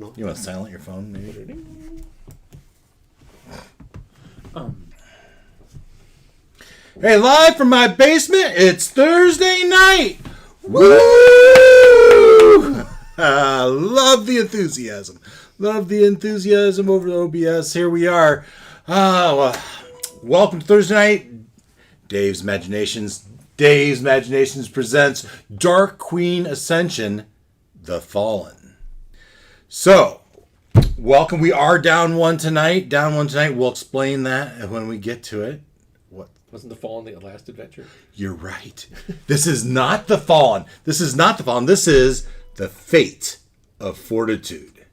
No. You want to silence your phone, maybe? Hey, live from my basement, it's Thursday night! Woo! Love the enthusiasm. Love the enthusiasm over the OBS. Here we are. Welcome to Thursday night. Dave's Imaginations presents Dark Queen Ascension, The Fallen. So, welcome. We are down one tonight. We'll explain that when we get to it. What? Wasn't the Fallen the last adventure? You're right. This is not the Fallen. This is the fate of Fortitude.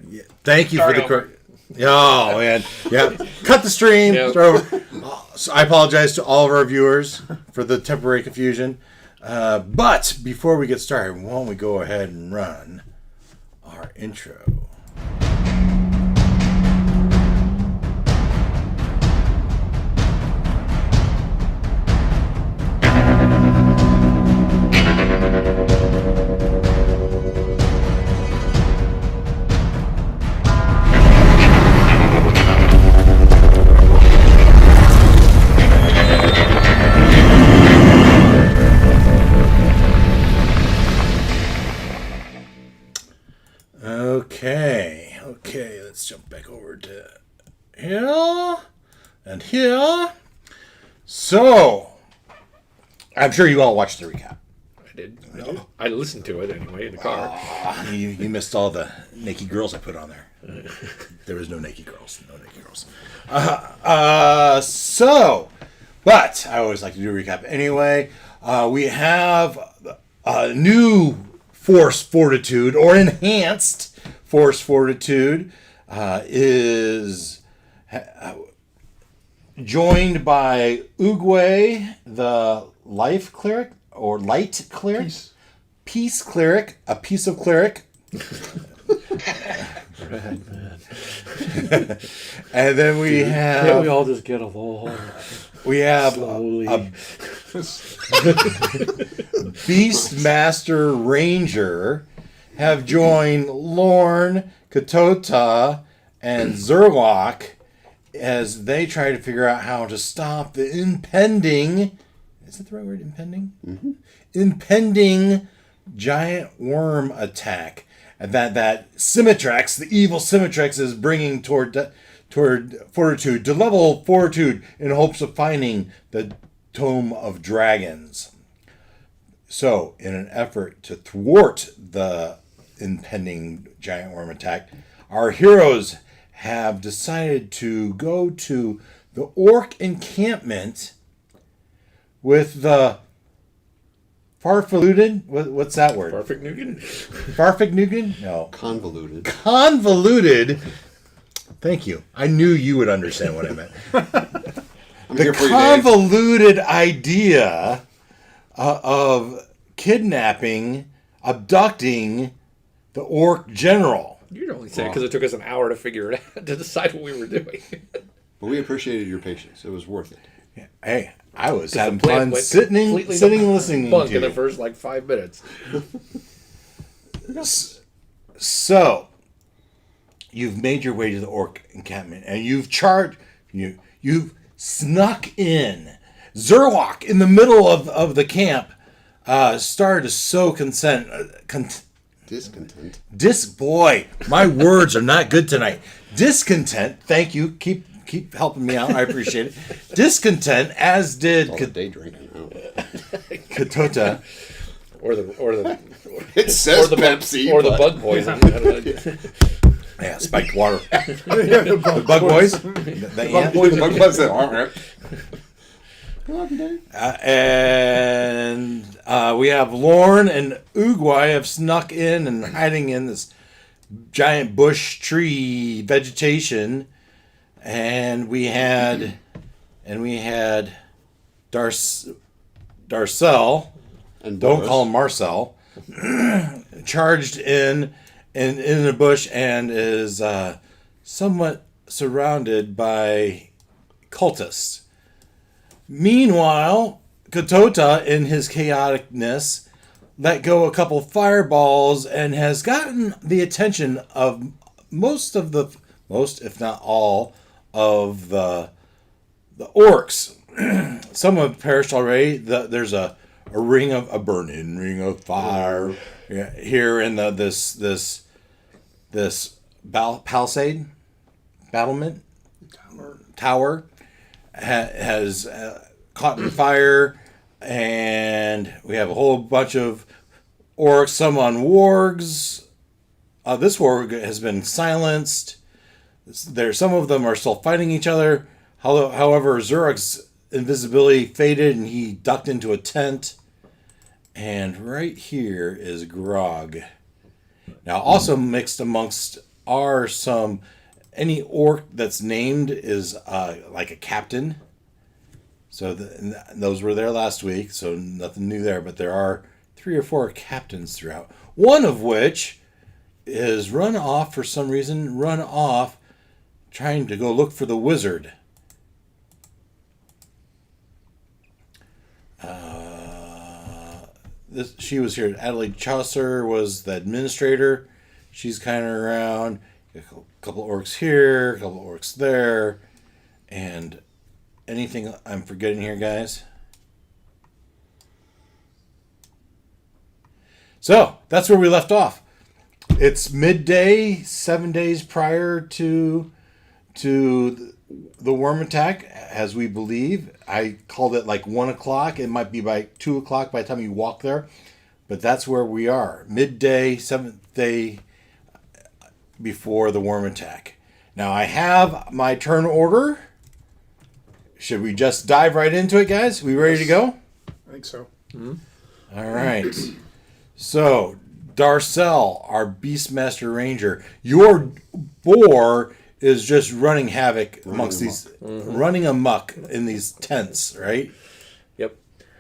Yeah. Thank you for the... Oh, man. Yeah. Cut the stream. Yep. So I apologize to all of our viewers for the temporary confusion. But before we get started, why don't we go ahead and run our intro. Okay, let's jump back over to here and here. So, I'm sure you all watched the recap. I did. I listened to it anyway in the car. You missed all the naked girls I put on there. There was no naked girls. But I always like to do a recap anyway. We have a new Force Fortitude, or enhanced Force Fortitude, is joined by Oogway, the Life Cleric, or Light Cleric? Peace Cleric, a piece of cleric. And then we have... Can't we all just get along? We have slowly. a Beastmaster Ranger have joined Lorne, Katota, and Zerlock as they try to figure out how to stop the impending... Is that the right word? Impending? Mm-hmm. Impending giant worm attack that Symmetrix, the evil Symmetrix, is bringing toward Fortitude, to level Fortitude in hopes of finding the Thome of Dragons. So, in an effort to thwart the impending giant worm attack, our heroes have decided to go to the orc encampment with the Farfaluted? What's that word? Farfignugan? No. Convoluted. Thank you. I knew you would understand what I meant. The convoluted idea of kidnapping, abducting the orc general. You'd only say it because it took us an hour to figure it out, to decide what we were doing. But we appreciated your patience. It was worth it. Yeah. Hey, I was having fun sitting and listening to you. In the first 5 minutes. So, you've made your way to the orc encampment, and you've snuck in. Zerlock, in the middle of the camp, started to sow discontent. Boy, my words are not good tonight. Discontent. Thank you. Keep helping me out. I appreciate it. Discontent, as did day drinking. Katota. It says Pepsi. Or the bug poison. Yeah, spiked water. The bug boys. The bug boys that aren't right. And we have Lorne and Oogway have snuck in and hiding in this giant bush tree vegetation. And we had Darcel, and don't call him Marcel, charged in the bush and is somewhat surrounded by cultists. Meanwhile, Katota, in his chaoticness, let go a couple fireballs and has gotten the attention of most, if not all, of the orcs. Some have perished already. There's a burning ring of fire here in this palisade battlement tower has caught in fire, and we have a whole bunch of orcs, some on wargs. This warg has been silenced. Some of them are still fighting each other. However, Zurik's invisibility faded and he ducked into a tent. And right here is Grog. Now, also mixed amongst are any orc that's named is like a captain. So those were there last week, so nothing new there. But there are 3 or 4 captains throughout. One of which is run off for some reason. Run off trying to go look for the wizard. She was here. Adelaide Chaucer was the administrator. She's kind of around. A couple orcs here, a couple orcs there. And anything I'm forgetting here, guys? So, that's where we left off. It's midday, 7 days prior to the worm attack, as we believe. I called it like 1 o'clock. It might be by 2 o'clock by the time you walk there. But that's where we are. Midday, 7th day before the worm attack. Now, I have my turn order. Should we just dive right into it, guys? We ready to go? I think so. Mm-hmm. All right. So, Darcel, our Beastmaster Ranger. Your boar is just running havoc amongst these, running amok in these tents, right? Yep.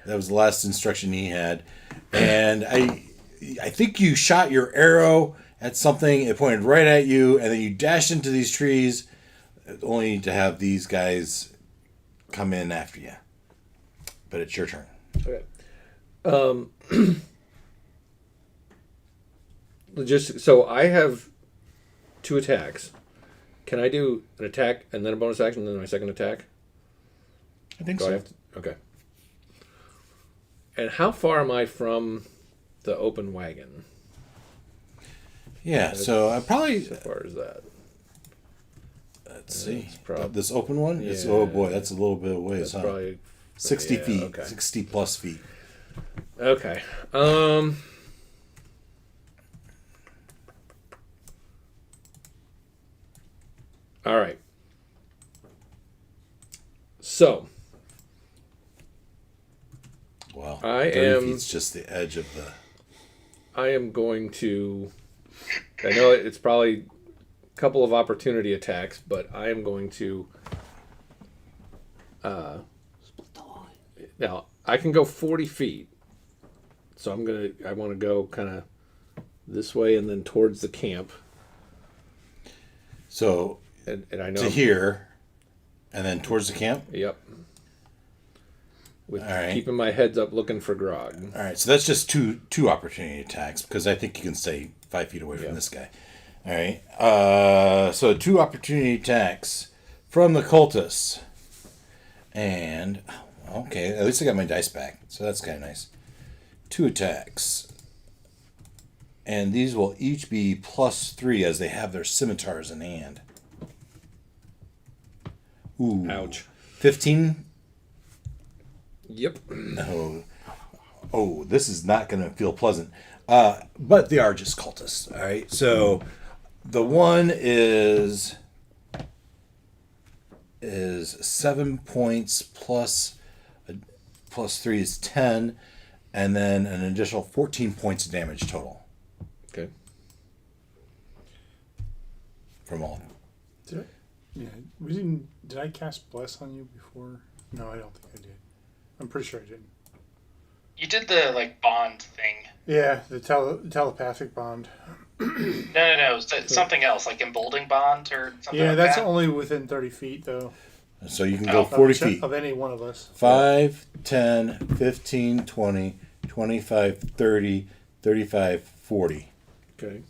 That was the last instruction he had. And I think you shot your arrow at something, it pointed right at you, and then you dashed into these trees, only to have these guys come in after you. But it's your turn. Okay. So I have 2 attacks. Can I do an attack and then a bonus action and then my second attack? I think so. Okay. And how far am I from the open wagon? Yeah, so I probably... So far as that. Let's see. Prob- This open one? Yeah. Oh boy, that's a little bit of ways, That's huh? probably 60 feet. Okay. 60 plus feet. Okay. All right. So Wow. I 30 am- feet's just the edge of the... I am going to. I know it's probably a couple of opportunity attacks, but I am going to. Now I can go 40 feet, so I want to go kind of this way and then towards the camp. So And I know to here, and then towards the camp? Yep. With All right. keeping my heads up, looking for grog. All right, so that's just two opportunity attacks, because I think you can stay 5 feet away from this guy. All right, so 2 opportunity attacks from the cultists. And, okay, at least I got my dice back, so that's kind of nice. 2 attacks. And these will each be +3 as they have their scimitars in hand. Ooh. Ouch. 15. Yep. Oh, this is not going to feel pleasant. But they are just cultists, all right? So the one is 7 points plus 3 is 10, and then an additional 14 points of damage total Okay. from all. Did I cast Bless on you before? No, I don't think I did. I'm pretty sure I didn't. You did the bond thing. Yeah, the telepathic bond. No. Something else, like emboldening bond or something. Yeah, like that's that. only within 30 feet though. So you can go 40 feet. Of any one of us. 5, 10, 15, 20, 25, 30, 35, 40. Okay.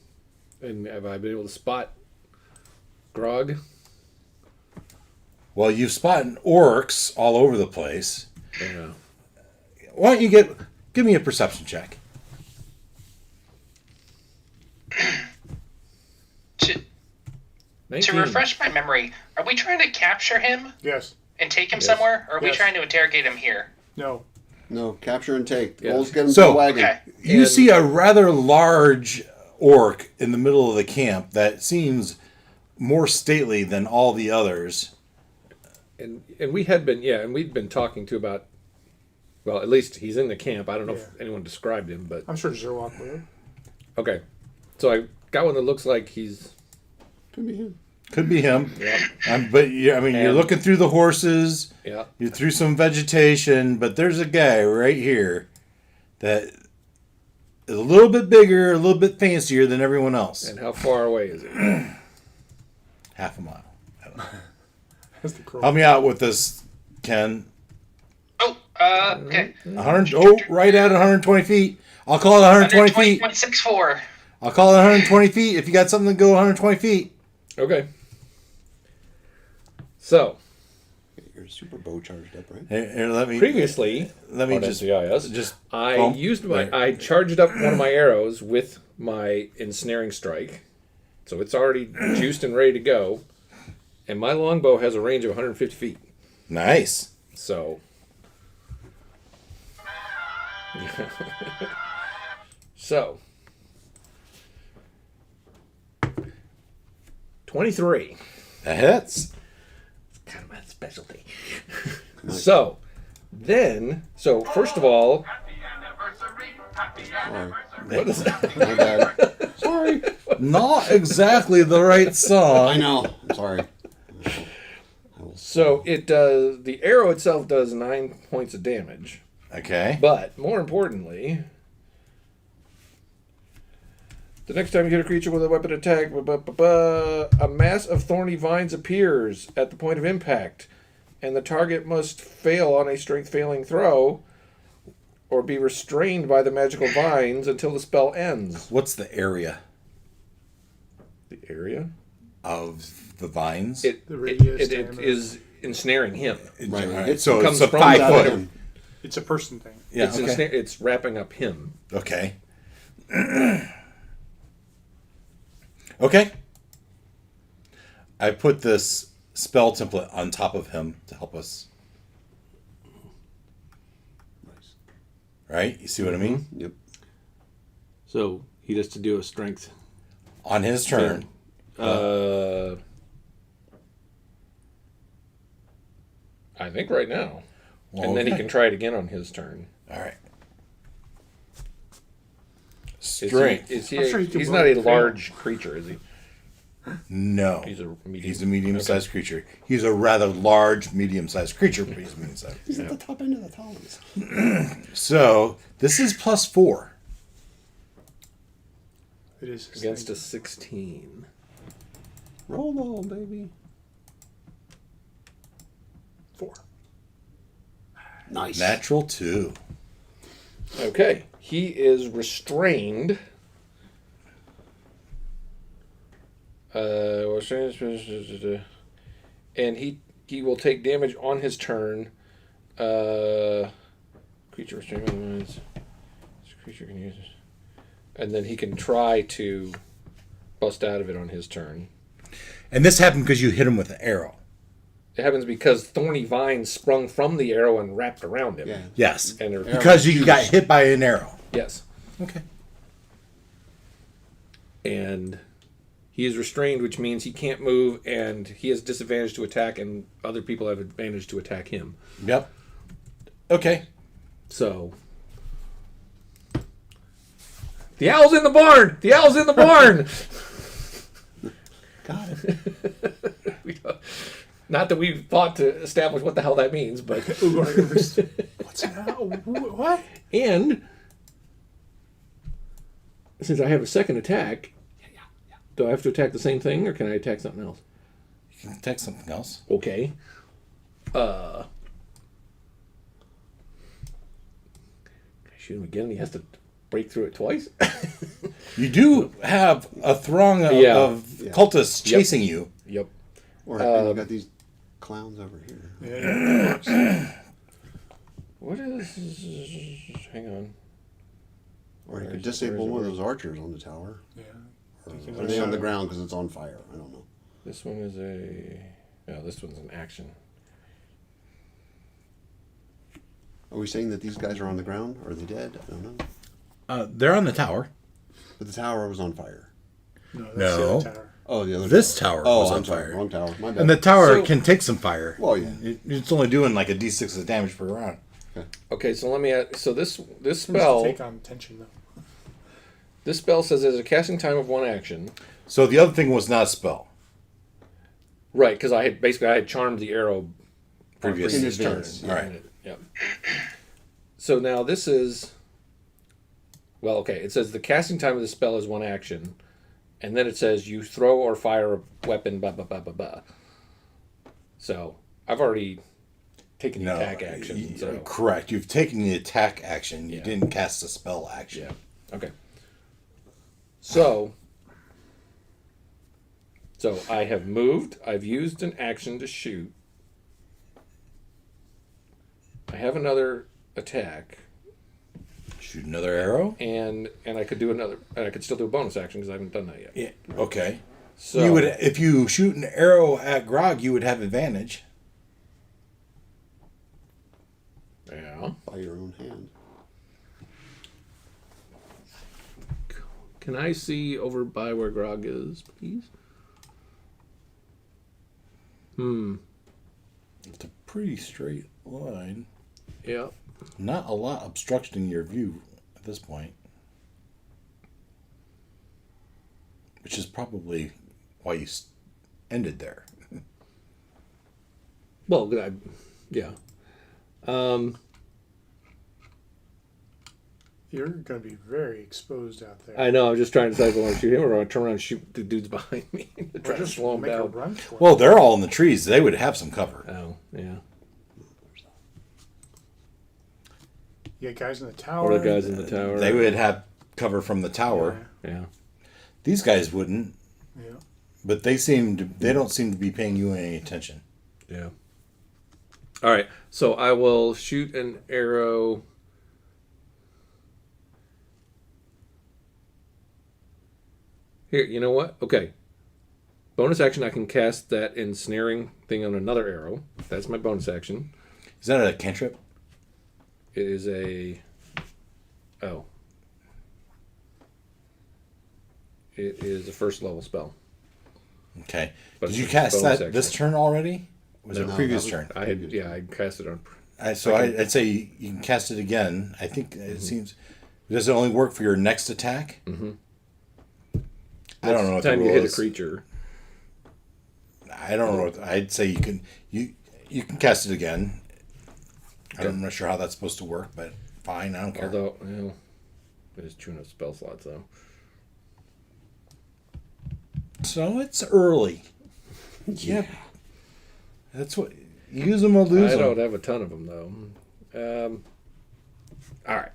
And have I been able to spot Grog? Well, you've spotted orcs all over the place. Yeah. Why don't you give me a perception check? To 19. refresh my memory, are we trying to capture him Yes. and take him Yes. somewhere, or are we Yes. trying to interrogate him here? No. No, capture and take. Yeah. Let's get him to So- the wagon. Okay. You And- see a rather large orc in the middle of the camp that seems more stately than all the others. And we had been, and we'd been talking to about, well, at least he's in the camp. I don't know if Yeah. anyone described him, but I'm sure Zerlock would. okay. So I got one that looks like he's, Could be him. Could be him. yeah, But you're And- looking through the horses. yeah. You're through some vegetation, but there's a guy right here that is a little bit bigger, a little bit fancier than everyone else. And how far away is it? Half a mile. That's the crow. Help me out with this, Ken. Oh, okay. 100. Oh, right at 120 feet. I'll call it 120 feet. 120.64. I'll call it 120 feet. If you got something to go 120 feet. Okay. So You're super bow charged up, right? Here, let me previously, let me on just NCIS, I bump. used my, Right. I charged up one of my arrows with my ensnaring strike, so it's already juiced and ready to go. And my longbow has a range of 150 feet. nice. So, so 23. That hits. Kind of my specialty. So first of all, Sorry. what is that? My bad. Sorry. Not exactly the right I song. know. I'm sorry. So it does. The arrow itself does 9 points of damage, Okay. but more importantly, the next time you hit a creature with a weapon attack, a mass of thorny vines appears at the point of impact, and the target must fail on a strength failing throw, or be restrained by the magical vines until the spell ends. What's the area The area? of the vines? It The radius, it diameter. is ensnaring him. Right. All right, It's so comes it's a from 5 that foot. item. It's a person thing. Yeah. It's Okay. it's wrapping up him. Okay. Okay. I put this spell template on top of him to help us. Nice. Right? You see what I mean? Yep. So he has to do a strength. On his turn. I think right now, Well, and then he okay. can try it again on his turn. All right. Is he- Strength. Is he? I'm sure he can He's roll not a and fail. large creature, is he? No. He's a medium. He's a medium-sized creature. He's a rather large, medium-sized creature, but he's medium-sized. He's at the top end of the tolerance. So this is +4. It is his Against thing. a 16. Roll, baby. 4. Nice. Natural 2. Okay, he is restrained. And he will take damage on his turn. Creature restrained by the minds. This creature can use it. And then he can try to bust out of it on his turn. And this happened because you hit him with an arrow. It happens because thorny vines sprung from the arrow and wrapped around him. Yeah. Yes. And they're, Because you got hit by an arrow. yes. Okay. And he is restrained, which means he can't move, and he has disadvantage to attack, and other people have advantage to attack him. Yep. Okay. So, the owl's in the barn. The owl's in the barn. Got it. We don't- Not that we've thought to establish what the hell that means, but What's that? What? and since I have a second attack, do I have to attack the same thing, or can I attack something else? You can attack something else. Okay. shoot him again, and he has to break through it twice. You do have a throng of, Yeah. of cultists chasing you. Yep. Or and you got these clowns over here. Yeah. What is? Hang on. Or you Where could is it? disable Where one is of it? those archers on the tower. Yeah. Or You can are they on the also- ground because it's on fire? I don't know. This one is a. No, this one's an action. Are we saying that these guys are on the ground? Are they dead? I don't know. They're on the tower. But the tower was on fire. No, that's No. the other tower. Oh, the other This tower. tower was I'm on sorry. fire. Wrong tower. My bad. And the tower So- can take some fire. Well, yeah. It's only doing like a d6 of damage per round. Okay, so let me. So this Seems to spell. take on tension though. This spell says there's a casting time of 1 action. So the other thing was not a spell. Right, because I had charmed the arrow Previous on In previous turn. advance, yeah. Right. Yep. So now this is. Well, okay. It says the casting time of the spell is 1 action, and then it says you throw or fire a weapon. Blah blah blah blah blah. So I've already taken the attack action. So Correct. You've taken the attack action. You Yeah. didn't cast the spell action. yeah. Okay. So I have moved. I've used an action to shoot. I have another attack, Shoot another arrow. and I could do another. And I could still do a bonus action because I haven't done that yet. Yeah. Okay. So You would, if you shoot an arrow at Grog, you would have advantage. Yeah. By your own hand. Can I see over by where Grog is, please? It's a pretty straight line. Yeah. Not a lot obstructing your view at this point. Which is probably why you ended there. Well, yeah. You're going to be very exposed out there. I know. I'm just trying to decide if I want to shoot him or I want to turn around and shoot the dudes behind me to Or try to just slow him make a down. run for it. Well, they're all in the trees. They would have some cover. Oh, yeah. You got guys in the tower. Or the guys in the tower. They would have cover from the tower. Yeah. These guys wouldn't, Yeah. but they don't seem to be paying you any attention. Yeah. All right. So I will shoot an arrow. Here, you know what? Okay. Bonus action, I can cast that ensnaring thing on another arrow. That's my bonus action. Is that a cantrip? It is a. Oh. It is a first level spell. Okay. But Did you it's cast bonus that this action. turn already? Was it No, previous that turn? I cast it on. I'd say you can cast it again. I think it seems. Does it only work for your next attack? Mm-hmm. I don't know what Time the you rule hit a is. creature. I don't know. I'd say you can cast it again. Okay. I'm not sure how that's supposed to work, but fine. I don't care. Although, well, there's chewing up spell slots though. So it's early. Yeah. That's what. Use them or lose I them. don't have a ton of them though. All right.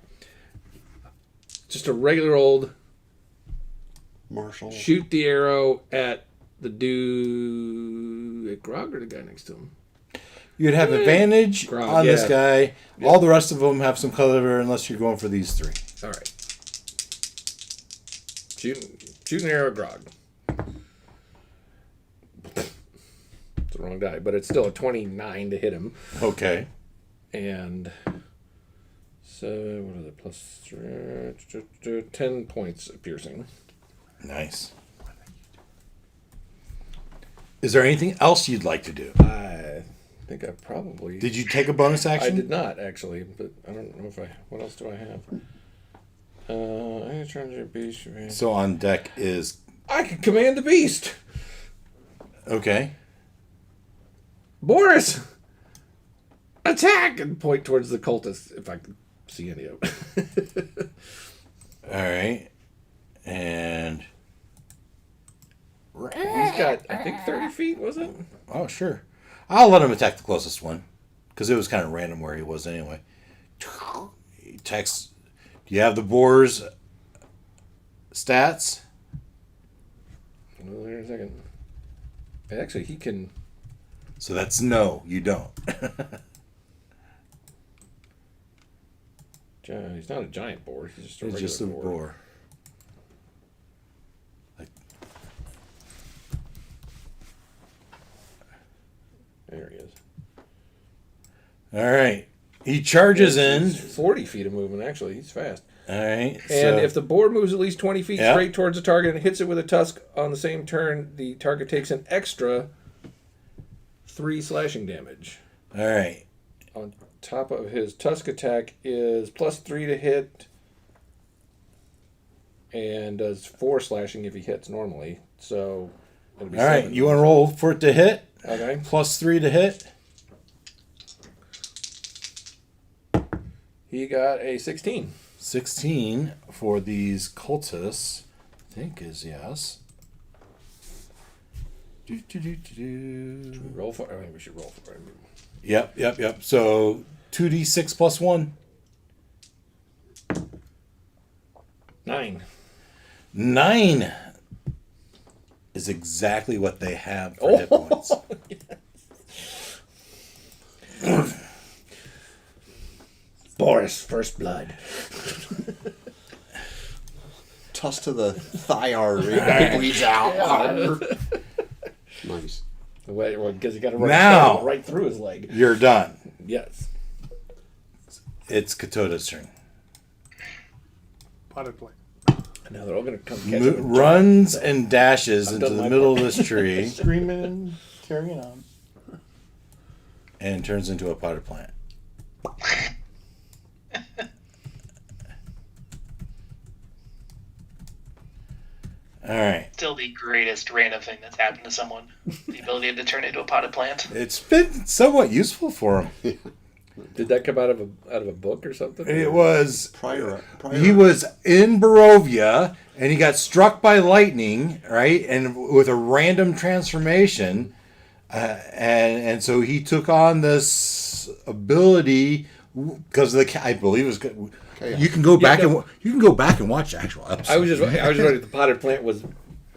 Just a regular old Marshall. shoot the arrow at the dude at Grog or the guy next to him. You'd have advantage Grog, on this yeah. guy. Yeah. All the rest of them have some color unless you're going for these three. All right. Shoot an arrow at Grog. It's the wrong die, but it's still a 29 to hit him. Okay. And so what are the plus 10 points of piercing. Nice. Is there anything else you'd like to do? I think I probably Did you take a bonus I action? did not actually, but I don't know if I. What else do I have? I trying to beast. So on deck is I can command the beast, okay. Boris. Attack and point towards the cultists if I can see any of them. All right, and He's got, I think, 30 feet. Was it? oh sure, I'll let him attack the closest one because it was kind of random where he was anyway. He attacks Do you have the boar's stats? Well, here in a second. Actually, he can. So that's no, you don't. He's not a giant boar. He's just a It's regular just a boar. boar. There he is. All right. He charges in. He's 40 feet of movement, actually. He's fast. All right. And if the boar moves at least 20 feet Yeah. straight towards the target and hits it with a tusk on the same turn, the target takes an extra 3 slashing damage. All right. On top of his tusk attack is +3 to hit and does 4 slashing if he hits normally. So it'll be All right. 7. You want to roll for it to hit? Okay. +3 to hit. He got a 16. 16 for these cultists, I think is yes. Roll for. I mean, we should roll for it. Yep. So 2d6 plus 1. 9. 9 is exactly what they have for hit points. Boris, first blood. Tusk to the thigh artery. It bleeds out. Nice. Well, because he got a Now- right through his leg. You're done. Yes. It's Katota's turn. Potted plant. Now they're all going to come catch him. Runs and dashes I've into done the my middle of this tree Screaming and carrying on. and turns into a potted plant. All right. Still the greatest random thing that's happened to someone. The ability to turn into a potted plant. It's been somewhat useful for him. Did that come out of a book or something? It was Prior. he was in Barovia and he got struck by lightning, right? And with a random transformation, and so he took on this ability because of the I believe it was good. Chaos. You can go back no. and you can go back and watch the actual episode. I was just wondering if the potted plant was.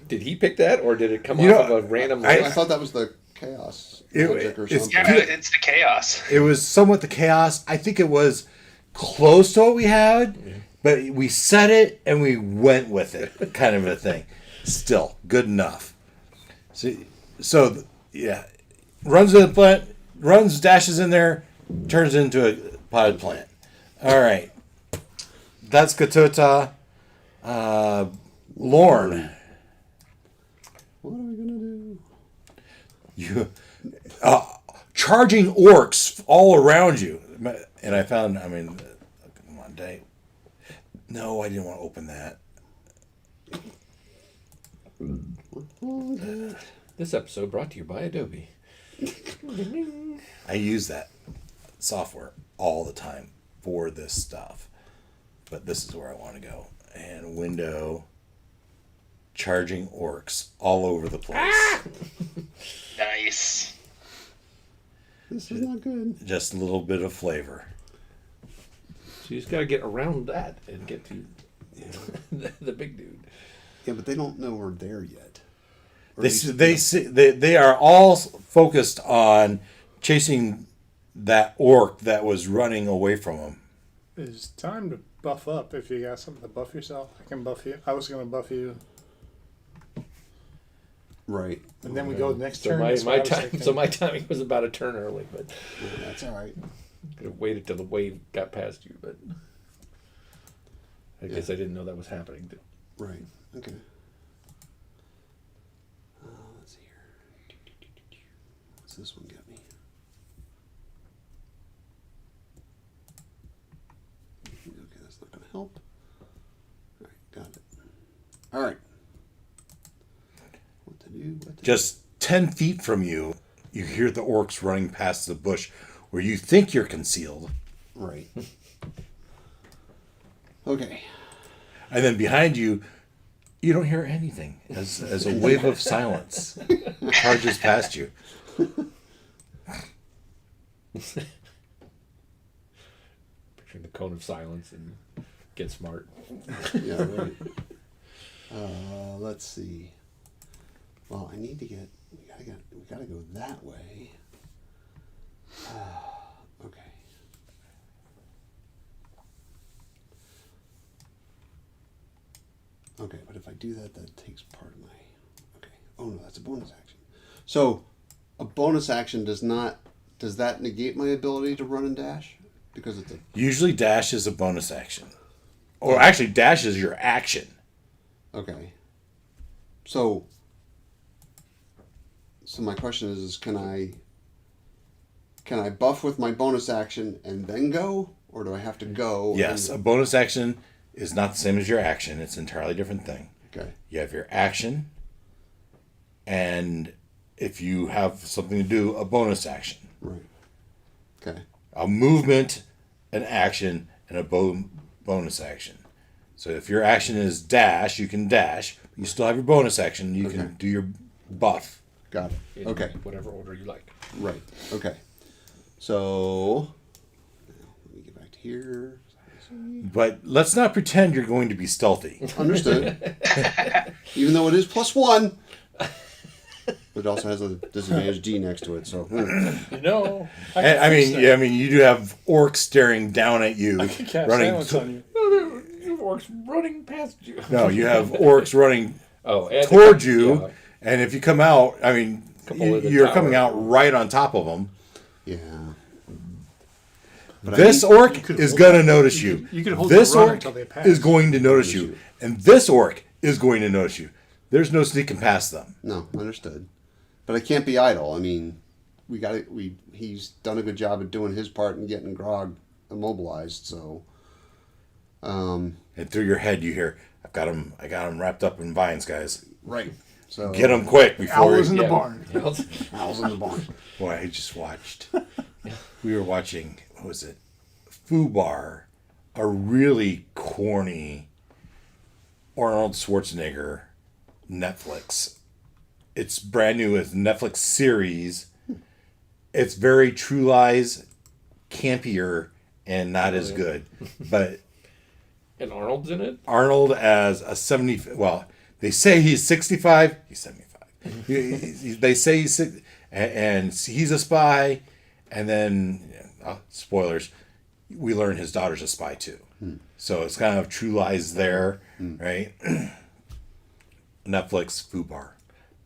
Did he pick that, or did it come You off know, of a random? I list? thought that was the chaos It- magic or it's- something. Yeah, it's the chaos. It was somewhat the chaos. I think it was close to what we had, but we said it and we went with it, kind of a thing. Still good enough. So yeah, runs in the plant, dashes in there, turns into a potted plant. All right, that's Katota. Lorne, What are we gonna do? you charging orcs all around you, and I found. I mean, come on, Dave. No, I didn't want to open that. This episode brought to you by Adobe. I use that software all the time for this stuff, but this is where I want to go. And window, charging orcs all over the place. Nice. This is not good. Just a little bit of flavor. So you just got to get around that and get to the big dude. Yeah, but they don't know we're there yet. Or They are all focused on chasing that orc that was running away from them. It's time to buff up. If you got something to buff yourself, I can buff you. I was going to buff you. Right. And then we go next So turn. my that's what I was time, thinking. so my timing was about a turn early, but That's all right. could have waited till the wave got past you. But I guess I didn't know that was happening. Right. Okay. Let's see here. What's this one get me? Okay, that's not going to help. All right, got it. All right. What to do? What to Just 10 feet from you, you hear the orcs running past the bush where you think you're concealed. do? Right. Okay. And then behind you, you don't hear anything as a wave of silence charges past you. Picturing the cone of silence and Get smart. Yeah, right. Let's see. Well, I need to get. We gotta go that way. Okay. Okay, but if I do that, that takes part of my. Okay. Oh no, that's a bonus action. So, a bonus action does not. Does that negate my ability to run and dash? Because it's a. Usually dash is a bonus action. Or actually, dash is your action. Okay. So my question is can I buff with my bonus action and then go, or do I have to go? Yes, a bonus action is not the same as your action. It's an entirely different thing. Okay. You have your action, and if you have something to do, a bonus action. Right. Okay. A movement, an action, and a bonus action. So if your action is dash, you can dash. You still have your bonus action. You Okay. can do your buff. Got it. In Okay. whatever order you like. Right. Okay. So now let me get back to here. But let's not pretend you're going to be stealthy. Understood. Even though it is +1. But it also has a disadvantage D next to it, so. You know. And, I mean, you do have orcs staring down at you, I can cast running. silence on you. You have orcs running past you. No, you have orcs running Oh, and toward you, Yeah. and if you come out, I mean, Couple of the you're tower. coming out right on top of them. Yeah. But This orc is hold- going to notice you. you could hold This the runner orc until they pass. is going to notice you, and this orc is going to notice you. There's no sneaking past them. No, understood. But I can't be idle. I mean, he's done a good job of doing his part and getting Grog immobilized, so And through your head, you hear, I got him wrapped up in vines, guys. right. So Get him quick before Owls in the Yeah. barn. owls in the barn. Boy, I just watched. We were watching, what was it? Fubar, a really corny Arnold Schwarzenegger Netflix. It's brand new. It's a Netflix series. It's very True Lies, campier, and not as good. But And Arnold's in it? Arnold as a 70, well, they say he's 65, he's 75. They say he's and he's a spy, and then, spoilers, we learn his daughter's a spy too. So it's kind of True Lies there, right? Netflix, Fubar.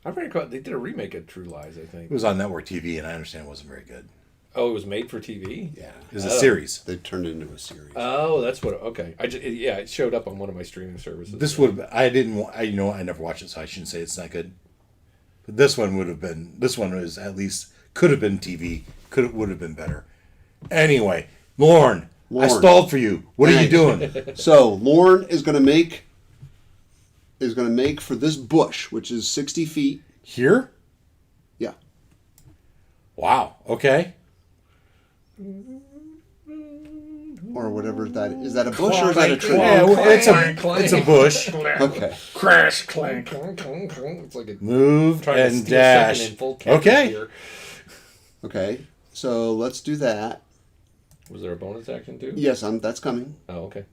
I recall they did a remake of True Lies, I think. It was on network TV, and I understand it wasn't very good. Oh, it was made for TV? Yeah, it was a series. They turned it into a series. Oh, that's what. Okay, it showed up on one of my streaming services. This would I never watched it, so I shouldn't say it's not good. But this one would have been. This one was at least could have been TV. Would have been better. Anyway, Lorne, I stalled for you. What are you doing? So Lorne is going to make for this bush, which is 60 feet. Here? Yeah. Wow. Okay. Or whatever that is. Is that a bush or is that a tree? Yeah, it's a bush. Okay. Crash, clank. It's like a Move trying to and steal dash. second in full captain Okay. here. Okay. So let's do that. Was there a bonus action too? Yes, that's coming. Oh, okay.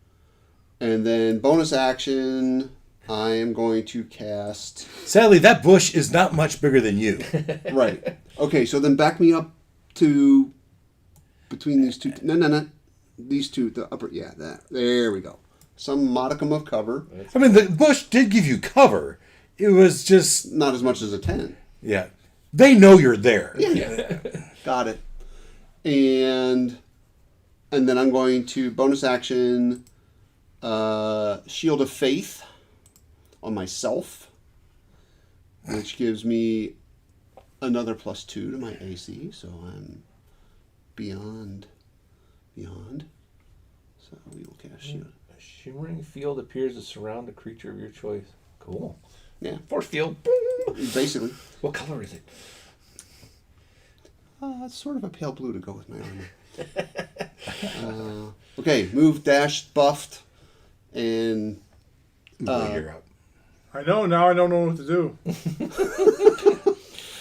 And then bonus action, I am going to cast. Sadly, that bush is not much bigger than you. Right. Okay, so then back me up to between these two. No. These two, the upper. Yeah, that. There we go. Some modicum of cover. I mean, the bush did give you cover. It was just, Not as much as a 10. yeah. They know you're there. Yeah. Got it. And then I'm going to bonus action Shield of Faith on myself, which gives me another +2 to my AC, so I'm beyond. So we will cast Shield. A shimmering field appears to surround a creature of your choice. Cool. Yeah, Force field. Boom. basically. What color is it? It's sort of a pale blue to go with my armor. Okay, move, dash, buffed, and You're up. I know, now I don't know what to do.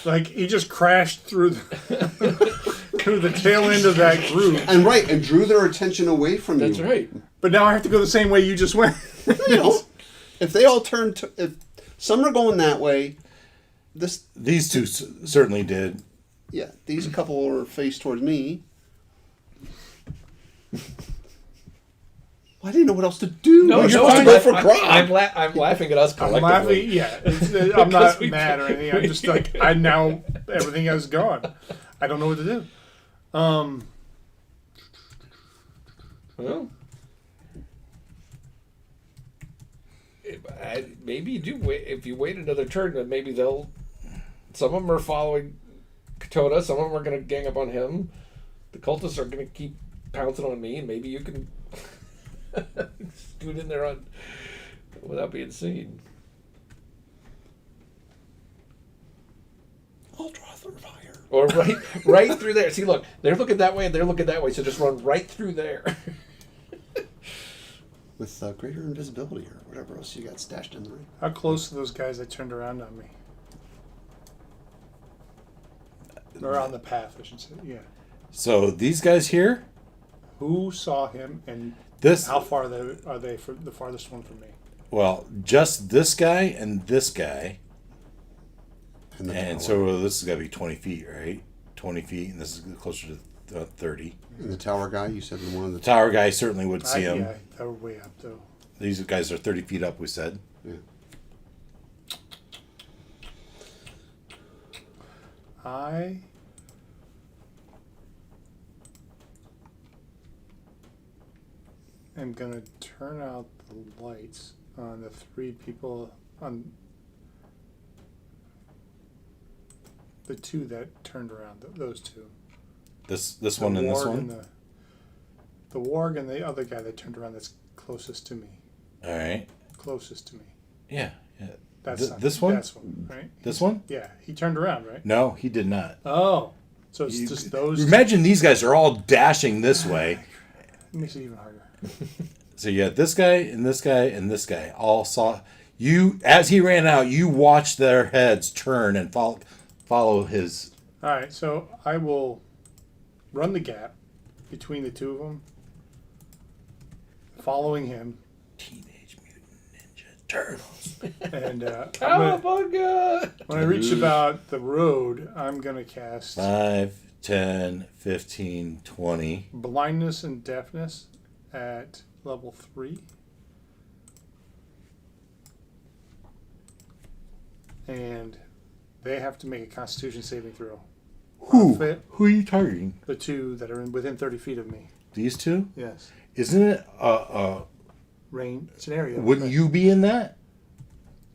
Like, he just crashed through the tail end of that group. and drew their attention away from That's you. right. But now I have to go the same way you just went. You know, if they all turn to, if some are going that way, These two certainly did. yeah, these couple are faced towards me. Well, I didn't know what else to do. No, You're no, supposed to I'm, go for I'm, Grog. I'm laughing at us I'm collectively. laughing. Yeah, I'm not Because we mad or can't- anything. I'm just like I now everything has gone. I don't know what to do. Well, maybe you do wait. If you wait another turn, then maybe they'll. Some of them are following Katona. Some of them are going to gang up on him. The cultists are going to keep pouncing on me, and maybe you can scoot in there on without being seen. I'll draw through fire. Or right through there. See, look, they're looking that way, and they're looking that way. So just run right through there. With greater invisibility or whatever else you got stashed in the ring. How close to those guys that turned around on me? Or on the path, I should say. Yeah. So these guys here, Who saw him and this, how far are they for the farthest one from me? well, just this guy and this guy. And, the And tower. so this has got to be 20 feet, right? 20 feet, and this is closer to 30. And the tower guy, you said the one of The the tower guy certainly would see him. Yeah, they were way up though. These guys are 30 feet up, we said. yeah. I am gonna turn out the lights on the three people on the two that turned around. Those two. This The one and this warg one. and the warg and the other guy that turned around. That's closest to me. All right. Closest to me. Yeah. That's This one? That's one, right? This one? Yeah, he turned around, right? No, he did not. Oh, so it's just those. Imagine these guys are all dashing this way. It makes it even harder. So you had this guy and this guy and this guy all saw you as he ran out. You watched their heads turn and follow his. All right, so I will run the gap between the two of them, following him, Teenage Mutant Ninja Turtles. and Cowabunga! when I reach about the road, I'm gonna cast 5, 10, 15, 20. blindness and deafness at level 3. And they have to make a Constitution saving throw. Who? Fit Who are you targeting? the two that are within 30 feet of me. These two? Yes. Isn't it? Rain. It's an area. Wouldn't you be in that?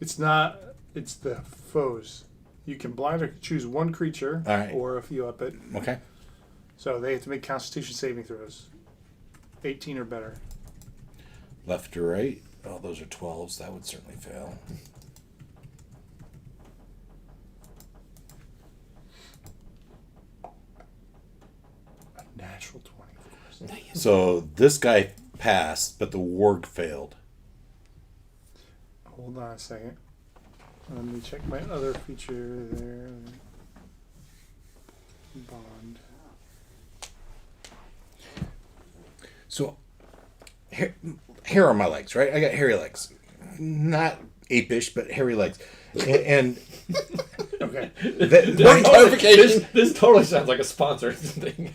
It's not. It's the foes. You can blind or choose one creature, All right. or if you up it. Okay. So they have to make Constitution saving throws. 18 or better. Left or right? Oh, those are 12s. That would certainly fail. A natural 20, of course. So this guy passed, but the warg failed. Hold on a second. Let me check my other feature there. Bond. So here are my legs, right? I got hairy legs. Not apish, but hairy legs. And Okay. This totally sounds like a sponsored thing.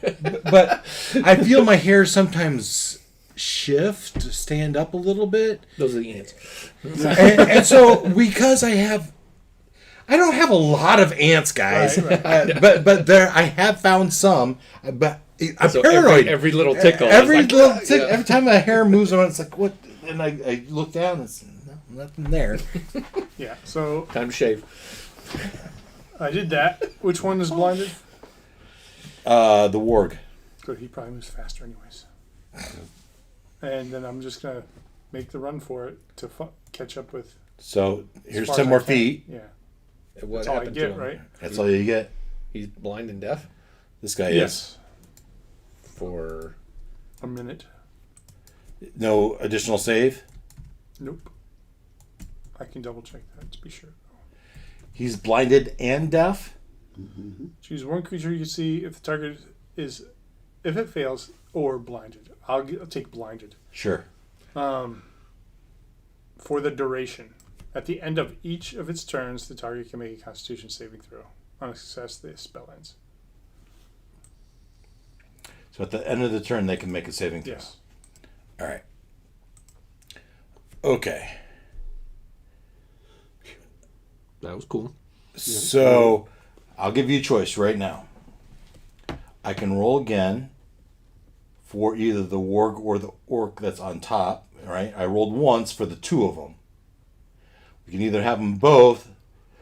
but I feel my hair sometimes shift, stand up a little bit. Those are the ants. And so because I don't have a lot of ants, guys. Right. But there I have found some. But I'm So paranoid. every little tickle. is Every like, little tick, yeah. every time my hair moves on, it's like what? And I look down, and it's nothing there. Yeah, so Time to shave. I did that. Which one is blinded? The warg. Good, he probably moves faster anyways. And then I'm just going to make the run for it to catch up with... So as here's far 10 as more I can. feet. Yeah, What that's all I happened to get, him? right? That's all you get. He's blind and deaf This guy is. for. A minute. No additional save. Nope. I can double check that to be sure. He's blinded and deaf. Choose one creature you see if the target is... If it fails, or blinded. I'll take blinded. Sure. For the duration. At the end of each of its turns, the target can make a Constitution saving throw. On a success, the spell ends. So at the end of the turn, they can make a saving throw. Yes. All right. Okay. That was cool. So I'll give you a choice right now. I can roll again for either the warg or the orc that's on top. All right. I rolled once for the two of them. We can either have them both,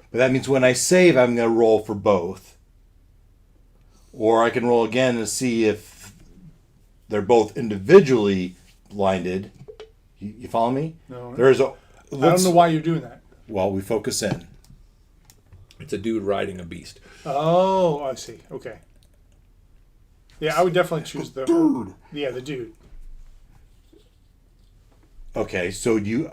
but that means when I save, I'm going to roll for both. Or I can roll again to see if they're both individually blinded. You follow me? No. There's a. I don't know why you're doing that. Well, we focus in. It's a dude riding a beast. Oh, I see. Okay. Yeah, I would definitely choose the dude. Yeah, the dude. Okay, so do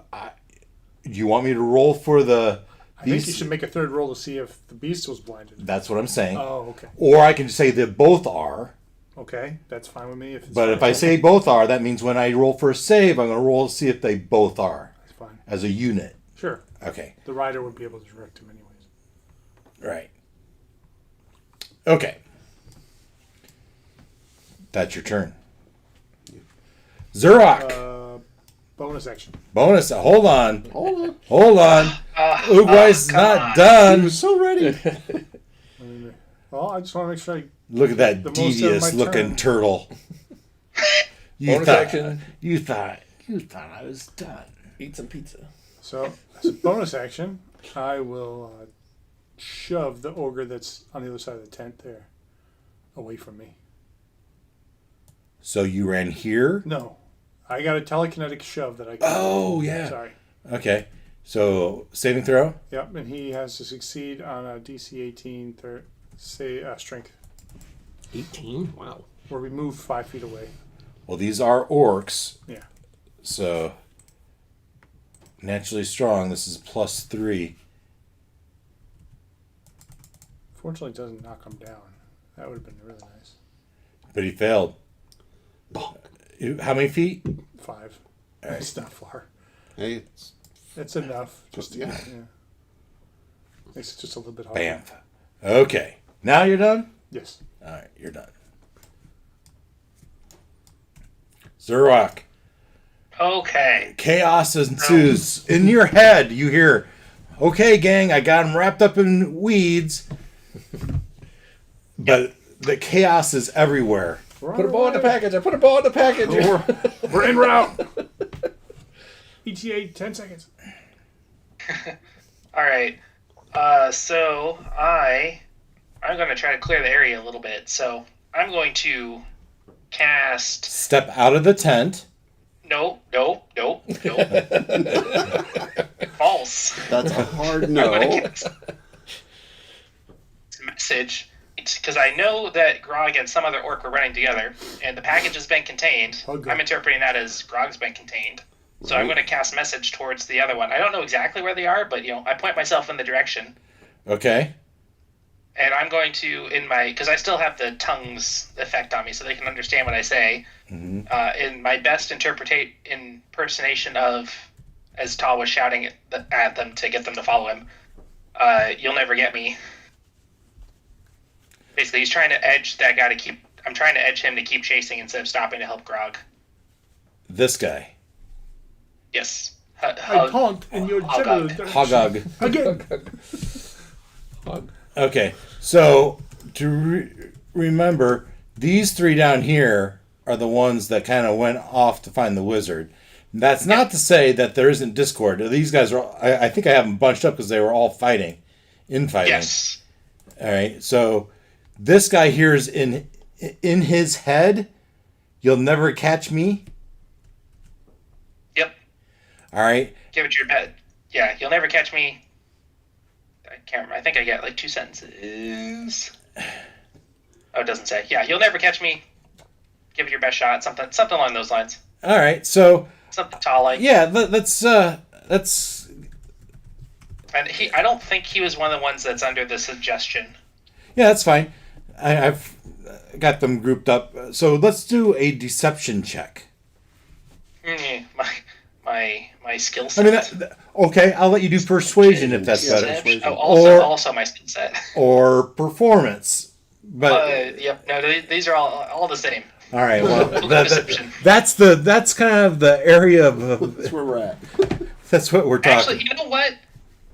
you want me to roll for the I think you should make a third roll to see if the beast was blinded. That's what I'm saying. Oh, okay. Or I can just say that both are. Okay, that's fine with me. If it's But fine. if I say both are, that means when I roll for a save, I'm going to roll to see if they both are That's fine. as a unit. Sure. Okay, The rider would be able to direct him anyways. right. Okay. That's your turn. Zurok. Bonus action. Bonus. Hold on. Hold on. Hold on. Ugwai's come not on. He done. was so ready. Well, I just want to make sure I... Look at that The most out of devious my looking turn. turtle. Bonus action. You thought I was done. Eat some pizza. So, as a bonus action, I will shove the ogre that's on the other side of the tent there away from me. So you ran here? No. I got a telekinetic shove that I can... Oh, yeah. Sorry. Okay. So saving throw? Yep, and he has to succeed on a DC 18 strength, 18? Wow. where we move 5 feet away. Well, these are orcs. Yeah. So naturally strong. This is +3. Fortunately, it doesn't knock him down. That would have been really nice. But he failed. How many feet? 5. All right. It's not far. Hey, It's enough. just yeah. Makes it just a little bit harder. Bam. Okay. Now you're done? Yes. All right, you're done. Zurok. Okay. Chaos ensues. In your head, you hear, okay, gang, I got him wrapped up in weeds. But the chaos is everywhere. Put a ball in the package. I put a ball in the package. We're en route. ETA 10 seconds. All right. So I'm going to try to clear the area a little bit. So I'm going to cast. Step out of the tent. No. False. That's a hard I'm going no. to cast a message because I know that Grog and some other orc were running together, and the package has been contained. Okay. I'm interpreting that as Grog's been contained. So I'm going to cast message towards the other one. I don't know exactly where they are, but I point myself in the direction. Okay. And I'm going to, because I still have the tongues effect on me, so they can understand what I say. Mm-hmm. In my best impersonation of, as Tal was shouting at them to get them to follow him, you'll never get me. Basically, he's trying to edge that guy I'm trying to edge him to keep chasing instead of stopping to help Grog. This guy. Yes. I point in your general direction. Hogog. Again. Okay, so to remember, these three down here are the ones that kind of went off to find the wizard. That's not to say that there isn't discord. These guys are, I think I have them bunched up because they were all infighting. Yes. All right, so this guy here is in his head, you'll never catch me. Yep. All right. Give it your bet. Yeah, you'll never catch me. I can't remember. I think I get like 2 sentences. Oh, it doesn't say. Yeah, you'll never catch me. Give it your best shot. Something along those lines. All right, so Something tall like. yeah, that's And I don't think he was one of the ones that's under the suggestion. yeah, that's fine. I've got them grouped up. So let's do a deception check. My my skill I set. mean, okay, I'll let you do persuasion if that's Yeah, better. persuasion. Oh, also, Or- also my skill set. Or performance. But Yep. No, these are all the same. all right, well, Deception. that's kind of the area of That's where we're at. that's what we're talking. Actually, you know what?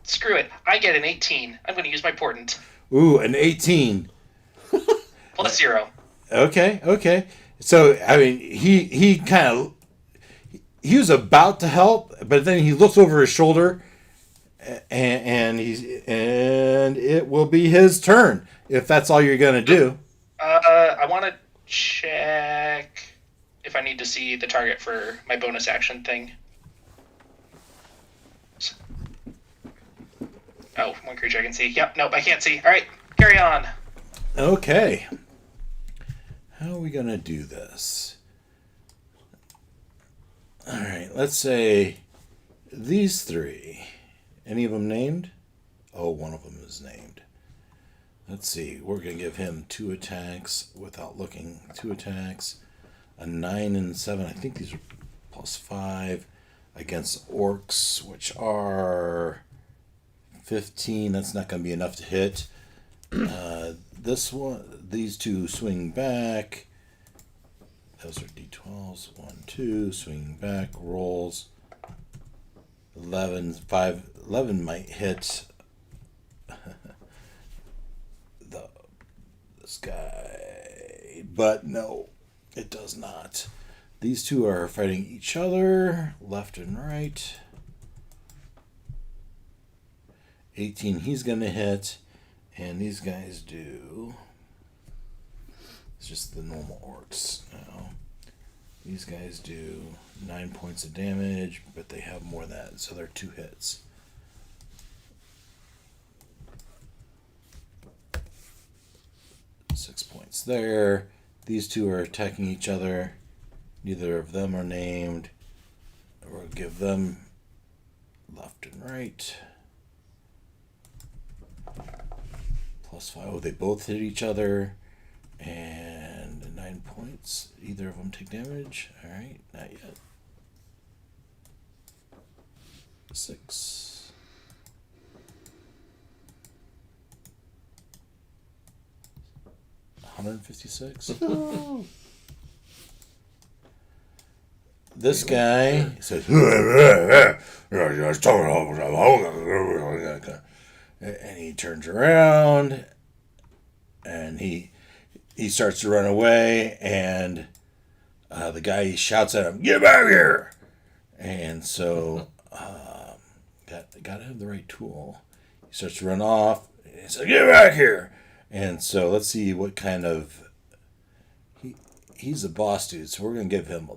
Screw it. I get an 18. I'm going to use my portent. Ooh, an 18. Plus 0. Okay. So I mean, he kind of he was about to help, but then he looks over his shoulder, and it will be his turn if that's all you're gonna do. I want to check if I need to see the target for my bonus action thing. Oh, one creature I can see. Yep, nope, I can't see. All right, carry on. Okay. How are we gonna do this? All right. Let's say these three. Any of them named? Oh, one of them is named. Let's see. We're going to give him 2 attacks without looking. 2 attacks. A 9 and 7. I think these are +5 against orcs, which are 15. That's not going to be enough to hit. This one, these 2 swing back. Those are d12s. 1, 2. Swing back. Rolls. 11. 11 might hit. This guy, but no, it does not. These 2 are fighting each other, left and right. 18, he's gonna hit, and these guys do. It's just the normal orcs now. These guys do 9 points of damage, but they have more than that, so they're 2 hits. Six points there. These 2 are attacking each other. Neither of them are named. We'll give them left and right. +5. Oh, they both hit each other. And 9 points. Either of them take damage. Alright, not yet. 6. $156. This guy says, and he turns around, and he starts to run away, and the guy shouts at him, "Get back here!" And so, gotta have the right tool. He starts to run off, and he says, "Get back here!" And so let's see what kind of... He's a boss dude, so we're going to give him a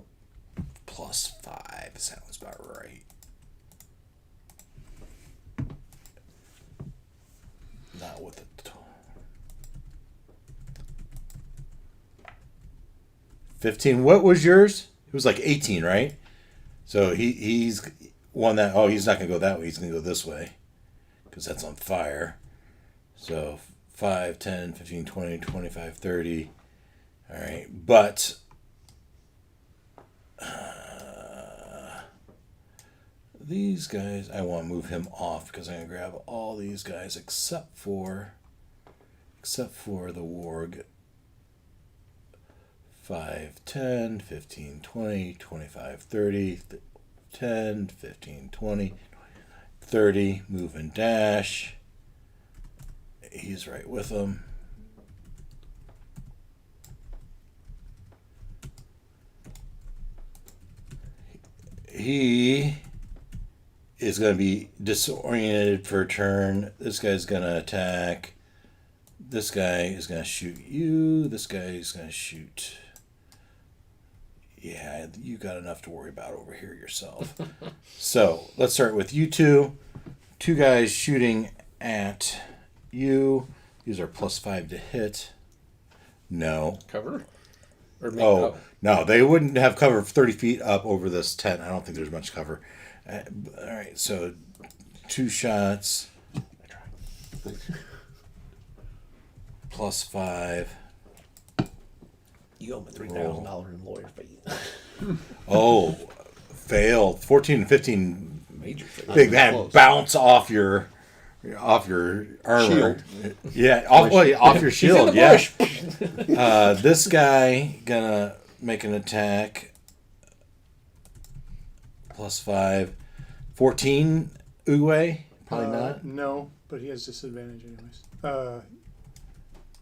+5. Sounds about right. Not with it. 15. What was yours? It was like 18, right? So he's one that... Oh, he's not going to go that way. He's going to go this way. Because that's on fire. So... 5, 10, 15, 20, 25, 30. All right. But these guys, I want to move him off because I'm going to grab all these guys except for the warg. 5, 10, 15, 20, 25, 30, 10, 15, 20, 30. Move and dash. He's right with them. He is going to be disoriented for a turn. This guy's going to attack. This guy is going to shoot you. This guy is going to shoot. Yeah, you got enough to worry about over here yourself. So let's start with you 2. 2 guys shooting at you. These are +5 to hit. No. Cover? Or No, they wouldn't have cover 30 feet up over this tent. I don't think there's much cover. All right, so 2 shots. +5. You owe me $3,000 in lawyer fees. Oh, Failed. 14 and 15. Major fail. Big That's that close. bounce off your armor. Shield. Yeah, off your He's in shield. the Yeah. bush. This guy gonna make an attack. +5. 14 Uwe? Probably not. No, but he has disadvantage anyways.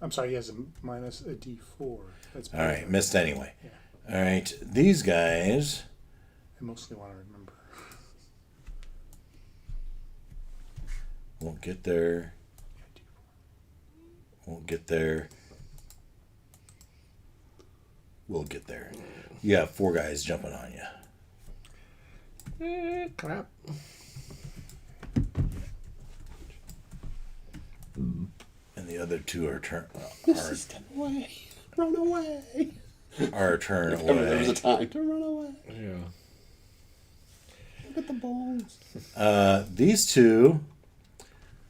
I'm sorry, he has a minus a D4. That's All right, missed anyway. Yeah. All right, these guys. I mostly want to remember. Won't get there. Won't get there. We'll get there. You have 4 guys jumping on you. Crap. And the other 2 are Away. Run away. turn There was a away. time to run away. Yeah. Look at the bones. These 2.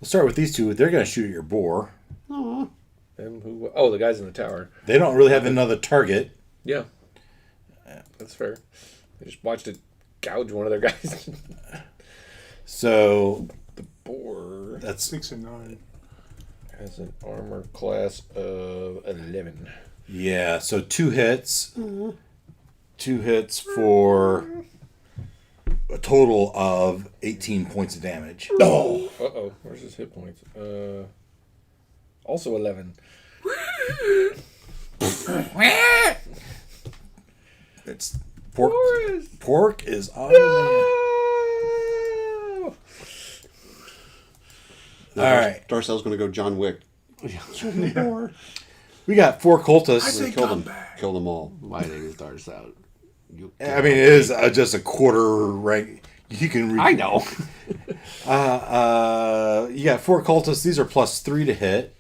We'll start with these 2. They're going to shoot at your boar. Aw. Them who? Oh, the guys in the tower. They don't really have another target. Yeah. That's fair. I just watched it gouge one of their guys. So The boar that's 6 and 9. has an armor class of 11. yeah. So 2 hits. 2 hits for a total of 18 points of damage. Oh. Uh-oh. Where's his hit points? Also 11. It's pork. Forrest! Pork is on. All right. Darcel's going to go John Wick. We got 4 cultists. say Kill come them. back. Kill them all. My name is Darcel. I mean, it is just a quarter rank. You can. I know. You got 4 cultists. These are +3 to hit.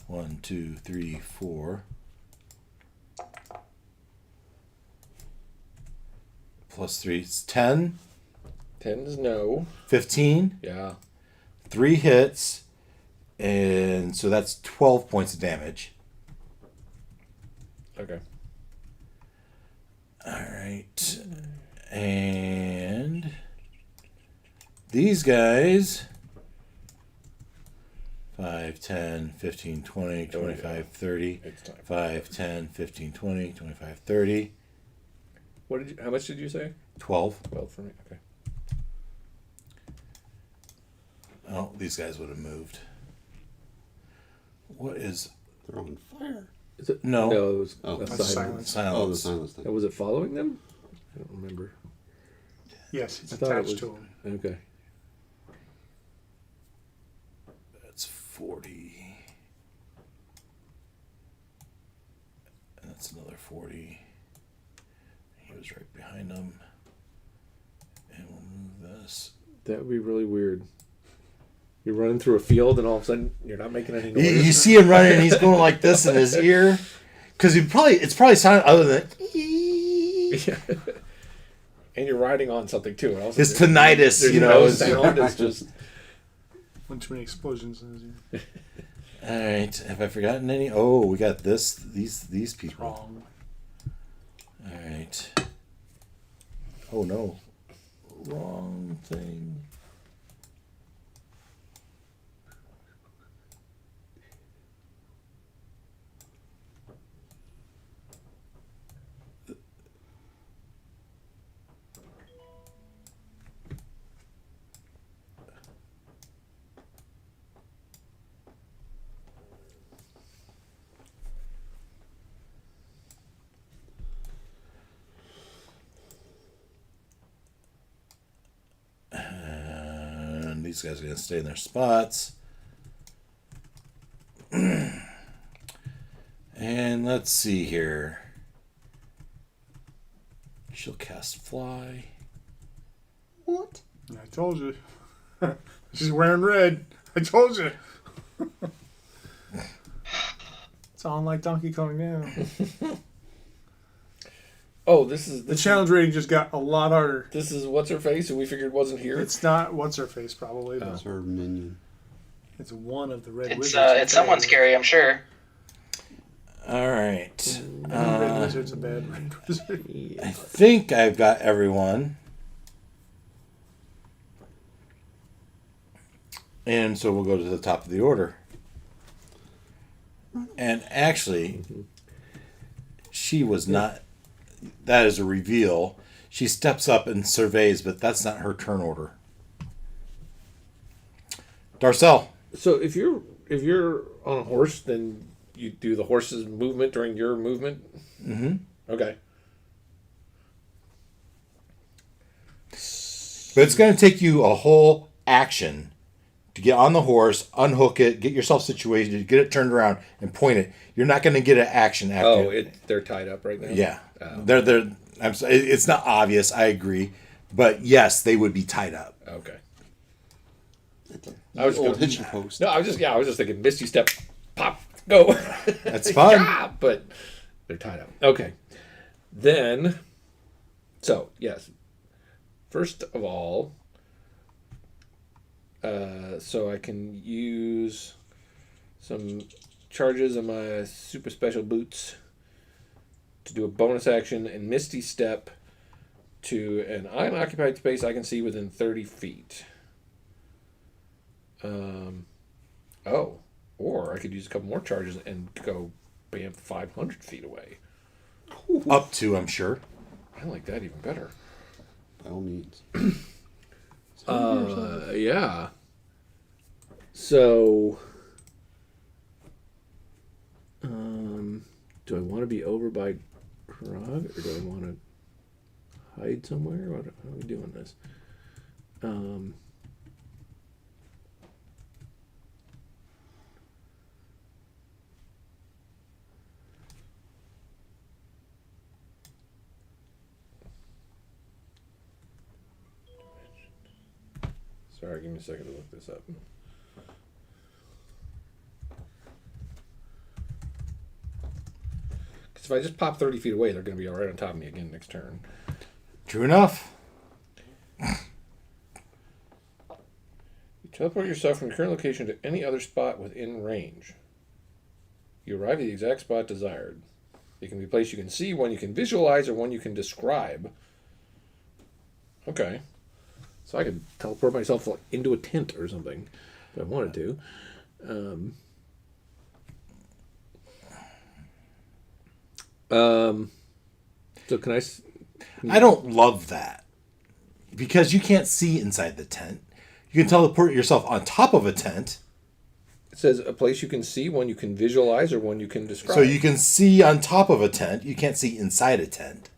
1, 2, 3, 4. +3 is 10, 10 is no. 15, Yeah. 3 hits, and so that's 12 points of damage. Okay. All right. And these guys 5, 10, 15, 20, 25, 30. It's time. 5, 10, 15, 20, 25, 30. What did you? How much did you say? 12. 12 for me. Okay. Oh, these guys would have moved. What is... They're on fire. Is it? No. No, it was Oh. a That's silence. silence. Oh, the Silence. silence thing. Was it following them? I don't remember. Yes, it's I thought it attached was- to him. Okay. That's 40. And that's another 40. He was right behind them. And we'll move this. That would be really weird. You're running through a field and all of a sudden you're not making any You noise. see him running and he's going like this in his ear. Because it's probably sounding other than... Yeah. And you're riding on something too. And all of a His sudden tinnitus, there's you no know. is- sound. It's just One too many explosions in his ear. All right. Have I forgotten any? Oh, we got these people. Wrong. All right. Oh no. Wrong thing. And these guys are going to stay in their spots. And let's see here. She'll cast fly. What? I told you. She's wearing red. I told you. It's on like Donkey Kong now. oh, this is The challenge rating just got a lot harder. This is what's her face, who we figured wasn't here. It's not what's her face probably, but That's her minion. it's one of the red It's wizards. it's someone scary, I'm sure. All right. Red Wizard's a bad Red Wizard. I think I've got everyone. And so we'll go to the top of the order. And actually, she was not. That is a reveal. She steps up and surveys, but that's not her turn order. Darcel. So if you're on a horse, then you do the horse's movement during your movement? Mm-hmm. Okay. But it's going to take you a whole action to get on the horse, unhook it, get yourself situated, get it turned around, and point it. You're not going to get an action after. Oh, they're tied up right now? Yeah. Oh. They're. I'm sorry, it's not obvious. I agree, but yes, they would be tied up. Okay. I was old hitching post. No, I was just thinking Misty Step, pop, go. That's fun. Yeah, but they're tied up. Okay. Then, so, yes. First of all, so I can use some charges of my super special boots to do a bonus action and Misty Step to an unoccupied space I can see within 30 feet. Or I could use a couple more charges and go bam 500 feet away. Up to, I'm sure. I like that even better. By all means. Yeah. So, do I want to be over by Krog, or do I want to hide somewhere? How are we doing this? Sorry, give me a second to look this up. Because if I just pop 30 feet away, they're going to be right on top of me again next turn. True enough. You teleport yourself from your current location to any other spot within range. You arrive at the exact spot desired. It can be a place you can see, one you can visualize, or one you can describe. Okay. So I could teleport myself into a tent or something if I wanted to. So can I... I don't love that. Because you can't see inside the tent. You can teleport yourself on top of a tent. It says a place you can see, one you can visualize, or one you can describe. So you can see on top of a tent. You can't see inside a tent.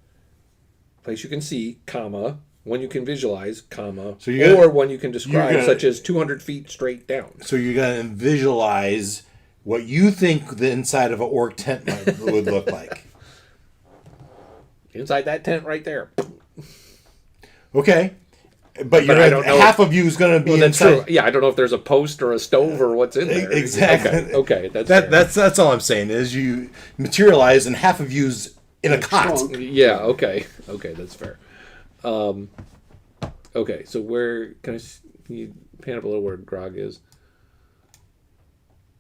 Place you can see, comma, one you can visualize, comma, So you're gonna- or one you can describe, gonna- such as 200 feet straight down. So you're going to visualize what you think the inside of an orc tent would look like. Inside that tent right there. Okay. But I don't know half of you is going to be Well, that's inside. true. Yeah, I don't know if there's a post or a stove or what's in there. Exactly. Okay, that's fair. That's all I'm saying is you materialize and half of you's in a cot. Shrunk. Yeah, okay. Okay, that's fair. Okay, so where... Can you pan up a little where Grog is?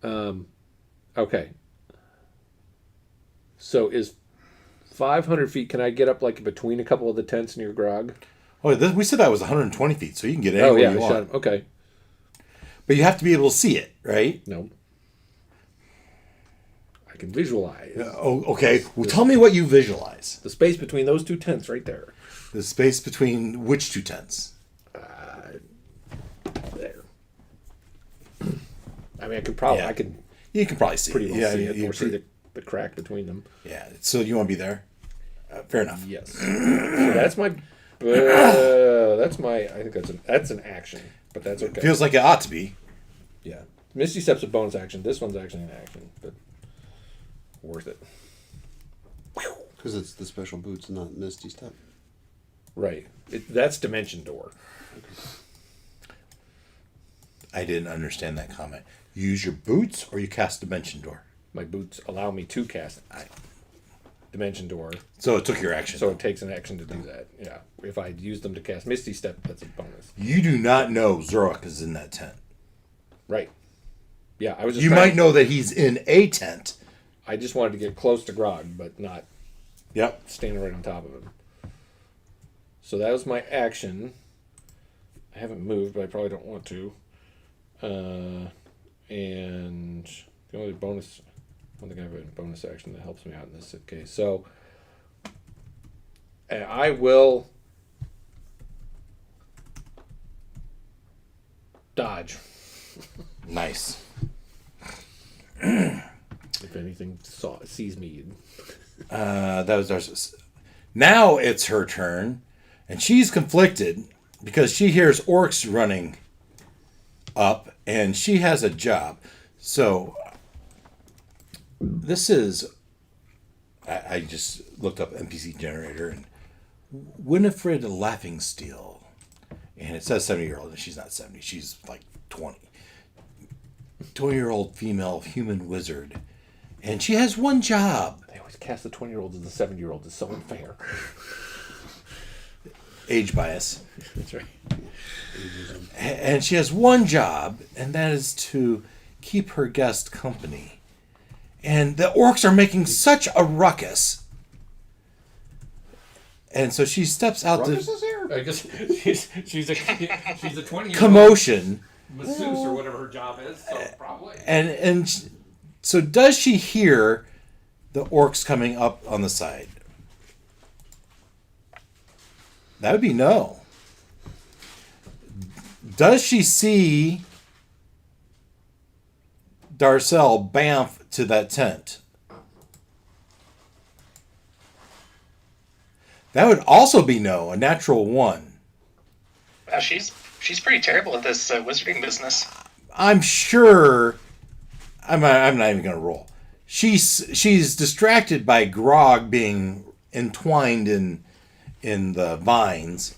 Okay. So is 500 feet... Can I get up like between a couple of the tents near Grog? Oh, we said that was 120 feet, so you can get anywhere Oh, yeah, you I want. shot him. Okay. But you have to be able to see it, right? No. I can visualize. Oh, okay. Well, tell me what you visualize. The space between those two tents right there. The space between which two tents? There. I mean, I could probably... Yeah. I could You can probably see pretty it. well Yeah, see it, you or see the crack between them. yeah. So you want to be there? Fair enough. Yes. So that's my... that's my... I think that's an action, but that's okay. Feels like it ought to be. Yeah. Misty Step's a bonus action. This one's actually an action, but worth it. Because it's the special boots, not Misty Step. Right. That's Dimension Door. I didn't understand that comment. You use your boots or you cast Dimension Door? My boots allow me to cast Dimension Door, So it took your action. so it takes an action to do that. Yeah. If I use them to cast Misty Step, that's a bonus. You do not know Zorok is in that tent. Right. Yeah, I was just You trying- might know that he's in a tent, I just wanted to get close to Grog, but not Yep. standing right on top of him. So that was my action. I haven't moved, but I probably don't want to. And the only bonus, I don't think I have a bonus action that helps me out in this case. So I will dodge Nice. if anything sees me. That was ours. Now it's her turn, and she's conflicted because she hears orcs running up, and she has a job. So this is. I just looked up NPC generator and Winifred Laughingsteel, and it says 70-year-old, and she's not 70. She's like 20. 20-year-old female human wizard, and she has one job. They always cast the 20-year-olds as the 70-year-olds. It's so unfair. Age bias. That's right. And she has one job, and that is to keep her guest company. And the orcs are making such a ruckus. And so she steps out Ruckus to is here. I guess she's a 20-year-old commotion. masseuse or whatever her job is. So probably. And so does she hear the orcs coming up on the side? That would be no. Does she see Darcel bamf to that tent? That would also be no, a natural 1. Wow, she's pretty terrible at this wizarding business. I'm sure. I'm not even going to roll. She's distracted by Grog being entwined in the vines.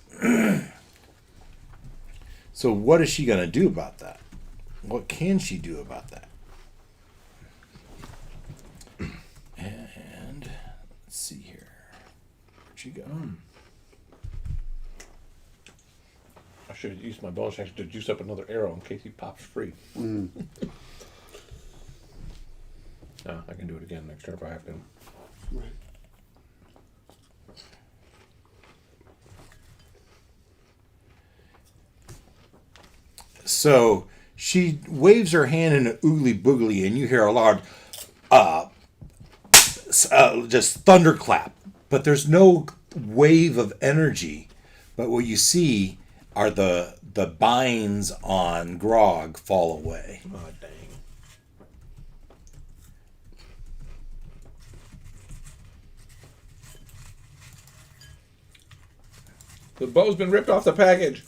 So what is she going to do about that? What can she do about that? And let's see here. Where'd she go? I should use my bonus action to juice up another arrow in case he pops free. No, I can do it again next turn if I have to. Right. So she waves her hand in an oogly boogly, and you hear a loud, just thunderclap. But there's no wave of energy. But what you see are the binds on Grog fall away. Oh, dang. The bow's been ripped off the package.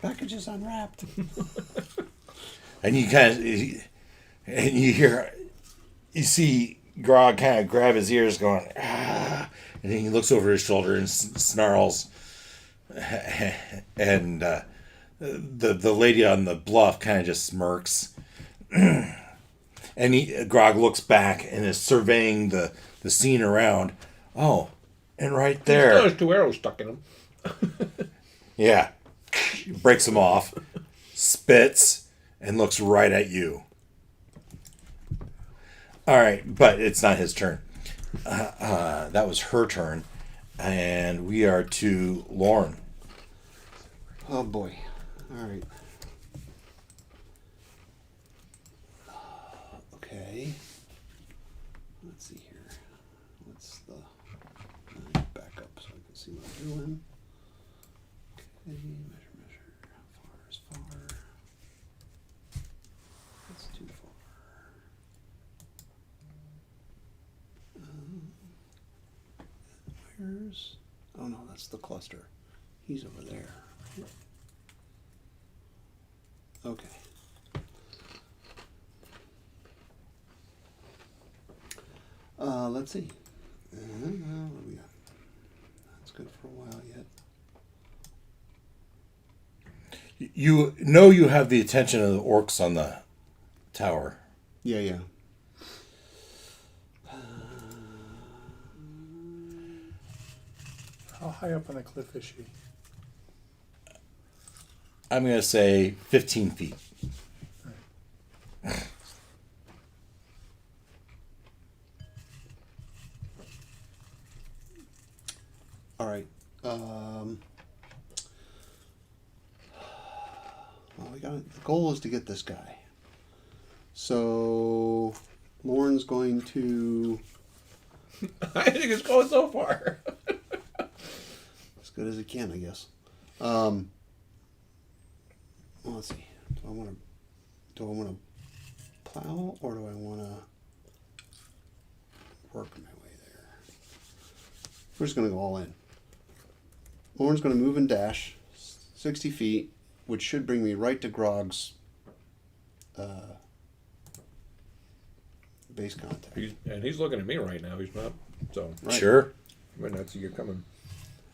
Package is unwrapped. And you see Grog kind of grab his ears, going, ah, and then he looks over his shoulder and snarls. And the lady on the bluff kind of just smirks. And Grog looks back and is surveying the scene around. Oh, and right there, There's 2 arrows stuck in him. yeah, breaks him off, spits, and looks right at you. All right, but it's not his turn. That was her turn, and we are to Lorne. Oh boy. All right. Okay. Let's see here. What's the back up so I can see what I'm doing? Okay, measure. How far is far? That's too far. Where's? Oh no, that's the cluster. He's over there. Okay. Let's see. What do we got? That's good for a while yet. You know you have the attention of the orcs on the tower. Yeah. How high up on the cliff is she? I'm going to say 15 feet. All right. Well, the goal is to get this guy. So Lauren's going to, I think it's going so far. as good as he can, I guess. Well, let's see. Do I want to plow, or do I want to work my way there? We're just going to go all in. Lauren's going to move and dash 60 feet, which should bring me right to Grog's base contact. He's looking at me right now. He's not. So Right. Sure. I might not see you coming.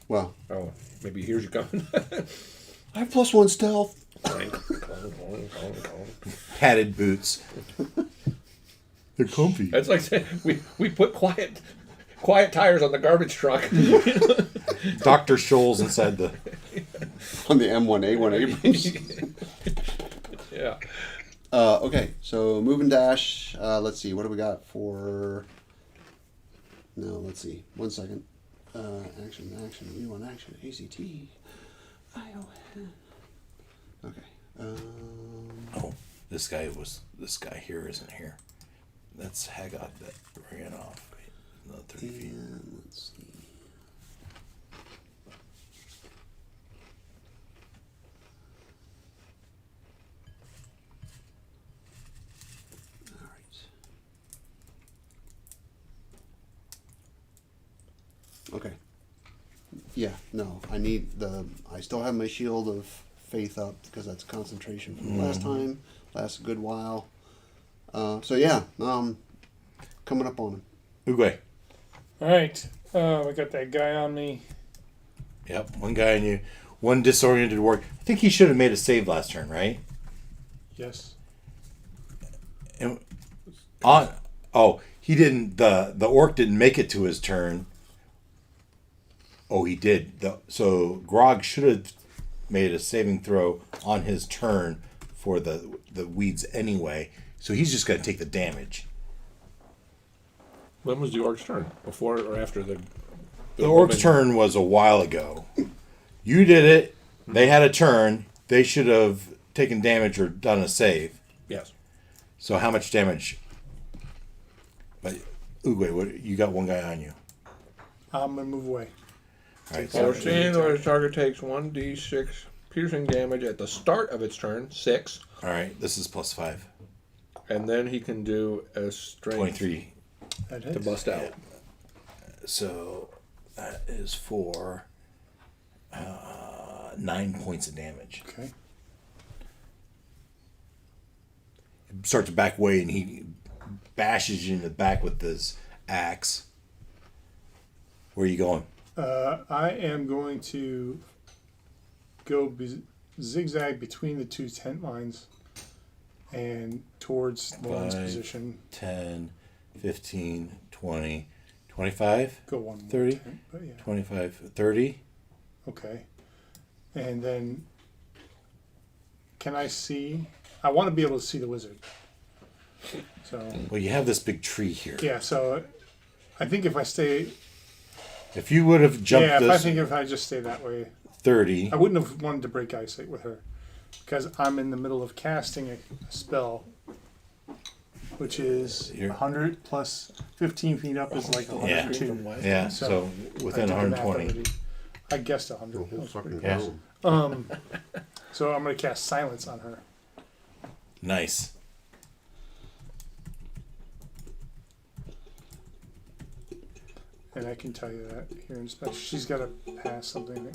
Well, Oh, maybe he hears you coming. I have +1 stealth. Padded boots. They're comfy. That's like saying we put quiet tires on the garbage truck. Dr. Scholl's inside the. On the M1A1 Abrams. Yeah. Okay, so move and dash. Let's see, what do we got for... No, let's see. 1 second. Action. We want action. ACT. Okay. Oh, this guy here isn't here. That's Hagot that ran off. Wait, another 30 feet. And let's see. All right. Okay. Yeah, no, I still have my shield of faith up because that's concentration from the last time. Lasts a good while. So yeah, coming up on him. Uguay. All right. I got that guy on me. Yep, one guy on you. One disoriented warrior. I think he should have made a save last turn, right? Yes. And he didn't. The orc didn't make it to his turn. Oh, he did. So Grog should have made a saving throw on his turn for the weeds anyway. So he's just going to take the damage. When was the orc's turn? Before or after the Orc's turn was a while ago. You did it. They had a turn. They should have taken damage or done a save. Yes. So how much damage? But Uguay, you got one guy on you. I'm going to move away. All right. 14, or the target takes 1d6 piercing damage at the start of its turn, 6. All right. This is +5. And then he can do a strength 23. That to hits. bust out. So that is for 9 points of damage. Okay. Starts to back away and he bashes you in the back with his axe. Where are you going? I am going to go zigzag between the two tent lines and towards Lauren's 5, position. 10, 15, 20, 25, Go one more 30? tent, but yeah. 25, 30. Okay. And then can I see? I want to be able to see the wizard. So Well, you have this big tree here. yeah, so I think if I stay If you would have jumped if I just stay that way, 30, I wouldn't have wanted to break eyesight with her because I'm in the middle of casting a spell, which is Here. 100 plus 15 feet up is like 102. yeah, so within I did the math 120. already. I guessed 100. The whole fucking Yeah. room. So I'm going to cast silence on her. Nice. And I can tell you that here in a special. She's got to pass something.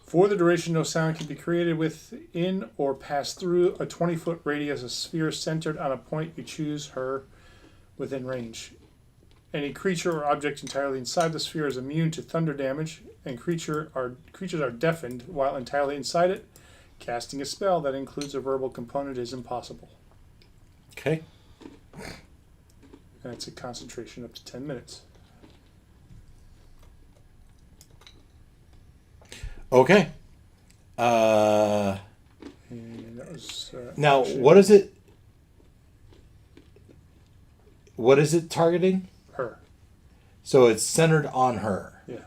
For the duration, no sound can be created within or pass through a 20-foot radius. A sphere centered on a point you choose her within range. Any creature or object entirely inside the sphere is immune to thunder damage, and creatures are deafened while entirely inside it. Casting a spell that includes a verbal component is impossible. Okay. And it's a concentration up to 10 minutes. Okay. And that was Now, what is it? What is it targeting? Her. So it's centered on her. Yeah.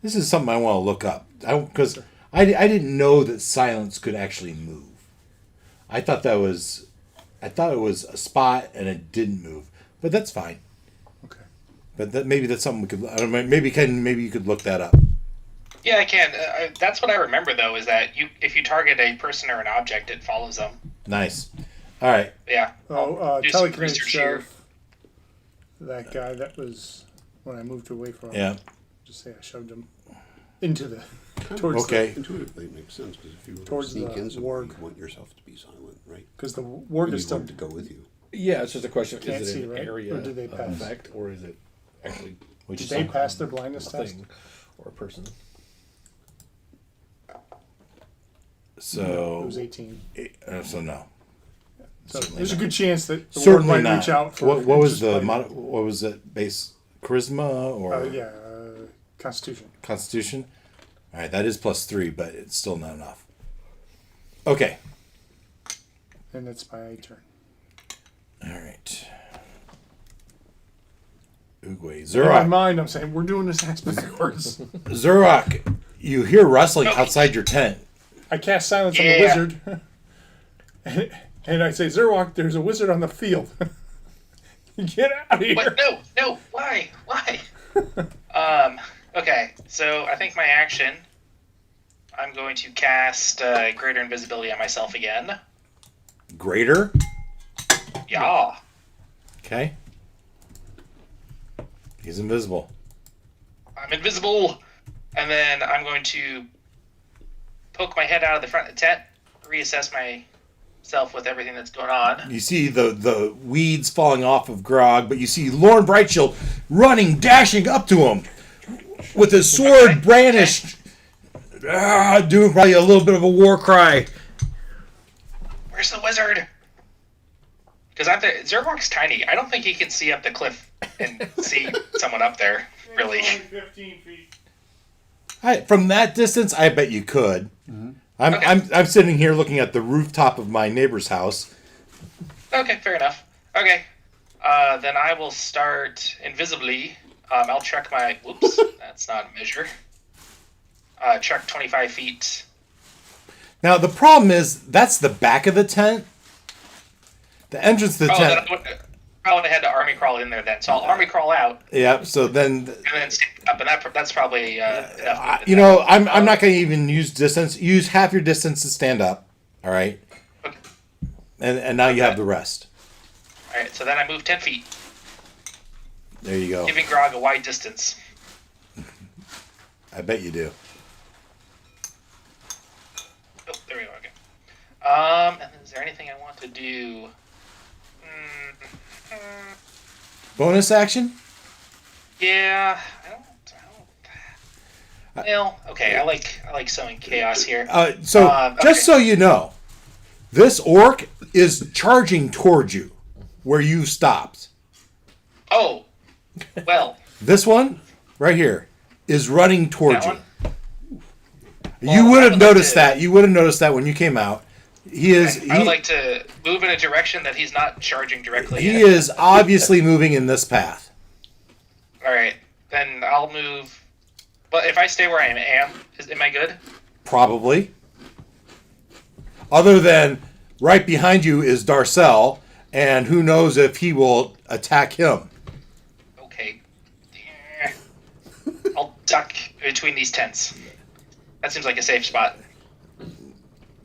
This is something I want to look up because I didn't know that silence could actually move. I thought it was a spot and it didn't move, but that's fine. Okay. But maybe that's something we could. I don't know, maybe you could look that up. Yeah, I can. That's what I remember, though, is that if you target a person or an object, it follows them. Nice. All right. Yeah. Oh, do some telekinetic research here. shove. That guy, that was when I moved away from him. Yeah. Just say I shoved him into the towards Okay. Intuitively, it makes sense because if you were to Towards sneak the in somewhere, warg. you want yourself to be silent, right? because the warg You is still want it to go with you. Yeah, it's just a question: Can't is it see, an right? area Or do they pass? effect, or is it actually Which Did is they something. pass their a blindness test? thing or a person? So It was 18. So no. So Certainly there's a not. good chance that the warg Certainly might not. reach out for. What was just the like- what was it? Base charisma or Yeah, Constitution. Constitution? All right, that is +3, but it's still not enough. Okay. And it's my turn. All right. Oogway. In my Zurok. mind, I'm saying we're doing this axe backwards. Zurok, you hear rustling outside your tent. I cast silence on Yeah. the wizard, and I say, Zerwalk, there's a wizard on the field. Get out of here! What? No. Why? Okay. So I think my action. I'm going to cast Greater Invisibility on myself again. Greater. Yeah. Okay. He's invisible. I'm invisible. And then I'm going to poke my head out of the front of the tent, reassess myself with everything that's going on. You see the weeds falling off of Grog, but you see Lorne Brightshield running, dashing up to him with his sword brandished, doing probably a little bit of a war cry. Where's the wizard? Because Zergorg's tiny. I don't think he can see up the cliff and see someone up there, really. 15 feet. From that distance, I bet you could. I'm sitting here looking at the rooftop of my neighbor's house. Okay, fair enough. Okay. Then I will start invisibly. I'll check my... Whoops, that's not a measure. Check 25 feet. Now, the problem is, that's the back of the tent. The entrance to the Then tent... I would have had to army crawl in there then. So I'll army crawl out Yeah, so then... and then stand up, and that's probably enough. I'm not going to even use distance. Use half your distance to stand up. All right? Okay. And now you have the rest. All right, so then I move 10 feet, There you go. giving Grog a wide distance. I bet you do. Oh, there we go. Okay. And then is there anything I want to do? Bonus action? Yeah, I don't. Well, okay. I like sowing chaos here. Just okay. so you know, this orc is charging towards you where you stopped. Oh, well. This one, right here, is running towards That you. Well, You would I have would noticed like to- that. You would have noticed that when you came out. He is. I would like to move in a direction that he's not charging directly. He in. is obviously moving in this path. All right, then I'll move. But if I stay where I am, am I good? Probably. Other than right behind you is Darcel, and who knows if he will attack him. Okay. I'll duck between these tents. That seems like a safe spot.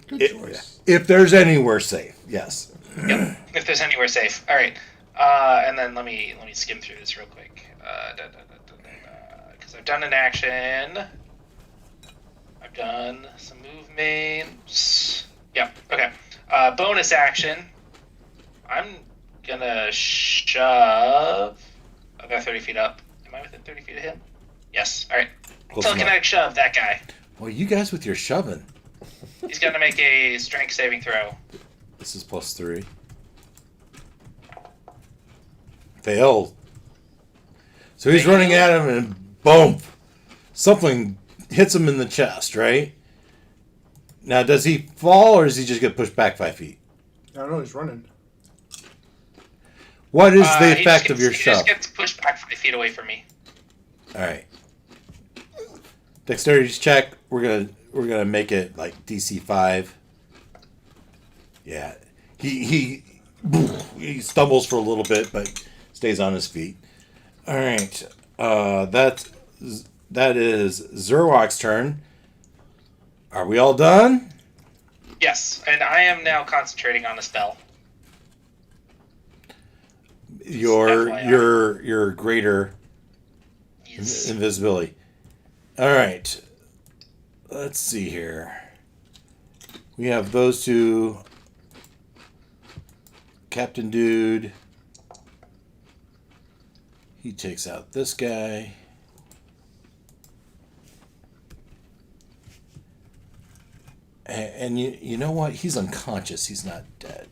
Good choice. If there's anywhere safe, yes. Yep. If there's anywhere safe. All right. And then let me skim through this real quick. Because I've done an action. I've done some movements. Yep. Okay. Bonus action. I'm gonna shove about 30 feet up. Am I within 30 feet of him? Yes. All right. Close Telekinetic enough. shove that guy. Well, you guys with your shoving. He's gonna make a strength saving throw. This is +3. Failed. So he's running at him and boom. Something hits him in the chest, right? Now, does he fall or does he just get pushed back 5 feet? I don't know. He's running. What is the He effect just of your gets, he shove? just gets pushed back 5 feet away from me. All right. Dexterity check. We're gonna make it like DC 5. Yeah. He stumbles for a little bit, but stays on his feet. All right. That is Zerwak's turn. Are we all done? Yes, and I am now concentrating on a spell. Your greater Yes. invisibility. All right. Let's see here. We have those two. Captain Dude. He takes out this guy. And you know what? He's unconscious. He's not dead.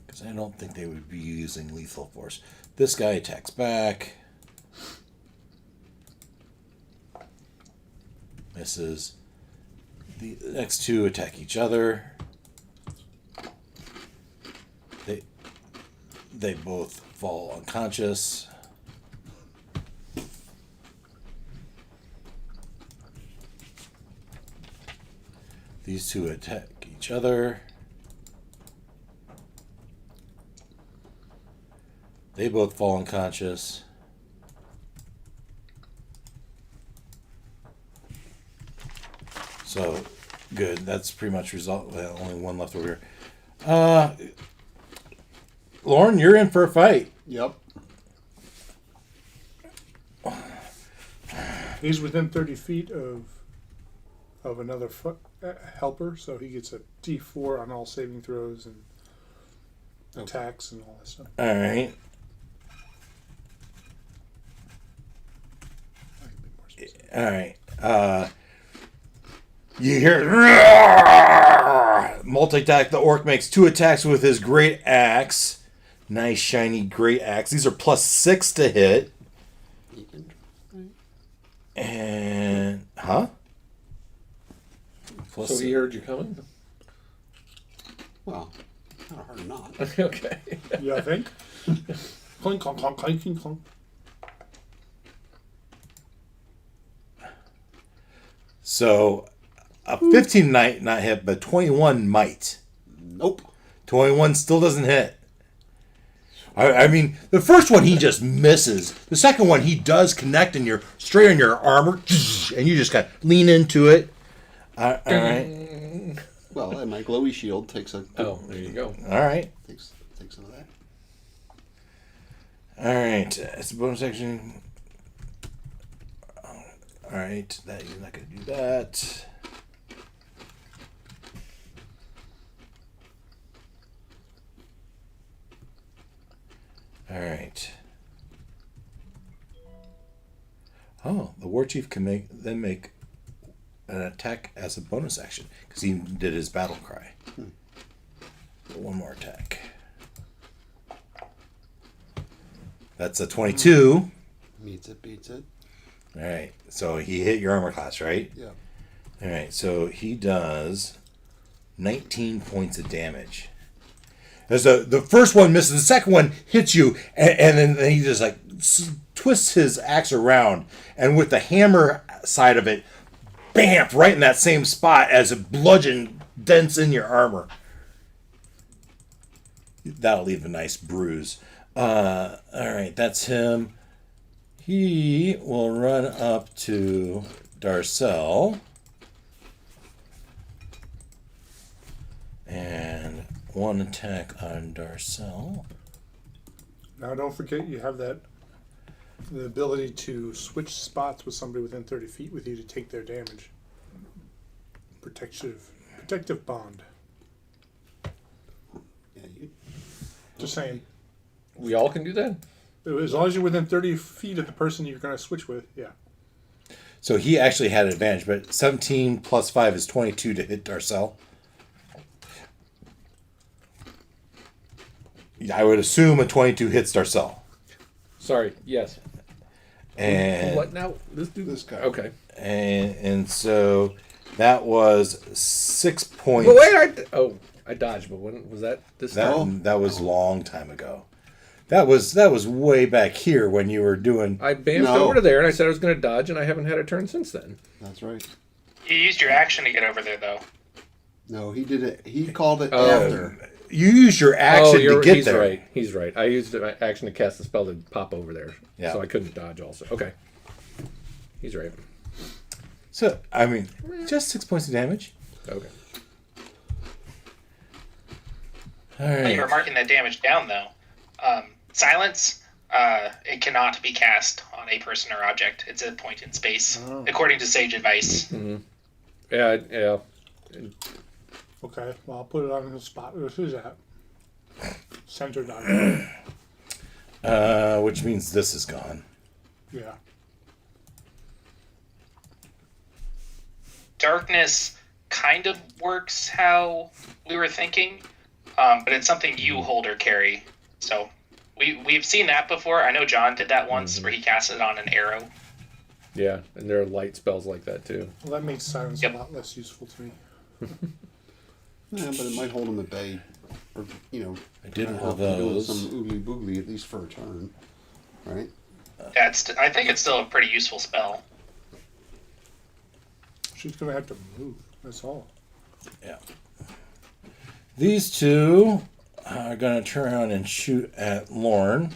Because I don't think they would be using lethal force. This guy attacks back. Misses. The next two attack each other. They both fall unconscious. These two attack each other. They both fall unconscious. So, good. That's pretty much result. Well, only one left over here. Lauren, you're in for a fight. Yep. He's within 30 feet of another helper, so he gets a D4 on all saving throws and attacks and all that stuff. All right. I can be more specific. All right. You hear multi-attack. The orc makes 2 attacks with his great axe. Nice shiny great axe. These are +6 to hit. And plus So he heard you coming? Well, kind of hard to not. Okay. Yeah, I think. Clink, clonk, clonk, clink, clink, clonk. So a 15 might not hit, but 21 might. Nope. 21 still doesn't hit. I mean, the first one he just misses. The second one he does connect, and you're straight on your armor, and you just got lean into it. All right. Well, and my glowy shield takes a. Oh, there you go. All right. Takes some of that. All right. It's a bonus action. All right. That you're not going to do that. All right. Oh, the war chief can make an attack as a bonus action because he did his battle cry. One more attack. That's a 22. Meets it, beats it. All right. So he hit your armor class, right? Yeah. All right. So he does 19 points of damage. As the first one misses, the second one hits you, and then he just like twists his axe around, and with the hammer side of it, bam, right in that same spot as a bludgeon dents in your armor. That'll leave a nice bruise. All right, that's him. He will run up to Darcel. And one attack on Darcel. Now, don't forget you have the ability to switch spots with somebody within 30 feet with you to take their damage. Protective bond. Yeah, you. Just saying. We all can do that? As long as you're within 30 feet of the person you're going to switch with, yeah. So he actually had advantage, but 17 plus 5 is 22 to hit Darcel. I would assume a 22 hits Darcel. Sorry, yes. And What now? This dude? This guy. Okay. and so that was 6 points. Well, wait, I dodged, but when was that? This time? That was a long time ago. That was way back here when you were doing. I bamfed No. over to there, and I said I was going to dodge, and I haven't had a turn since then. That's right. You used your action to get over there, though. No, he did it. He called it Oh. after. You used your action to get he's there. right. He's right. I used my action to cast the spell to pop over there, Yeah. so I couldn't dodge. Also, okay. He's right. So I mean, just 6 points of damage. Okay. All When you were right. marking that damage down, though, silence, it cannot be cast on a person or object. It's a point in space, according to sage advice. Yeah. Okay, well, I'll put it on the spot where this is at. Centered on it. Which means this is gone. Yeah. Darkness kind of works how we were thinking, but it's something you hold or carry. So we've seen that before. I know John did that once where he cast it on an arrow. Yeah, and there are light spells like that too. Well, that makes silence Yep. a lot less useful to me. Yeah, but it might hold him at bay, or I did help hold him doing those. some oogly boogly at least for a turn, right? Yeah, I think it's still a pretty useful spell. She's gonna have to move. That's all. Yeah. These two are going to turn around and shoot at Lorne.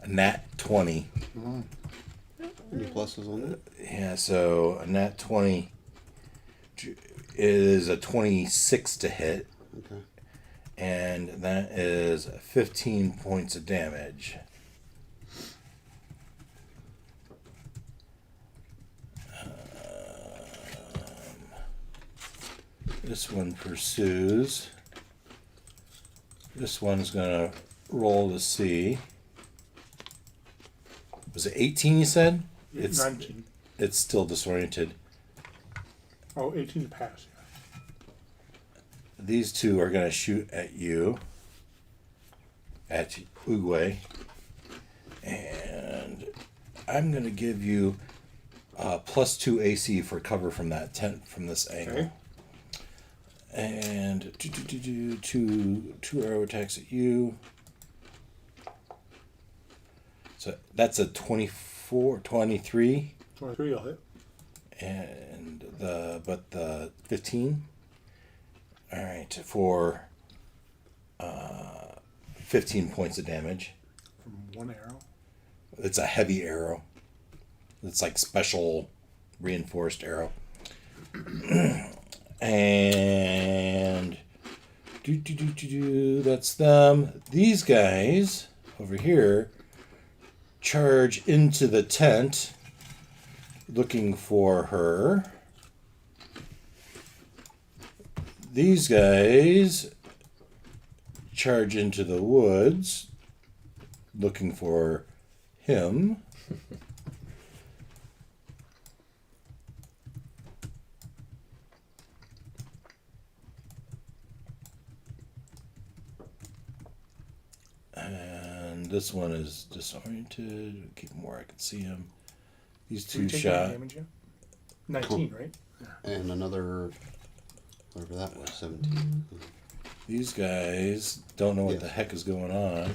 A nat 20. Any pluses on that? Yeah, so a nat 20 is a 26 to hit, Okay. and that is 15 points of damage. This one pursues. This one's gonna roll to see. Was it 18 you said? It's 19. it's still disoriented. Oh, 18 to pass. Yeah. These two are gonna shoot at you. At Uguay. And I'm gonna give you +2 AC for cover from that tent from this angle. Okay. And two arrow attacks at you. So that's a 24, 23, 23, I'll hit. and the 15. All right, for 15 points of damage. From one arrow. It's a heavy arrow. It's like special reinforced arrow. And that's them. These guys over here charge into the tent looking for her. These guys charge into the woods looking for him. And this one is disoriented. Keep him where I can see him. These Did we two take any shot. damage yet? 19, right? And another, whatever that was, 17. These guys don't know what Yes. the heck is going on.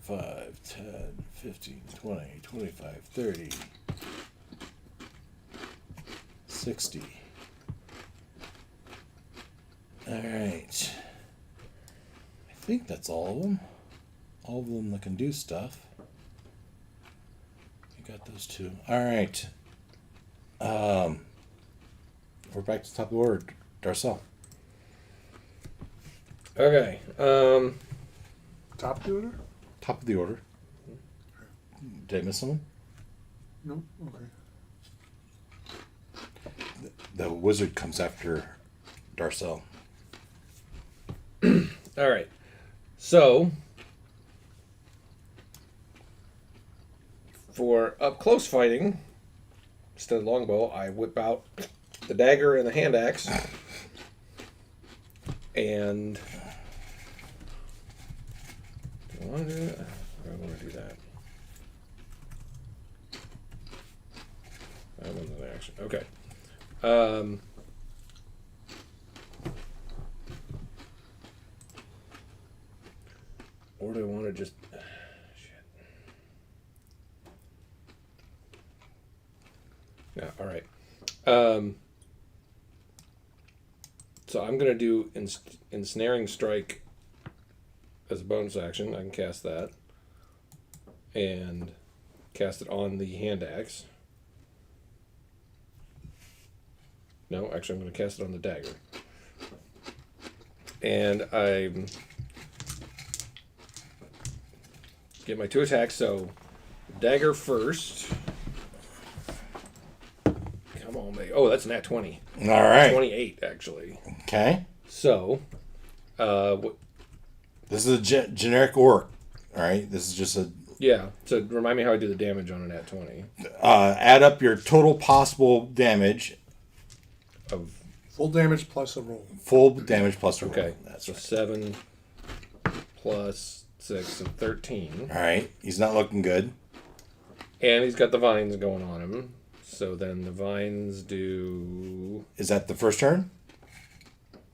Five, 10, 15, 20, 25, 30, 60. All right. I think that's all of them. All of them that can do stuff. You got those two. All right. We're back to the top of the order. Darcel. Okay. Top of the order? Top of the order. Did I miss someone? No? Okay. The wizard comes after Darcel. All right. So for up close fighting, instead of longbow, I whip out the dagger and the hand axe. And do I want to do that? I want to do that. That one's an action. Okay. Or do I want to just... shit. Yeah, all right. So I'm going to do Ensnaring Strike as a bonus action. I can cast that. And cast it on the hand axe. No, actually I'm going to cast it on the dagger. And I get my 2 attacks, so dagger first. Come on, mate. Oh, that's a nat 20. All right. 28, actually. Okay. So, This is a generic orc. All right. This is just a. yeah. So remind me how I do the damage on a nat 20. Add up your total possible damage. Of Full damage plus a roll. Full damage plus a roll. okay. That's So right. 7 plus 6 and 13. All right. He's not looking good. And he's got the vines going on him. So then the vines do... Is that the first turn?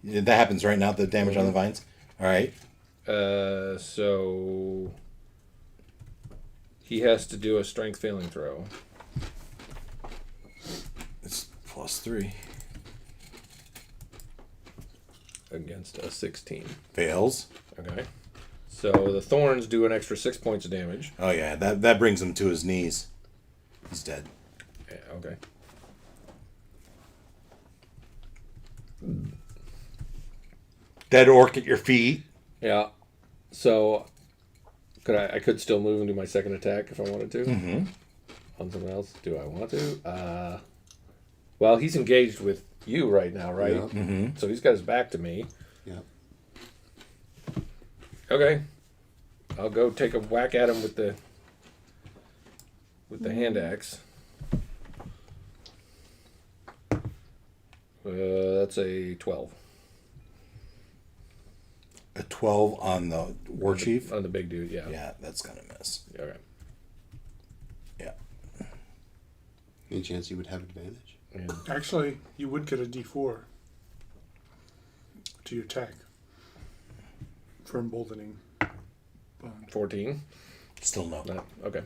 Yeah, that happens right now, the damage on the vines. All right. So he has to do a strength failing throw. It's +3. Against a 16. Fails. Okay. So the thorns do an extra 6 points of damage. Oh, yeah. That brings him to his knees. He's dead. Yeah, okay. Dead orc at your feet. Yeah. So I could still move and do my second attack if I wanted to. Mm-hmm. On someone else. Do I want to? Well, he's engaged with you right now, right? Yeah. Mm-hmm. So he's got his back to me. Yeah. Okay. I'll go take a whack at him with the hand axe. That's a 12. A 12 on the war chief. On the big dude, yeah. Yeah, that's gonna miss. Okay. Yeah. Any chance you would have advantage? Yeah. Actually, you would get a D4 to your attack for emboldening. 14. Still no. No. Okay.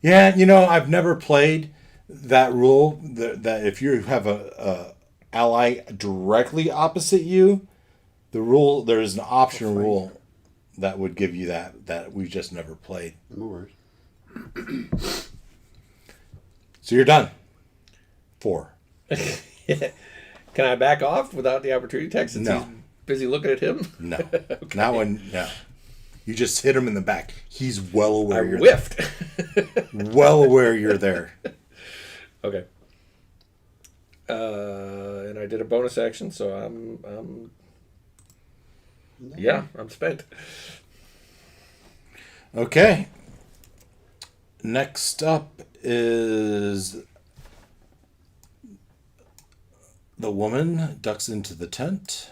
Yeah, I've never played that rule that if you have a ally directly opposite you, there is an option rule that would give you that we've just never played. No worries. So you're done. 4. Can I back off without the opportunity attack since No. he's busy looking at him? No. Not when. No. You just hit him in the back. He's well aware I you're whiffed. there. Well aware you're there. Okay. And I did a bonus action, so I'm I'm spent. Okay. Next up is the woman ducks into the tent.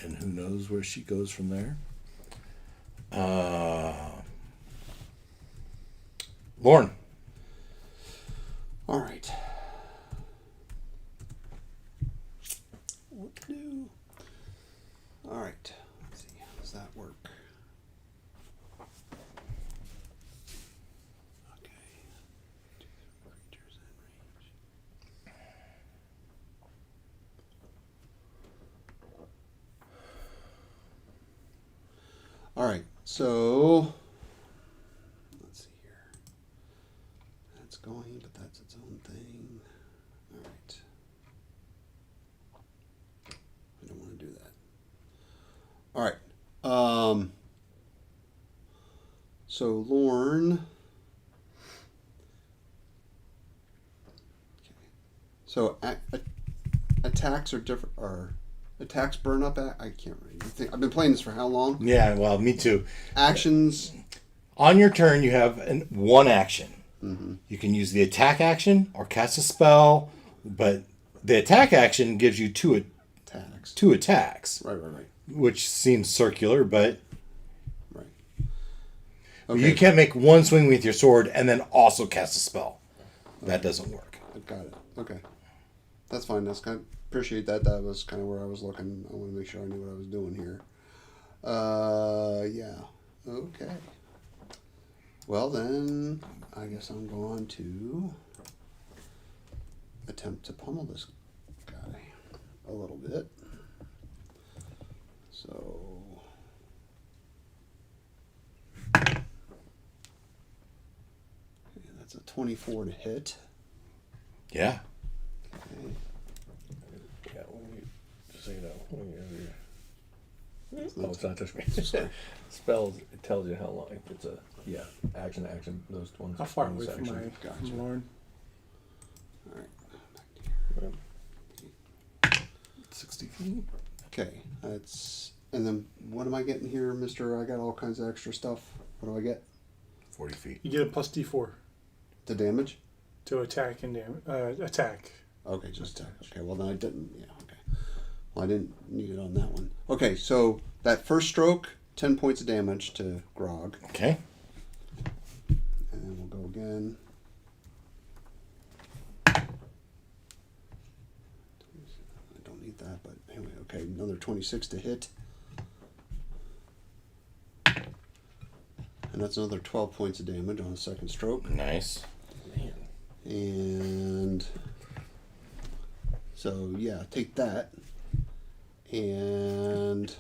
And who knows where she goes from there. Lauren. All right. What to do? All right. Let's see. How does that work? Okay. 2 creatures in range. All right. So let's see here. That's going, but that's its own thing. All right. I don't want to do that. All right. So Lorne. Okay. So attacks are different. Attacks, burn up. I can't really think. I've been playing this for how long? Yeah, well, me too. Actions. On your turn, you have one action. Mm-hmm. You can use the attack action or cast a spell, but the attack action gives you two attacks. Right. Which seems circular, but Right. you can't make one swing with your sword and then also cast a spell. That doesn't work. I got it. Okay. That's fine. That's kind of, appreciate that. That was kind of where I was looking. I want to make sure I knew what I was doing here. Yeah. Okay. Well, then, I guess I'm going to attempt to pummel this guy a little bit. So... Okay, that's a 24 to hit. Yeah. Okay. Yeah, just so you know. It's Oh, not- it's not touch me. Sorry. Spells, it tells you how long. If it's a, action, those ones. How far bonus away from action. Gotcha. from Lauren? All right. 60 feet. Okay, that's... And then what am I getting here, mister? I got all kinds of extra stuff. What do I get? 40 feet. You get a plus D4 The damage? to attack and attack. Okay, just attack. Okay, well, then I didn't... Yeah, okay. Well, I didn't need it on that one. Okay, so that first stroke, 10 points of damage to Grog. Okay. And then we'll go again. I don't need that, but anyway, okay, another 26 to hit. And that's another 12 points of damage on the second stroke. Nice. Man. And so, yeah, take that. And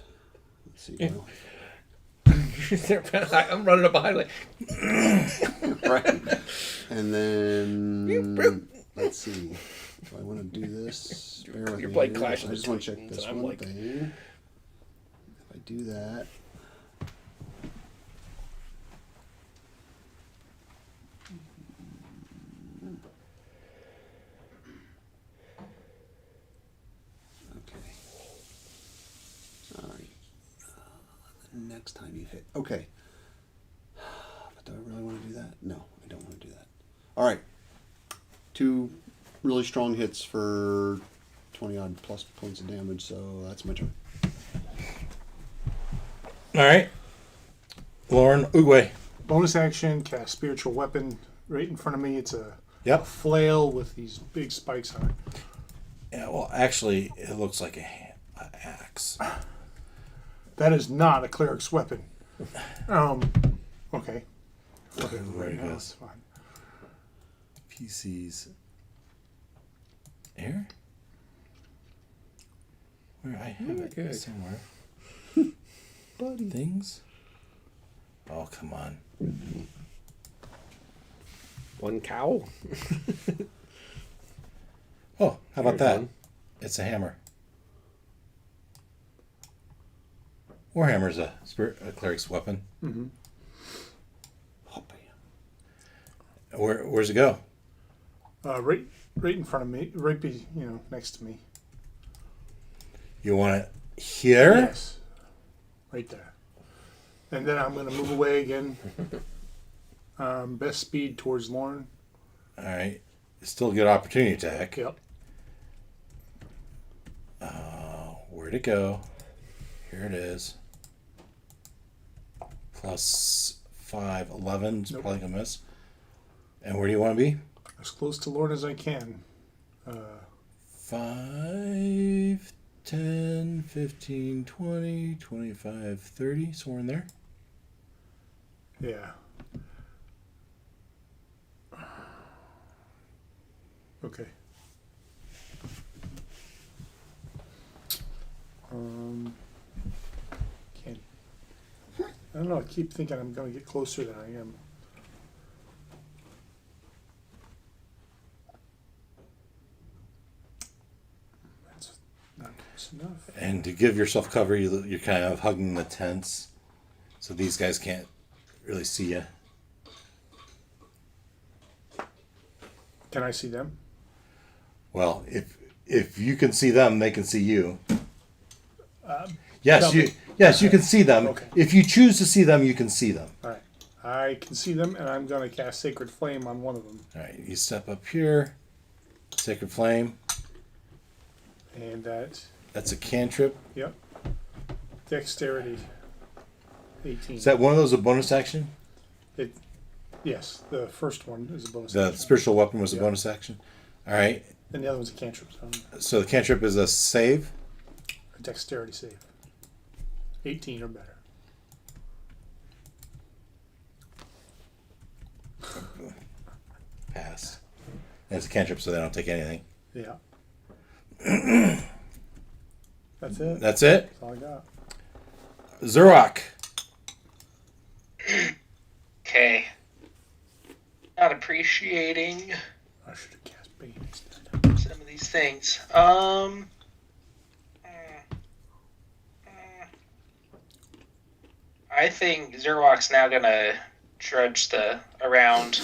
let's see. Yeah. Well, I'm running up behind like. right. And then let's see. Do I want to do this? Bear with Your me blade here. clashing I just want to check between, this and I'm one like- thing. If I do that. Okay. All right. Next time you hit. Okay. But do I really want to do that? No, I don't want to do that. All right. 2 really strong hits for 20 odd plus points of damage, so that's my turn. All right. Lauren Uguay. Bonus action, cast spiritual weapon right in front of me. It's a Yep. flail with these big spikes on it. Yeah, well, actually, it looks like a axe. That is not a cleric's weapon. Okay. Right, it That's is. fine. PCs. Air? Where I have Okay. it somewhere. Buddy. Things? Oh, come on. One cow. Oh, how about Here's that? one. It's a hammer. Warhammer's a cleric's weapon. Mm-hmm. Oh, bam. Where's it go? Right in front of me, next to me. You want it here? Yes. Right there. And then I'm going to move away again. Best speed towards Lauren. All right. Still get opportunity attack. Yep. Where'd it go? Here it is. Plus 5, 11. It's Nope. probably going to miss. And where do you want to be? As close to Lauren as I can. 5, 10, 15, 20, 25, 30. Somewhere in there. Yeah. Okay. Can't. I don't know. I keep thinking I'm going to get closer than I am. That's not close enough. And to give yourself cover, you're kind of hugging the tents. So these guys can't really see you. Can I see them? Well, if you can see them, they can see you. Yes, tell me. you can see them. Okay. If you choose to see them, you can see them. All right. I can see them, and I'm going to cast Sacred Flame on one of them. All right, you step up here. Sacred Flame. And that, That's a cantrip. yep. Dexterity. 18. Is that one of those a bonus action? Yes, the first one is a bonus The action. spiritual weapon was a Yeah. bonus action. All right. And the other one's a cantrip, so So the cantrip is a save. a dexterity save. 18 or better. Pass. And it's a cantrip, so they don't take anything. Yeah. That's it. That's it. That's all I got. Zurok. Okay. Not appreciating I should have cast Bane instead. some of these things. I think Zerwalk's now gonna trudge around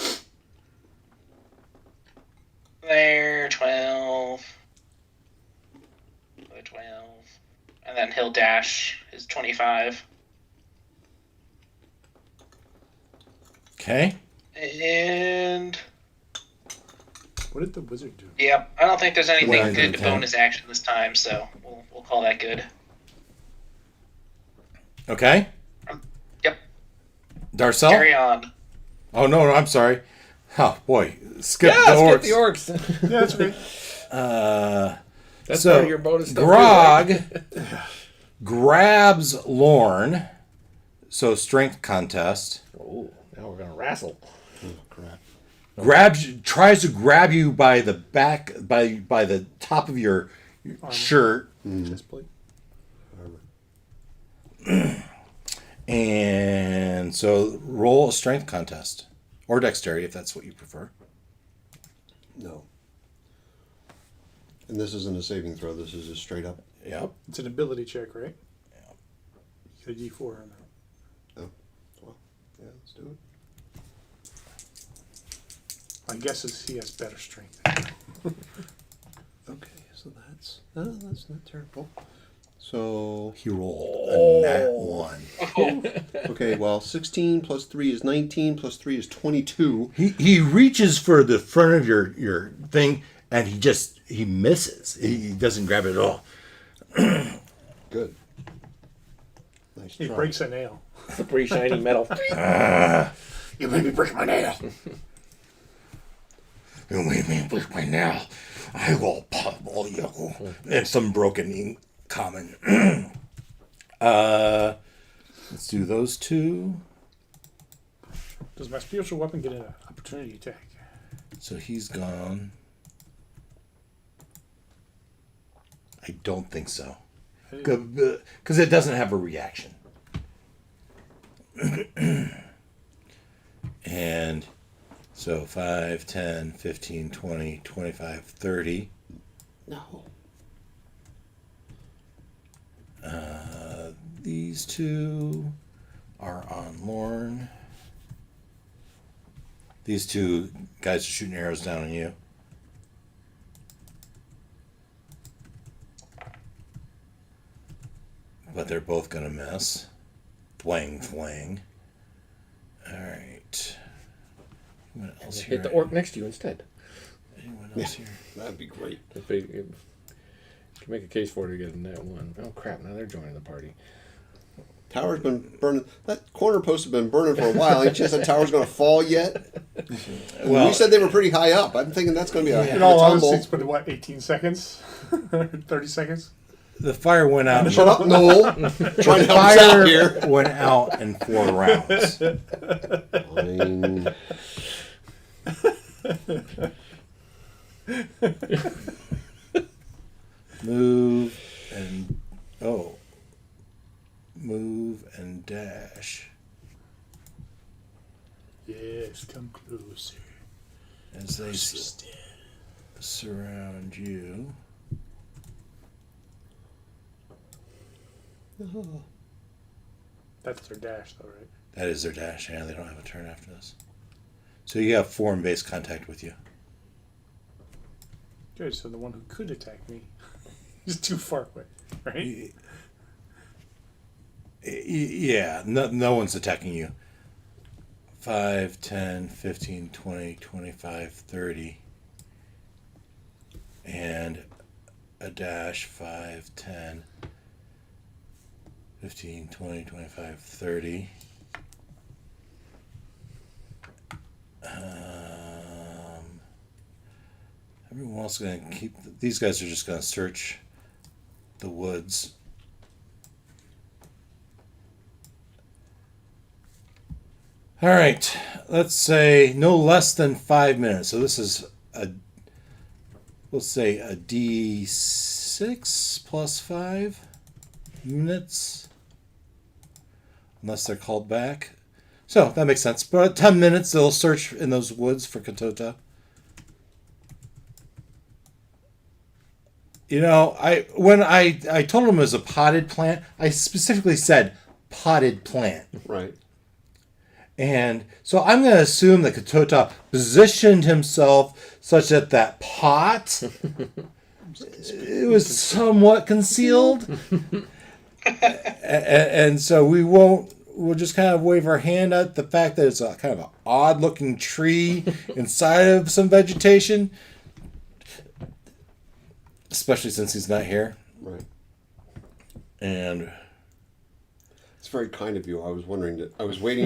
there, 12, 12, and then he'll dash his 25. Okay. And What did the wizard do? yep, I don't think there's anything Well, good to okay. bonus action this time, so we'll call that good. Okay. Yep. Darcel. Carry on. Oh no, I'm sorry. Oh boy, skip Yeah, the orcs. skip the orcs. Yeah, that's great. That's So, part of your bonus stuff. Grog too, right? grabs Lorne. So strength contest. Oh, now we're gonna wrestle. Tries to grab you by the back, by the top of your shirt, Chest plate. and so roll a strength contest or dexterity if that's what you prefer. No. And this isn't a saving throw. This is just straight up. Yep. It's an ability check, right? Yeah. You get a D4 on that. Oh, well, yeah, let's do it. My guess is he has better strength. Okay, so that's not terrible. So He rolled a nat one. okay, well, 16 plus 3 is 19 plus 3 is 22. He reaches for the front of your thing and he misses. He doesn't grab it at all. Good. Nice He try. breaks a nail. Slippery, shiny metal. You made me break my nail. You made me break my nail. I will pummel you. And some broken ink common. Let's do those two. Does my spiritual weapon get an opportunity attack? So he's gone. I don't think so. Because it doesn't have a reaction. And so 5, 10, 15, 20, 25, 30. No. These two are on Lorne. These two guys are shooting arrows down on you. But they're both gonna miss. Flang, flang. Alright. What else here? Hit the orc next to you instead. Anyone else here? That'd be great. If they can make a case for it to get in that one. Oh crap! Now they're joining the party. Tower's been burning. That corner post has been burning for a while. Any chance that tower's going to fall yet? Well, we said they were pretty high up. I'm thinking that's going to be a In all tumble. honesty, it's been, what, 18 seconds? 30 seconds? the fire went out. Shut up, Noel. Trying to help us Fire out here. went out in 4 rounds. Fine. Move and move and dash Yes, come closer. as they surround you. That's their dash, though, right? That is their dash. Yeah, they don't have a turn after this. So you have form-based contact with you. Good, so the one who could attack me is too far away, right? Yeah, no one's attacking you. 5, 10, 15, 20, 25, 30. And a dash 5, 10, 15, 20, 25, 30. Everyone else is going to keep... These guys are just going to search the woods. All right, let's say no less than 5 minutes. So this is let's say a D6 plus 5 minutes, unless they're called back. So that makes sense. But 10 minutes, they'll search in those woods for Katota. You know, when I told him it was a potted plant, I specifically said potted plant. Right. And so I'm going to assume that Katota positioned himself such that that pot it was somewhat concealed. And so we'll just kind of wave our hand at the fact that it's a kind of an odd looking tree inside of some vegetation. Especially since he's not here. Right. And it's very kind of you. I was waiting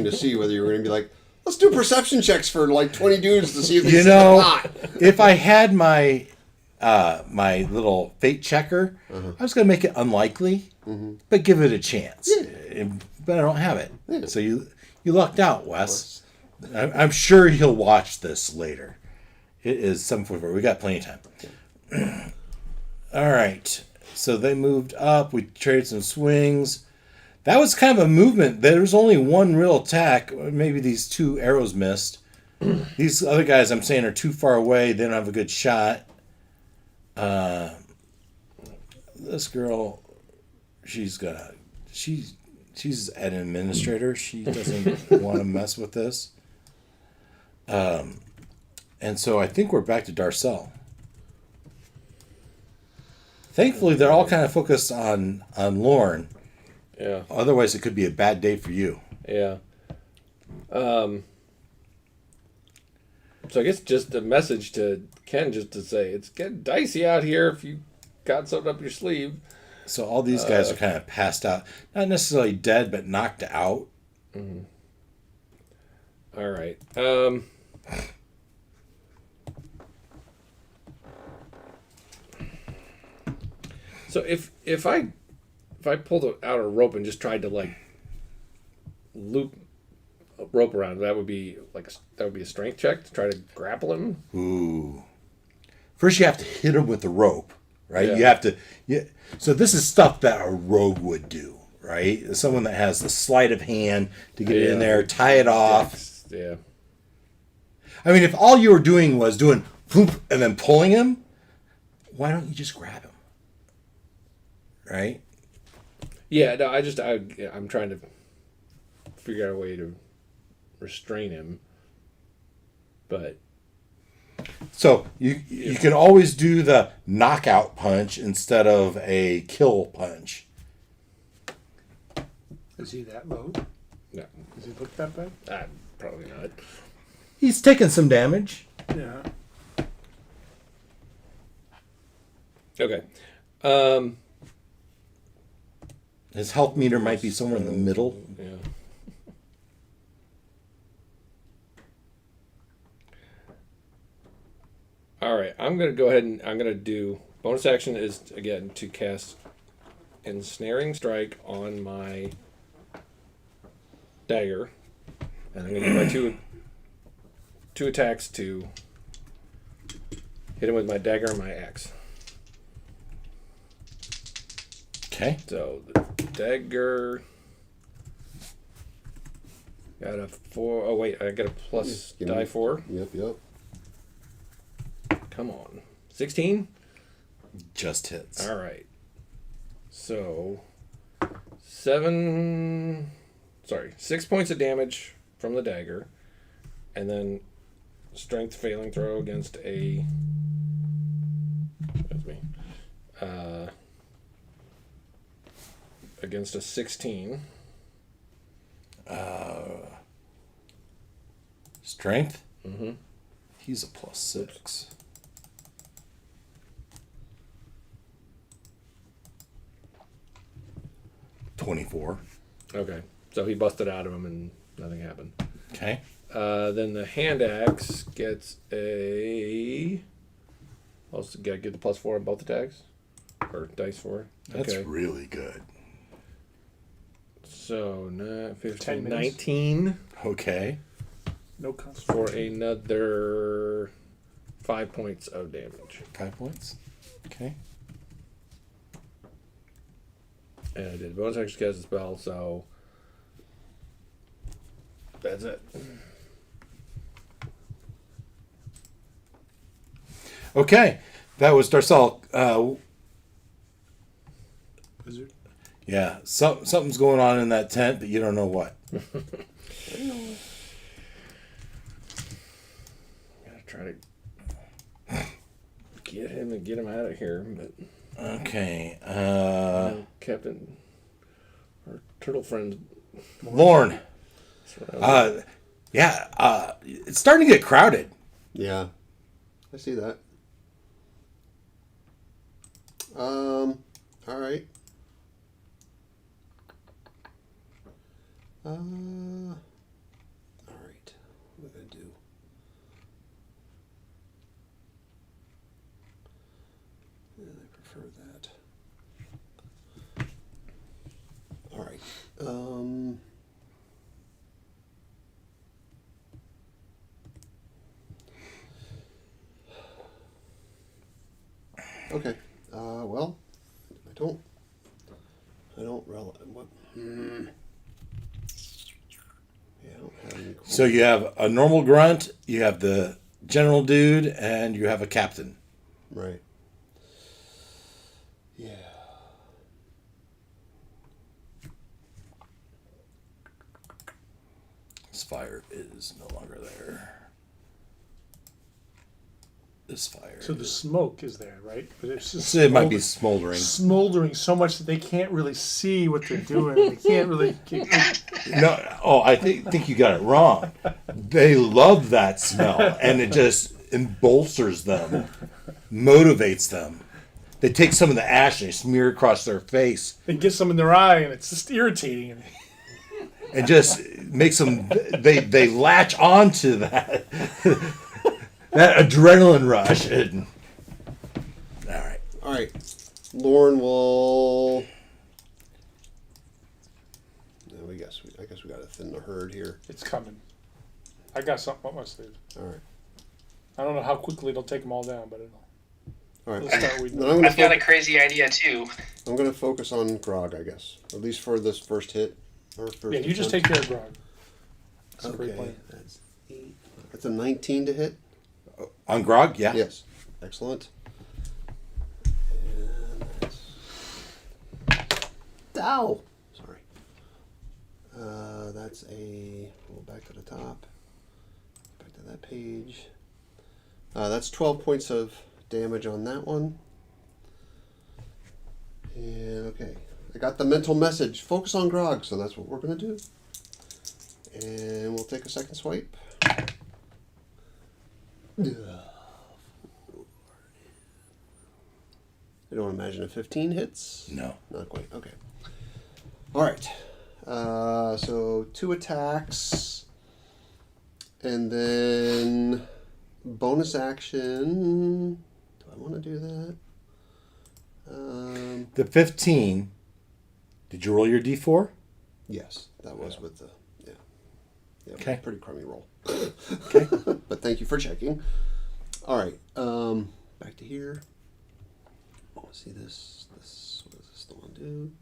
to see whether you were going to be like, let's do perception checks for like 20 dudes to see if they see the pot. If I had my my little fate checker, I was going to make it unlikely, but give it a chance. Yeah. But I don't have it. Yeah. So you lucked out, Wes. I'm sure he'll watch this later. It is 7:44. We got plenty of time. All right. So they moved up. We traded some swings. That was kind of a movement. There was only one real attack. Maybe these two arrows missed. These other guys I'm saying are too far away. They don't have a good shot. This girl, she's an administrator. She doesn't want to mess with this. And so I think we're back to Darcel. Thankfully, they're all kind of focused on Lorne. Yeah. Otherwise, it could be a bad day for you. Yeah. So I guess just a message to Ken, just to say it's getting dicey out here if you got something up your sleeve. So all these guys are kind of passed out. Not necessarily dead, but knocked out. Mm-hmm. All right. So if I pulled out a rope and just tried to like loop a rope around, that would be a strength check to try to grapple him. Ooh. First, you have to hit him with the rope, right? Yeah. You have to. Yeah. So this is stuff that a rogue would do, right? Someone that has the sleight of hand to get in there, tie it off. Yeah. I mean, if all you were doing was doing whoop and then pulling him, why don't you just grab him? Right? Yeah, no, I'm trying to figure out a way to restrain him. But so you can always do the knockout punch instead of a kill punch. Is he that low? no, Does he look that bad? probably not. He's taking some damage. Yeah. Okay. His health meter might be somewhere in the middle. Yeah. All right, I'm going to go ahead and I'm going to do bonus action is again to cast ensnaring strike on my dagger, and I'm going to use my two attacks to hit him with my dagger and my axe. Okay. So the dagger got a 4. Oh wait, I got a plus Give die me- 4. Yep. Come on, 16. Just hits. All right. So 6 points of damage from the dagger, and then strength failing throw against a. That's me. Against a 16. Strength? Mm-hmm. He's a +6. $24. Okay. So he busted out of him and nothing happened. Okay. Then the hand axe gets a. Also, got to get the +4 on both attacks, or dice 4. That's Okay. really good. So 15, 10 minutes. 19 Okay. No concentration. for another 5 points of damage, 5 points. Okay. and I did bonus action cast a spell. So that's it. Okay. That was Darcel. Wizard. Yeah. Something's going on in that tent, but you don't know what. Gotta try to get him out of here, but Okay. Captain, our turtle friend. Lorne. Yeah. It's starting to get crowded. Yeah, I see that. All right. All right. What am I gonna do? Yeah, I prefer that. All right. Okay. Well, I don't what? Yeah, I don't have any. So you have a normal grunt, you have the general dude, and you have a captain. Right. Yeah. This fire is no longer there. This fire. So the smoke is there, right? But it's just So it might be smoldering. smoldering so much that they can't really see what they're doing. They can't really. No, I think you got it wrong. They love that smell, and it just embolsters them, motivates them. They take some of the ash and they smear it across their face, It gets them in their eye, and it's just irritating. and just makes them. They latch onto that that adrenaline rush. And, all right. All right. Lorne will. No, I guess we got to thin the herd here. It's coming. I got something up my sleeve. All right. I don't know how quickly it'll take them all down, but it'll. All right. Let's start with. Then I'm gonna I've got a crazy idea too. I'm gonna focus on Grog, I guess, at least for this first hit. Or first Yeah, you just take attempt. care of Grog. That's a great Okay, plan. that's 8. That's a 19 to hit. On Grog, yeah. Yes, excellent. And that's... Ow! Sorry. That's a... We'll go back to the top. Back to that page. That's 12 points of damage on that one. And okay, I got the mental message. Focus on Grog, so that's what we're going to do. And we'll take a second swipe. I don't imagine a 15 hits. No. Not quite. Okay. All right. So 2 attacks. And then bonus action. Do I want to do that? The 15. Did you roll your d4? Yes, that was with the... Yeah. Yeah, Okay. pretty crummy roll. Okay. But thank you for checking. All right. Back to here. Oh, see this. What does this one do?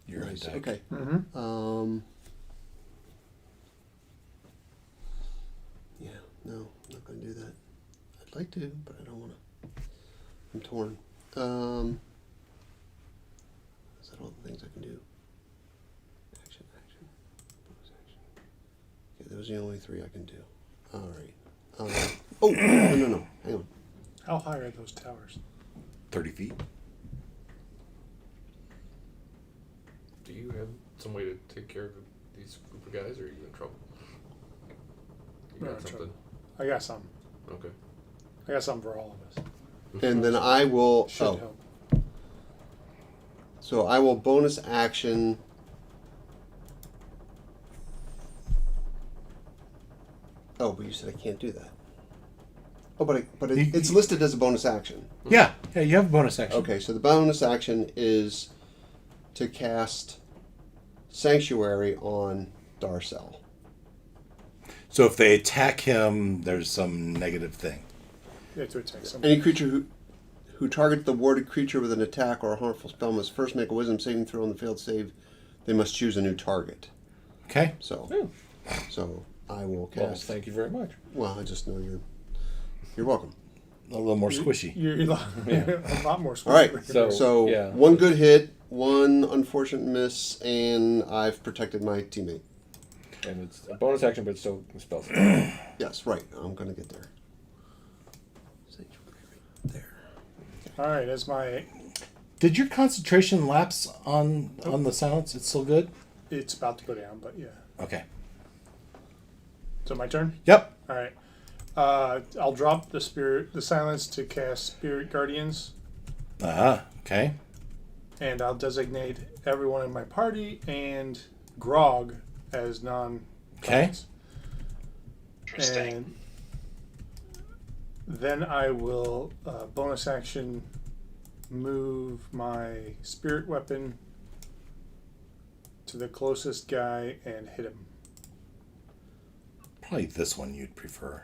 You're Nice. right. Okay. Mm-hmm. Yeah. No, I'm not going to do that. I'd like to, but I don't want to. I'm torn. Is that all the things I can do? Action. Bonus action. Okay, those are the only 3 I can do. All right. Oh, no. Hang on. How high are those towers? 30 feet. Do you have some way to take care of these group of guys, or are you in trouble? You No, got in something? I got some. Okay. I got something for all of us. And then I will. Should Oh, help. so I will bonus action. Oh, but you said I can't do that. Oh, but it's listed as a bonus action. Yeah, you have a bonus action. Okay, so the bonus action is to cast Sanctuary on Darcel. So if they attack him, there's some negative thing. You have to attack somebody. Any creature who targets the warded creature with an attack or a harmful spell must first make a Wisdom saving throw. On the failed save, they must choose a new target. Okay. So I will cast. Well, thank you very much. Well, I just know you're welcome. A little more squishy. You're a lot more. All right. So, So yeah. one good hit, one unfortunate miss, and I've protected my teammate. And it's a bonus action, but it's still a spell. Yes, right. I'm gonna get there. There. All right, as my Did your concentration lapse on the silence? It's still good? it's about to go down, but yeah. Okay. So my turn. Yep. All right. I'll drop the silence to cast Spirit Guardians, Okay. and I'll designate everyone in my party and Grog as non. Okay. Interesting. And then I will bonus action move my spirit weapon to the closest guy and hit him. Probably this one you'd prefer.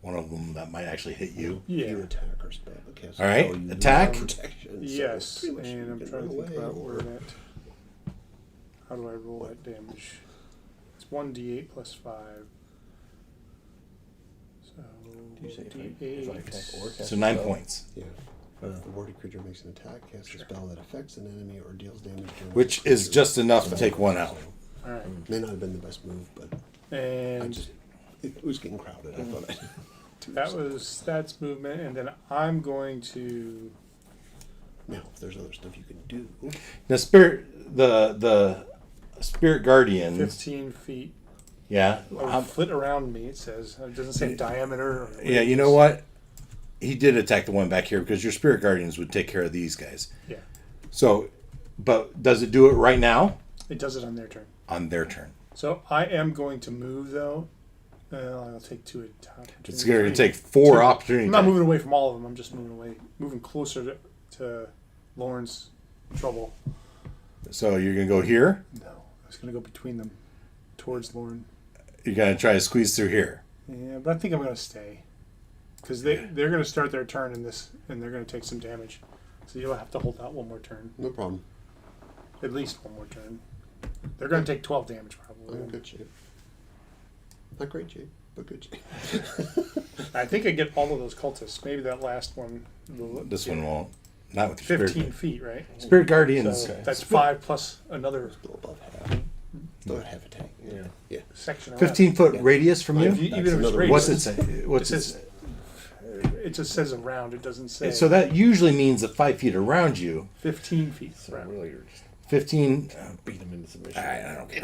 One of them that might actually hit you. Yeah. You attack or spell. Cast All right, spell, you attack. have Protection. So Yes, pretty much you and I'm can trying to run think away about where or- that. How do I roll that damage? It's 1d8 plus 5. So Do you say d8. if I attack or cast So 9 a spell? points. Yeah. If the warded creature makes an attack, casts a spell that affects an enemy or deals damage. during Which the is just enough to take one out. All right, May not have been the best move, but and it was getting crowded. I thought I'd do that something. was that's movement, and then I'm going to. Now, if there's other stuff you can do, The the spirit guardians. 15 feet Yeah. or foot around me. It says it doesn't say diameter. Or Yeah, you know what? He did attack the one back here because your spirit guardians would take care of these guys. Yeah, So, but does it do it right now? it does it on their turn. On their turn. So I am going to move though. I'll take 2 at a time. It's going to take 4 Two. opportunities. I'm not moving away from all of them. I'm just moving closer to Lauren's trouble. So you're going to go here. No, I was going to go between them, towards Lauren. You're going to try to squeeze through here. Yeah, but I think I'm going to stay because they're going to start their turn in this, and they're going to take some damage. So you'll have to hold out one more turn, no problem. at least one more turn. They're going to take 12 damage probably. I'm in good shape. Not great shape, but good shape. I think I get all of those cultists. Maybe that last one. This one won't. Not with your 15 spirit. feet, right? Spirit guardians. So that's 5 plus another Still above half. Still at half attack. Yeah. section. 15-foot radius from you. Even if it's another- radius, What's it say? What's it it says say? it just says around. It doesn't say. So that usually means that 5 feet around you. 15 feet. So around. really, you're just 15. beat them into submission. I don't care.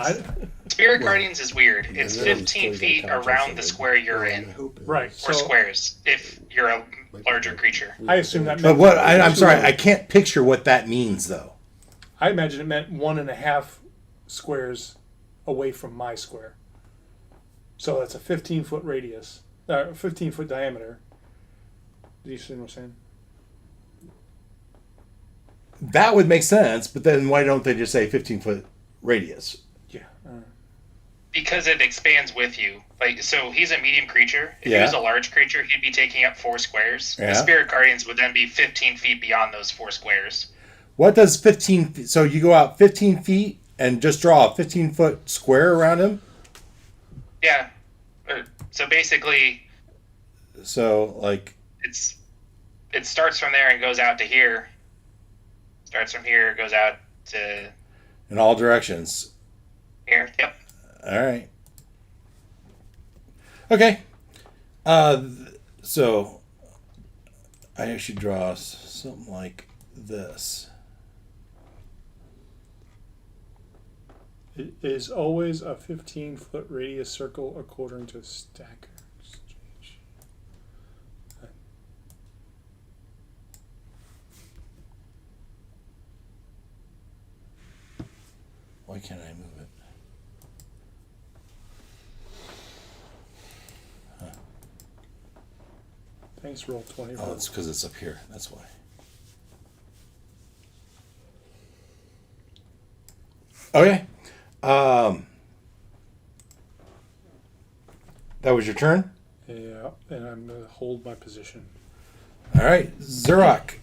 It's, Spirit Guardians is weird. It's and then I'm 15 still feet gonna around the concentrate. square you're My in, hope is- Right. or So squares if you're a larger creature. I assume that. But meant what? I'm sorry. I can't picture what that means though. I imagine it meant 1.5 squares away from my square. So that's a 15-foot radius, 15-foot diameter. Do you see what I'm saying? That would make sense. But then why don't they just say 15-foot radius? Yeah. Because it expands with you. Like, so he's a medium creature. If Yeah. he was a large creature, he'd be taking up 4 squares. Yeah. The Spirit Guardians would then be 15 feet beyond those 4 squares. What does 15 feet? So you go out 15 feet and just draw a 15-foot square around him? Yeah. So basically, So, like, it starts from there and goes out to here. Starts from here, goes out to in all directions. here. Yep. All right. Okay. So I should draw something like this. It is always a 15-foot radius circle according to Stacker Exchange. Why can't I move it? Thanks, roll 20. Oh, it's because it's up here. That's why. Okay. That was your turn? Yeah, and I'm going to hold my position. All right. Zurok.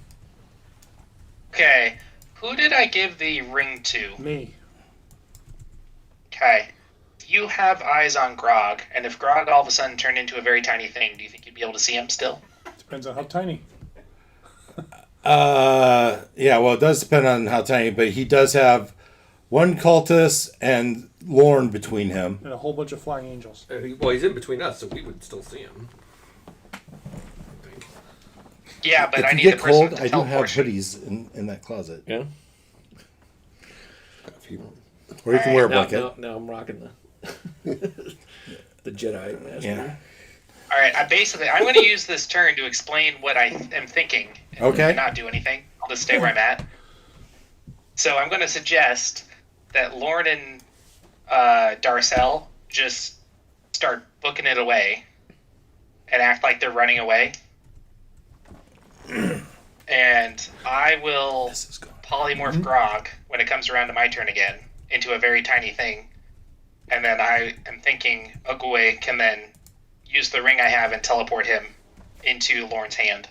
Okay, who did I give the ring to? Me. Okay. You have eyes on Grog, and if Grog all of a sudden turned into a very tiny thing, do you think you'd be able to see him still? Depends on how tiny. Yeah, well, it does depend on how tiny, but he does have one cultist and Lorne between him. And a whole bunch of flying angels. Well, he's in between us, so we would still see him. I think. Yeah, but If I you need get the person cold, with I the do have teleportation. hoodies in that closet. Yeah. If you want. Or you can wear a Now, blanket. now I'm rocking the Jedi mask. Yeah. All right, I'm going to use this turn to explain what I am thinking. And Okay. not do anything. I'll just stay where I'm at. So I'm going to suggest that Lorne and Darcel just start booking it away and act like they're running away. And I will This is going. polymorph Grog when it comes around to my turn again into a very tiny thing. And then I am thinking Ogwe can then use the ring I have and teleport him into Lorne's hand.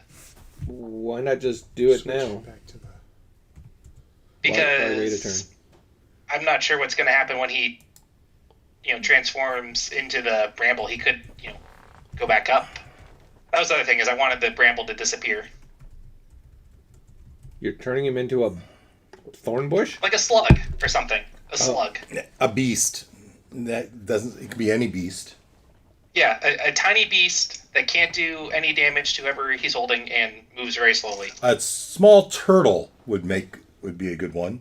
Why not just do it Switch now? Back to the... Why wait a turn? Because I'm not sure what's going to happen when he, transforms into the bramble. He could, go back up. That was the other thing, is I wanted the bramble to disappear. You're turning him into a thorn bush? Like a slug or something. A slug. A beast. That doesn't. It could be any beast. Yeah, a tiny beast that can't do any damage to whoever he's holding and moves very slowly. A small turtle would be a good one.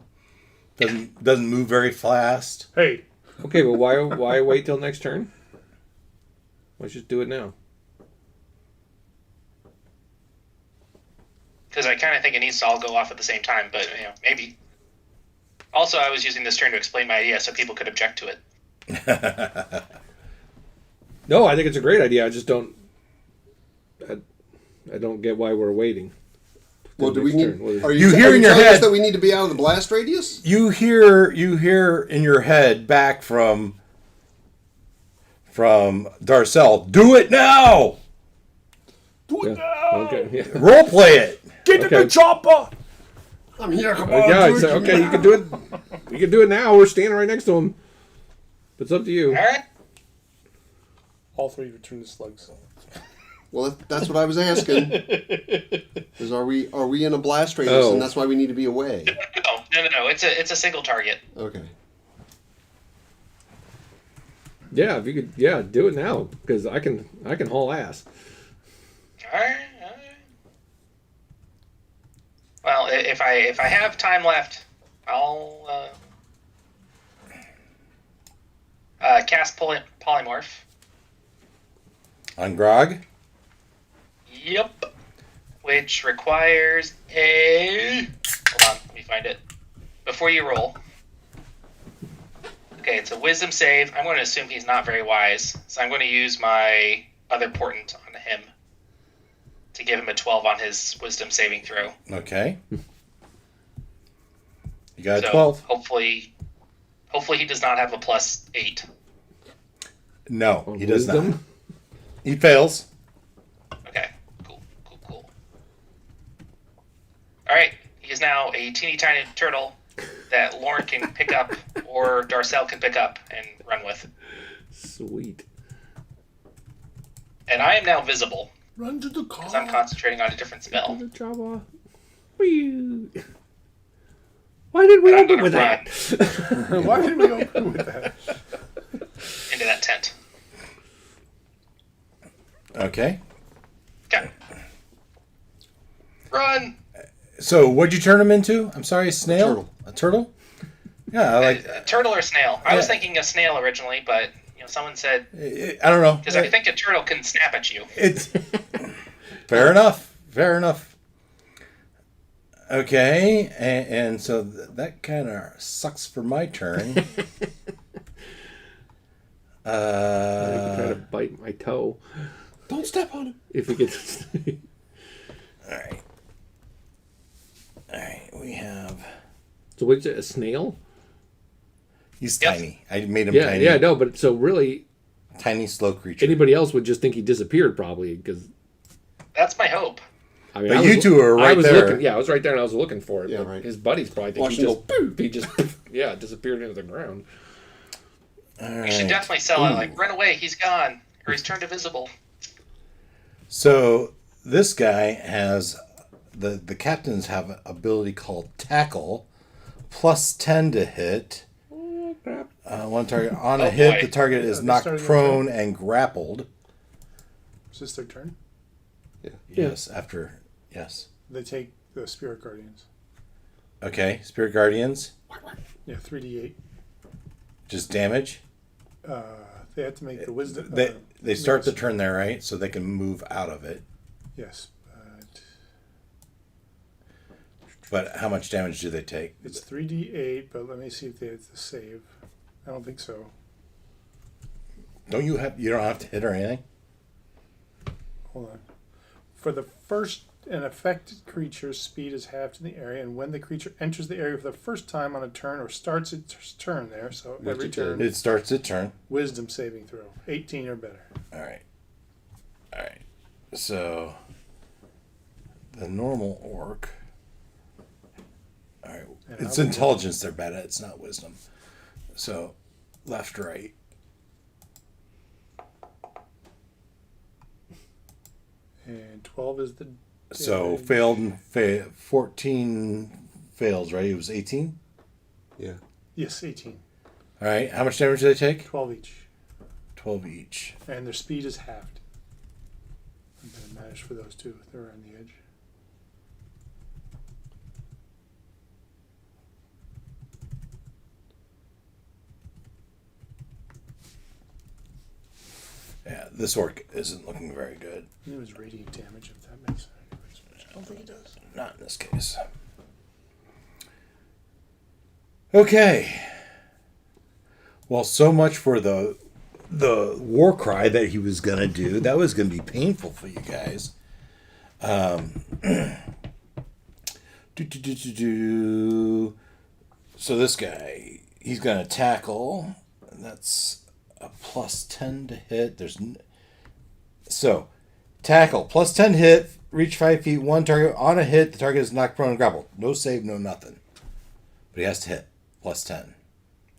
Doesn't move very fast. Hey, Okay, well, why wait till next turn? Let's just do it now. Because I kind of think it needs to all go off at the same time, but, maybe. Also, I was using this turn to explain my idea so people could object to it. No, I think it's a great idea. I just don't. I don't get why we're waiting. Well, do we Next need? turn. What is- Are You you, hear are in you your telling us head- that we need to be out of the blast radius? You hear in your head back from Darcel. Do it now. Yeah. Okay. Yeah. Role play it. get Okay. the chopper! I'm here. Come Yeah, do it's it okay. now. You can do it. You can do it now. We're standing right next to him. It's up to you. All right? All three return to slugs. Well, that's what I was asking. Is are we in a blast radius, Oh. and that's why we need to be away? No. It's a single target. Okay. Yeah, if you could. Yeah, do it now because I can haul ass. All right. Well, if I have time left, I'll cast polymorph. On Grog. Yep. Which requires a... Hold on, let me find it. Before you roll. Okay, it's a wisdom save. I'm going to assume he's not very wise, so I'm going to use my other portent on him to give him a 12 on his wisdom saving throw. Okay. You got a So 12. hopefully he does not have a +8. No, On he does wisdom? not. He fails. Okay, cool. Alright, he is now a teeny tiny turtle that Lorne can pick up or Darcel can pick up and run with. Sweet. And I am now visible Run to the because I'm car. concentrating on a different spell. The Java. Whee. Why did we And I'm open gonna with run that? Why did we open with that? into that tent. Okay. Okay. Run! So, what'd you turn him into? I'm sorry, a snail? Turtle. A turtle? Yeah, I like. A turtle or snail? I was Yeah. thinking a snail originally, but someone said I don't know. because I think a turtle can snap at you. It's fair enough. Fair enough. Okay, and so that kind of sucks for my turn. I can try to bite my toe Don't step on him. if it gets. All right. All right, we have. So what is it? A snail? He's Yep. tiny. I made him Yeah, tiny. yeah, no. But so really, Tiny, slow creature. anybody else would just think he disappeared probably because. That's my hope. I mean, But I you was, two are I right was there. Looking, yeah, I was right there and I was looking for it. Yeah, but right. His buddies probably think Watch he him just, go, he just, yeah, disappeared into the ground. All You right. should definitely sell it. Like, run away. He's gone, or he's turned invisible. So this guy has the captains have an ability called tackle, +10 to hit. Oh crap! One target on a Oh, hit, boy. the target is they knocked started their prone and grappled. Is this their turn? Yes, after yes. They take the Spirit Guardians. Okay, Spirit Guardians, Yeah, 3d8. just damage. They have to make the wisdom. They start the yes. turn there, right? So they can move out of it. Yes, but But how much damage do they take? it's 3d8. But let me see if they have to save. I don't think so. You don't have to hit or anything? Hold on. For the first, an affected creature's speed is halved in the area, and when the creature enters the area for the first time on a turn or starts its turn there, so every it did. turn, It starts its turn. wisdom saving throw, 18 or better. All right. So the normal orc. All right. And It's I will- intelligence they're bad at. It's not wisdom. So left, right. And 12 is the. So damage. failed and 14 fails, right? It was 18. Yeah. Yes, 18. All right. How much damage do they take? 12 each. 12 each. And their speed is halved. I'm going to manage for those two if they're on the edge. Yeah, this orc isn't looking very good. And it was radiant damage, if that makes any difference. I don't think it does. Not in this case. Okay. Well, so much for the war cry that he was gonna do. That was gonna be painful for you guys. So this guy, he's gonna tackle. And that's a +10 to hit. So tackle +10 hit. Reach 5 feet. One target on a hit. The target is knocked prone and grappled. No save, no nothing. But he has to hit +10.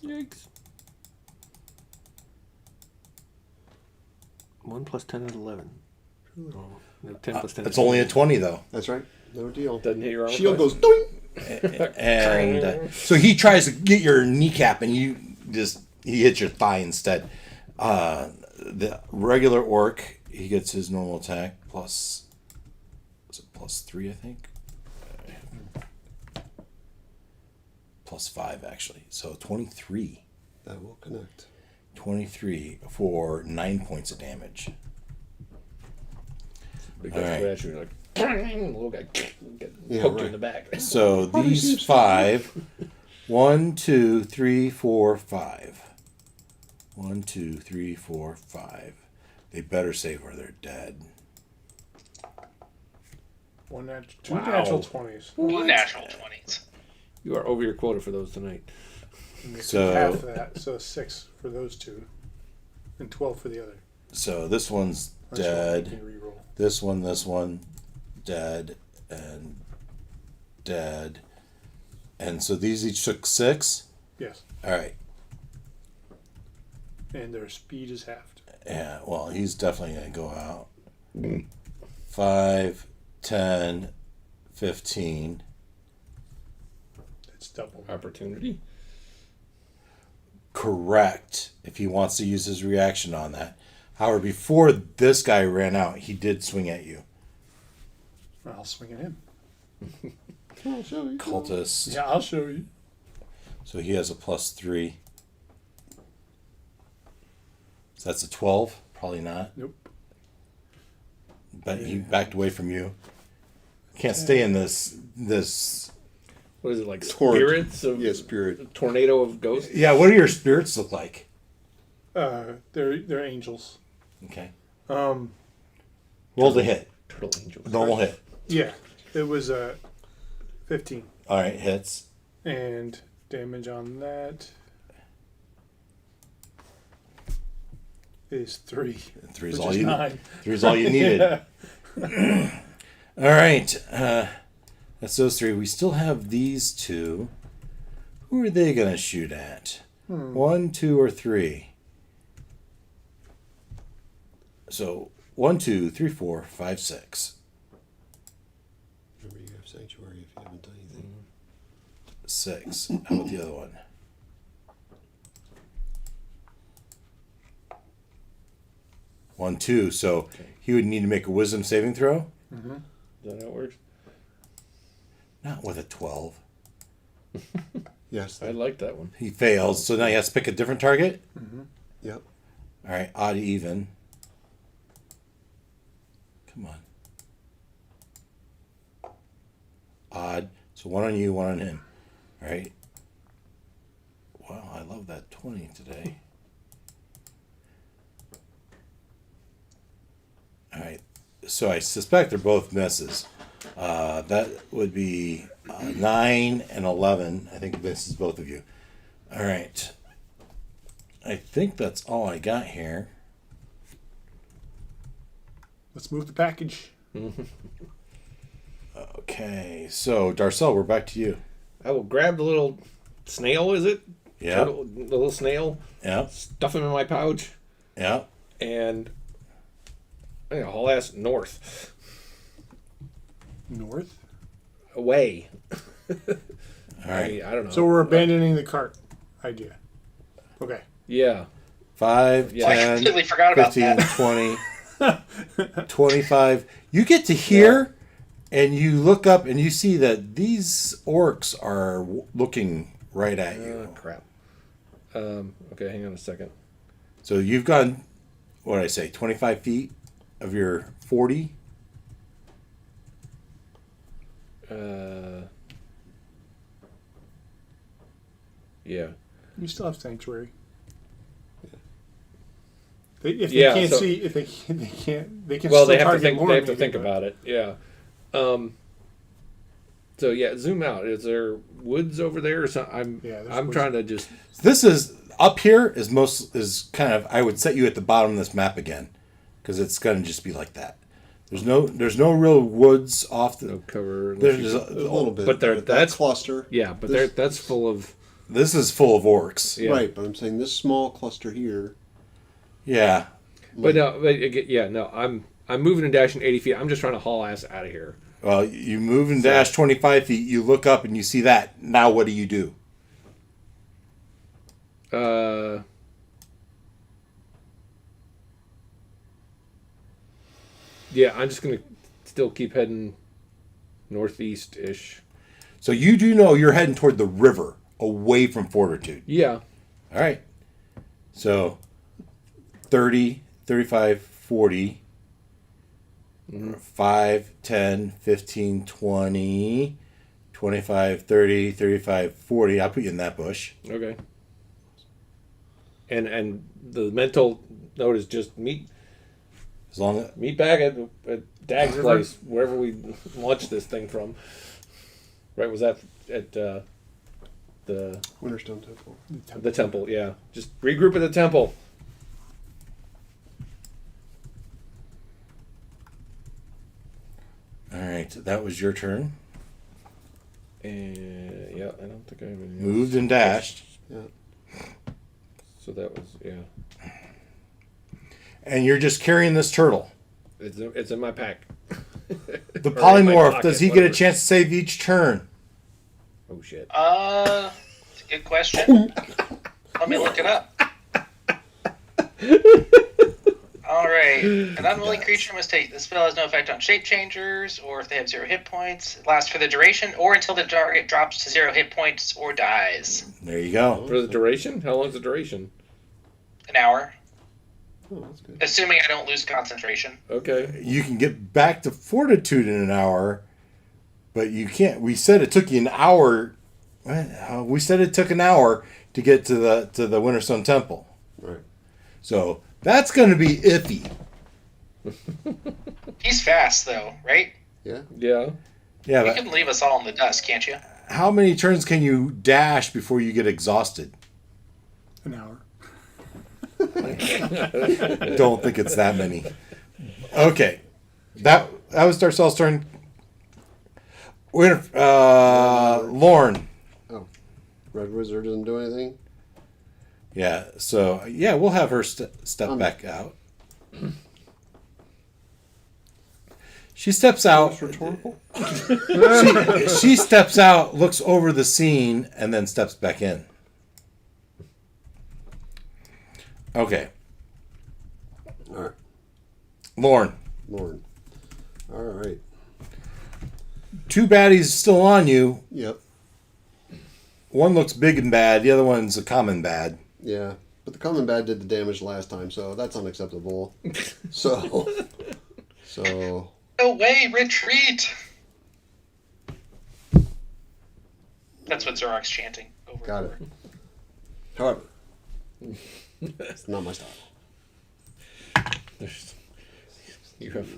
Yikes! 1 + 10 is 11. Oh, no, 10 + 10. It's only a 20 though. That's right. No deal. Doesn't hit your armor Shield class? goes doink. And so he tries to get your kneecap, and he hits your thigh instead. The regular orc, he gets his normal attack plus. Is it +3? I think. +5 actually. So 23. That will connect. 23 for 9 points of damage. Big All right. scratch, and you're like, the little guy get Yeah, poked you right. in the back. So these 5. 1, 2, 3, 4, 5. 1, 2, 3, 4, 5. They better save or they're dead. Two Wow. natural 20s. Two natural 20s. You are over your quota for those tonight. And they So- took half of that, so 6 for those two, and 12 for the other. So this one's Unless you want, you dead. can re-roll. This one, dead, and dead. And so these each took 6. Yes, All right. and their speed is halved. Yeah, well, he's definitely going to go out. 5, 10, 15. That's double. Opportunity. Correct, if he wants to use his reaction on that. However, before this guy ran out, he did swing at you. I'll swing at him. I'll show you. Cultist. Yeah, I'll show you. So he has a +3. So that's a 12. Probably not. Nope. But he backed away from you. Can't stay in this. What is it, like Torrent. spirits of Yeah, spirit. tornado of ghosts? Yeah. What do your spirits look like? They're angels. Okay. Um, Roll the hit. Turtle angels. Normal hit. yeah, it was 15, All right. Hits. and damage on that is 3. Three is Which all is you. 9. 3 is all you needed. Yeah. All right. That's those 3. We still have these 2. Who are they going to shoot at? 1, 2, or 3? So 1, 2, 3, 4, 5, 6. Remember, you have sanctuary if you haven't done anything. 6. How about the other one? One, 2. So he would need to make a wisdom saving throw. Is that how it works? Not with a 12. Yes. I like that one. He fails. So now he has to pick a different target. Yep. All right. Odd, even. Come on. Odd. So 1 on you, 1 on him. All right. Wow, I love that 20 today. All right. So I suspect they're both misses. That would be 9 and 11. I think misses both of you. All right. I think that's all I got here. Let's move the package. Okay. So, Darcel, we're back to you. I will grab the little snail, is it? Yeah. Turtle, the little snail, Yeah. stuff him in my pouch, Yeah. and I think I'll haul ass north. North. Away. All right. I don't know. So we're abandoning the cart idea. Okay. Yeah. 5, Yeah. I 10, completely forgot about 15, that. 20, 25. You get to here, and you look up, and you see that these orcs are looking right at you. Crap. Okay, hang on a second. So you've gone, what did I say, 25 feet of your 40? Yeah. You still have sanctuary. If they Yeah, can't so- see, if they can't, they can. Well, still they have to target think. more They have to maybe, think but- about it. Yeah. So yeah, zoom out. Is there woods over there or something? Yeah, there's I'm woods. trying to just. This is, up here is kind of, I would set you at the bottom of this map again, because it's going to just be like that. There's no real woods off the. No cover. There's A little bit. But there- that that's- cluster. Yeah, but This- that's full of. This is full of orcs. Yeah. Right, but I'm saying this small cluster here. Yeah. But no, yeah, no. I'm moving and dashing 80 feet. I'm just trying to haul ass out of here. Well, you move and dash 25 feet. You look up and you see that. Now what do? Yeah, I'm just gonna still keep heading northeast ish. So you do know you're heading toward the river, away from Fortitude. Yeah. All right. So 30, 35, 40, 5, 10, 15, 20, 25, 30, 35, 40. I'll put you in that bush. Okay. And the mental note is just meet As long as back at Dag's place, wherever we launched this thing from. Right? Was that at the Winterstone Temple. the temple? Yeah. Just regroup at the temple. all right, that was your turn. And yeah, I don't think I have any. Moved and dashed. Yeah. So that was yeah. And you're just carrying this turtle. It's in my pack. The Or in my polymorph, pocket, does he get whatever. a chance to save each turn? Oh shit. It's a good question. Let me look it up. I Alright. An unwilling Guys. creature must take. This spell has no effect on shape changers, or if they have 0 hit points. It lasts for the duration, or until the target drops to 0 hit points or dies. There you go. For the duration? How long is the duration? An hour. Oh, that's good. Assuming I don't lose concentration. Okay. You can get back to Fortitude in an hour, but you can't. We said it took you an hour. We said it took an hour to get to the Winterstone Temple. Right. So that's going to be iffy. He's fast, though, right? Yeah. Yeah. Yeah, You but can leave us all in the dust, can't you? how many turns can you dash before you get exhausted? An hour. Don't think it's that many. Okay, that was Darcel's turn. Lorne. Red Wizard doesn't do anything. Yeah. So yeah, we'll have her step back out. She steps out. Rhetorical. She steps out, looks over the scene, and then steps back in. Okay. All right. Lorne. Lord. All right. 2 baddies still on you. Yep. One looks big and bad. The other one's a common bad. Yeah. But the common bad did the damage last time, so that's unacceptable. So. No way, retreat! That's what Zorok's chanting. Over Got and it. over. However, it's not my style. You have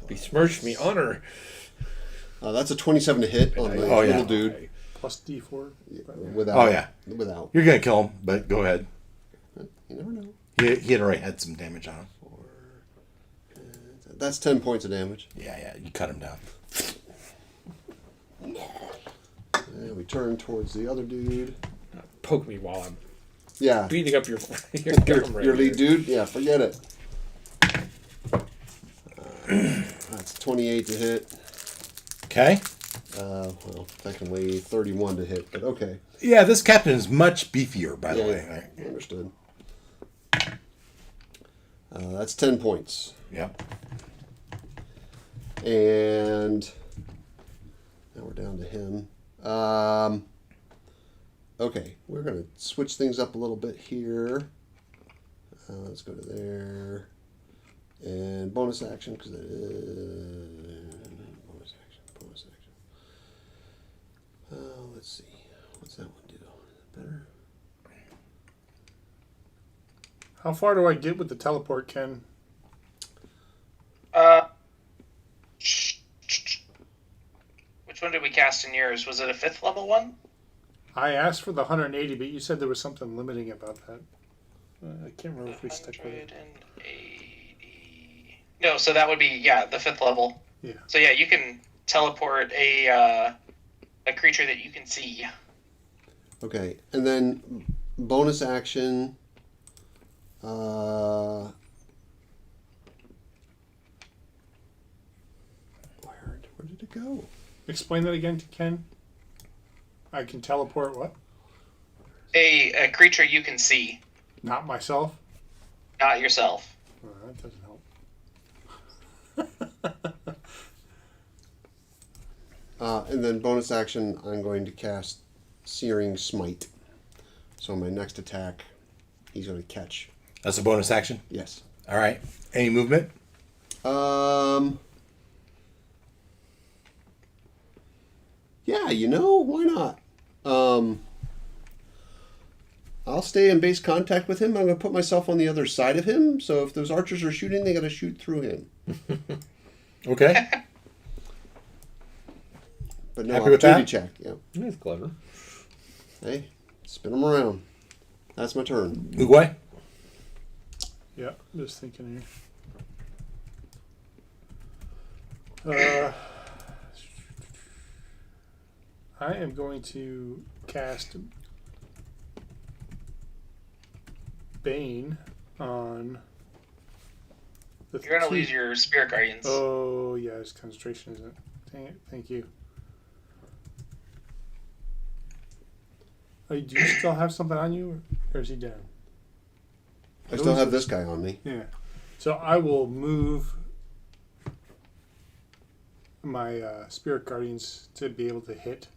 besmirched me honor. That's a 27 to hit on the Oh, yeah. little dude. Plus D4. Without. Oh, yeah. Without. You're going to kill him, but go ahead. You never know. He had already had some damage on him. That's 10 points of damage. Yeah, you cut him down. And we turn towards the other dude. Poke me while I'm Yeah. beating up your Your lead dude? Yeah, forget it. That's 28 to hit. Okay? Well, technically 31 to hit, but okay. Yeah, this captain is much beefier, by the Yeah, way. understood. That's 10 points. Yep. And now we're down to him. Okay, we're going to switch things up a little bit here. Let's go to there. And bonus action, because that is... Bonus action. Let's see. What's that one do? Better? How far do I get with the teleport, Ken? Which one did we cast in yours? Was it a 5th level one? I asked for the 180, but you said there was something limiting about that. I can't remember if we stuck with it. 180. No, so that would be, the 5th level. Yeah. So yeah, you can teleport a creature that you can see. Okay, and then bonus action. Where did it go? Explain that again to Ken. I can teleport what? A creature you can see, Not myself? not yourself. That doesn't help. And then bonus action, I'm going to cast Searing Smite. So my next attack, he's going to catch. That's a bonus action? Yes. All right. Any movement? Yeah, why not? I'll stay in base contact with him. I'm going to put myself on the other side of him. So if those archers are shooting, they got to shoot through him. Okay. But no Happy with opportunity that? check. Yeah. That's clever. Hey, spin them around. That's my turn. Uguay? Yeah, just thinking here. I am going to cast Bane on the You're gonna lose your Spirit Guardians. Oh, yeah, it's concentration, isn't it? Dang it, thank you. Do you still have something on you, or is he down? I still have this guy on me. Yeah. So I will move my spirit guardians to be able to hit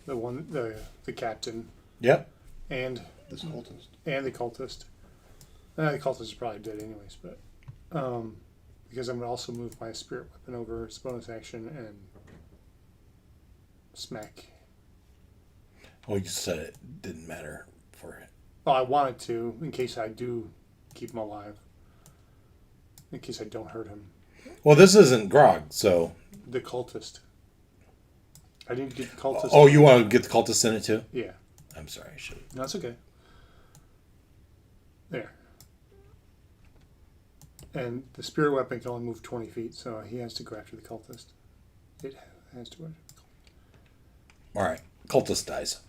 the captain Yep. and This cultist. the cultist. The cultist is probably dead anyways, but because I'm gonna also move my spirit weapon over its bonus action and smack. Oh, you said it didn't matter for it. Well, I wanted to in case I do keep him alive. In case I don't hurt him. Well, this isn't Grog, so. The cultist. I didn't get the cultist. Oh, you want to get the cultist in it too? Yeah. I'm sorry, I should. No, that's okay. There. And the spirit weapon can only move 20 feet, so he has to go after the cultist. It has to go after the cultist. All right, cultist dies.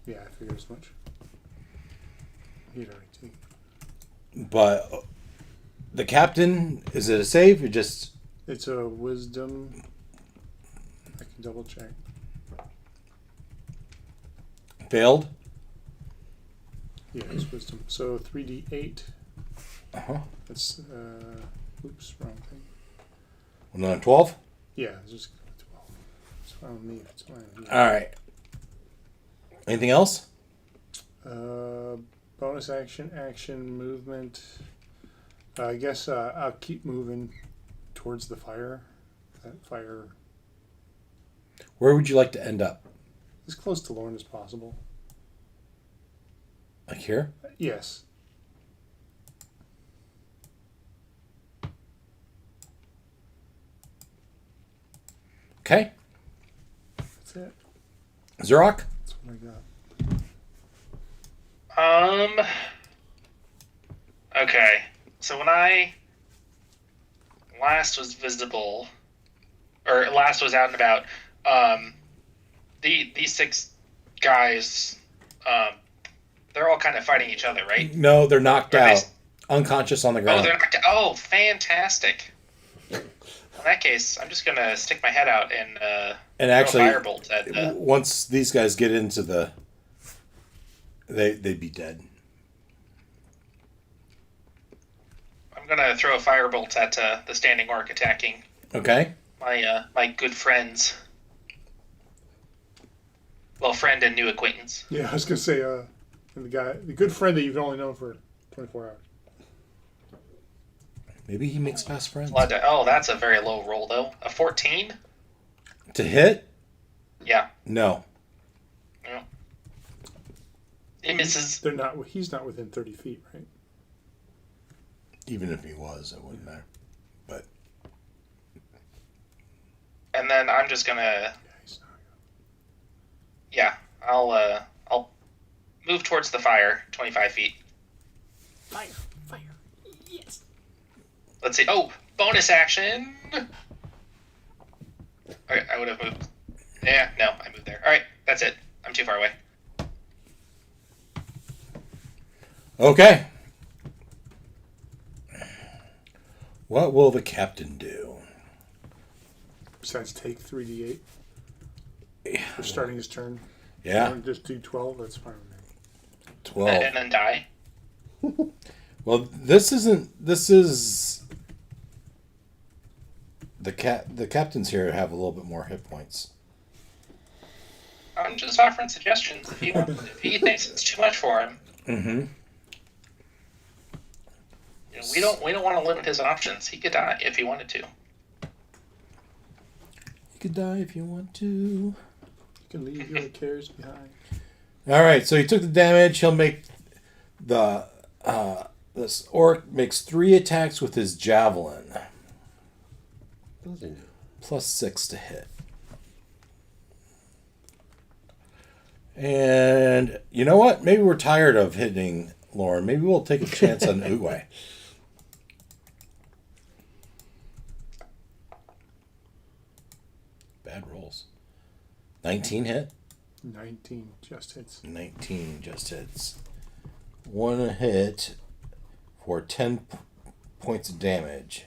Yeah, I figured as much. He'd already taken it. But the captain, is it a save or just? It's a wisdom. I can double check. Failed? Yeah, it's wisdom. So 3d8. Uh-huh. That's, oops, wrong thing. 1 on 12? Yeah, it's just 12. It's fine with me if it's fine with you. All right. Anything else? Bonus action, movement. I guess I'll keep moving towards the fire. That fire Where would you like to end up? as close to Lorne as possible. Like here? Yes. Okay. That's it. Zurok? That's what I got. Okay. So when I last was visible, or last was out and about, these 6 guys, they're all kind of fighting each other, right? No, they're knocked Are they- out. Unconscious on the Oh, ground. they're knocked out. Oh, fantastic. In that case, I'm just gonna stick my head out and And throw actually, a firebolt at. once these guys get into the... They'd be dead. I'm gonna throw a firebolt at the standing orc attacking Okay. my good friends. Well, friend and new acquaintance. Yeah, I was gonna say, and the good friend that you've only known for 24 hours. Maybe he makes fast friends. Oh, that's a very low roll though. A 14? To hit? Yeah. No. No. It misses. They're not. He's not within 30 feet, right? Even if he was, it wouldn't matter. But And then I'm just gonna. Yeah, he's not. Yeah, I'll move towards the fire, 25 feet. Fire. Yes. Let's see. Oh, bonus action. Okay, I would have moved. Yeah, no, I moved there. All right, that's it. I'm too far away. okay. What will the captain do? Besides, take 3d8 for starting his turn. Yeah, Or just do 12. That's fine with me. 12. And then die. Well, this isn't. This is the captains here have a little bit more hit points. I'm just offering suggestions if he thinks it's too much for him. Mm-hmm. You know, we don't want to limit his options. He could die if he wanted to. You could die if you want to. You can leave your cares behind. All right, so he took the damage. He'll make the this orc makes 3 attacks with his javelin, Does he now? plus 6 to hit. And you know what? Maybe we're tired of hitting Lauren. Maybe we'll take a chance on Uwe. Bad rolls. 19 hit. 19 just hits. 19 just hits. 1 hit for 10 points of damage.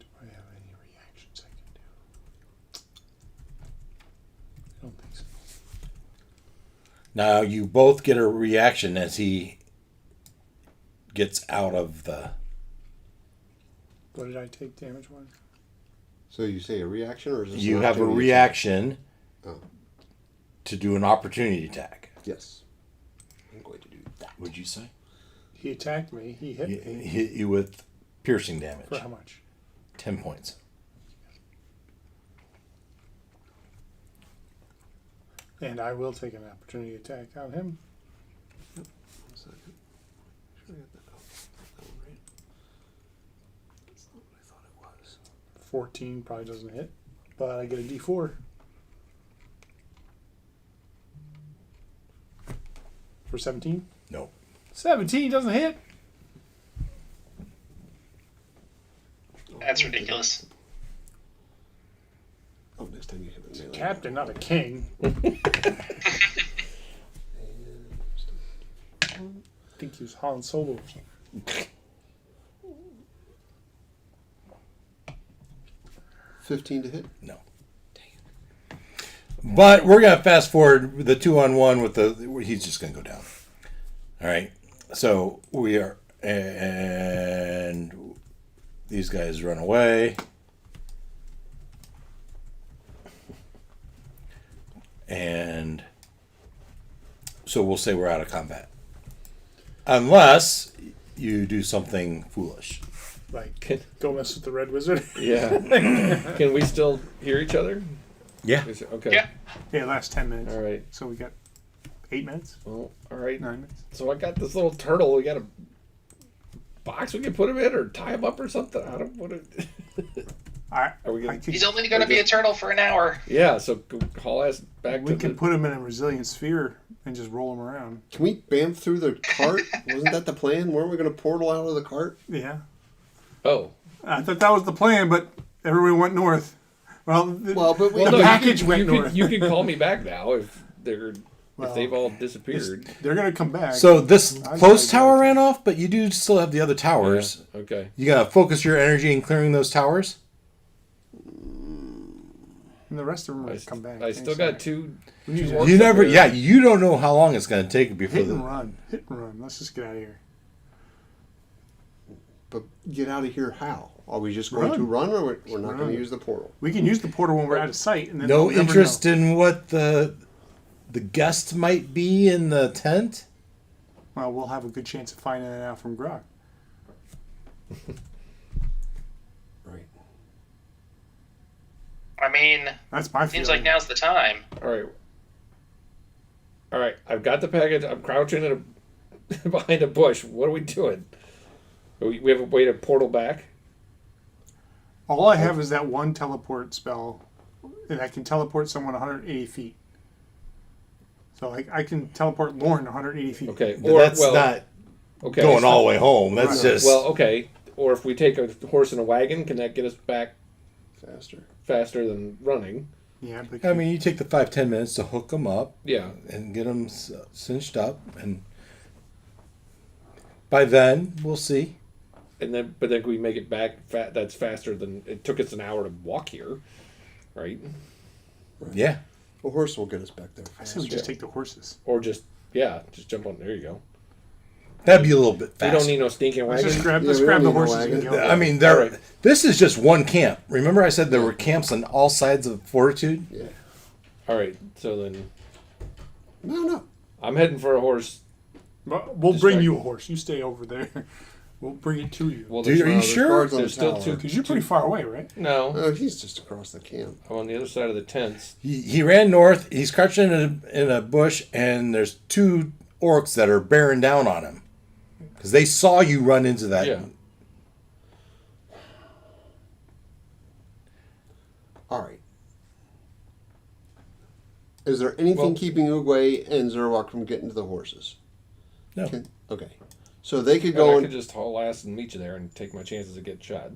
Do I have any reactions I can do? I don't think so. Now you both get a reaction as he gets out of the What did I take damage wise? So you say a reaction, or is this You an have a opportunity reaction Oh. to do an opportunity attack. attack? Yes. I'm going to do that. Would you say? He attacked me. He hit He me. hit you with piercing damage. For how much? 10 points. And I will take an opportunity attack on him. 1 second. Sure I got that. Oh, that one right. That's not what I thought it was. 14 probably doesn't hit, but I get a D4. For 17? No. 17 doesn't hit. That's ridiculous. Oh, next time you hit a melee. Captain, not a king. I think he was Han Solo or something. 15 to hit. No. But we're going to fast forward the 2-on-1 with the. He's just going to go down. All right. So we are. And these guys run away. And so we'll say we're out of combat. Unless you do something foolish. Like, go mess with the Red Wizard. Yeah. Can we still hear each other? Yeah. Okay. Yeah. Yeah, last 10 minutes. All right. So we got 8 minutes? Well, all right. 9 minutes? So I got this little turtle. We got a box we can put him in, or tie him up, or something. I don't want to. Are we gonna- could, He's only going to be a turtle for an hour. Yeah. So haul ass back we to can the. put him in a resilient sphere and just roll him around. Can we bam through the cart? Wasn't that the plan? Weren't we going to portal out of the cart? Yeah. Oh. I thought that was the plan, but everyone went north. Well, the But we, the no, package you went can, north. You can call me back now if they're Well, if they've all disappeared. They're going to come back. So this I close just tower like- ran off, but you do still have the other towers. Yeah, okay. You got to focus your energy in clearing those towers? And the rest of them I, will come back. I still got two. We need two to orcs You up never, there. yeah, you don't know how long it's going to take before hit and the. run. Hit and run. Let's just get out of here. but get out of here how? Are we just going Run. to run, or we're not going Run. to use the portal? We can use the portal when we're out of sight. And then No they'll never interest know. in what the guest might be in the tent? Well, we'll have a good chance of finding it out from Grok. Right. I mean, That's my seems feeling. like now's the time. All right. All right. I've got the package. I'm crouching in a, behind a bush. What are we doing? We have a way to portal back. All I have is that one teleport spell, and I can teleport someone 180 feet. So I can teleport Lorne 180 feet. Okay. But Or that's well, not okay. going all the way home. That's Right. just. Well, okay. Or if we take a horse and a wagon, can that get us back Faster. faster than running? Yeah, but I mean, you take the 5-10 minutes to hook them up Yeah. and get them cinched up, and by then we'll see. And then, but then we make it back. That's faster than it took us an hour to walk here, right? Yeah. A horse will get us back there I say faster. we just take the horses. Or just just jump on. There you go. That'd be a little bit We faster. don't need no stinking Let's wagon. just grab, Yeah, let's we grab don't the need no horses and wagon. go. I mean, there. Alright. This is just one camp. Remember, I said there were camps on all sides of Fortitude. Yeah. All right. So then No. I'm heading for a horse. But we'll bring Distract you me. a horse. You stay over there. We'll bring it to you. Well, Dude, are you There's sure? guards on the There's still tower. two. Because you're pretty far away, right? No, Oh, he's just across the camp. I'm on the other side of the tents. He ran north. He's crouching in a bush, and there's two orcs that are bearing down on him because they saw you run into that. Yeah. All right. Is there anything Well- keeping Uguay and Zerwak from getting to the horses? No. Okay. So they could And go I and could just haul ass and meet you there and take my chances of getting shot.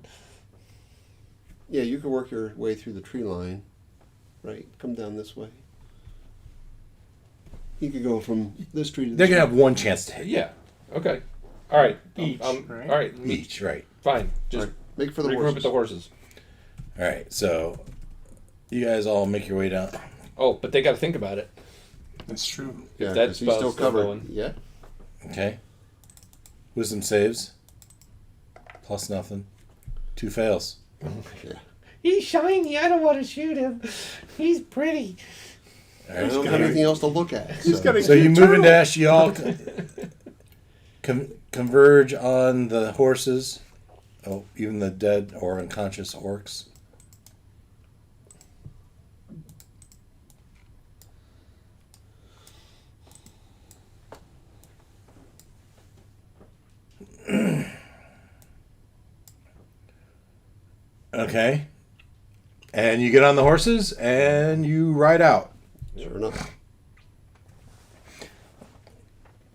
yeah, you could work your way through the tree line, right? Come down this way. You could go from this tree to They're this gonna tree. have one chance to hit Yeah. Okay. All right. Each, right? All right. each, right? Fine. Just Right. Make for the regroup horses. at the horses. All right. So you guys all make your way down. Oh, but they got to think about it. That's true. Yeah, that 'cause he's still spell's still covered. going. Yeah. Okay. Wisdom saves. Plus nothing. 2 fails. Yeah. He's shiny. I don't want to shoot him. He's pretty. I don't have anything else to look at. He's got a So you cute move and turtle. dash. You all converge on the horses. Oh, even the dead or unconscious orcs. Okay. And you get on the horses and you ride out. Sure enough.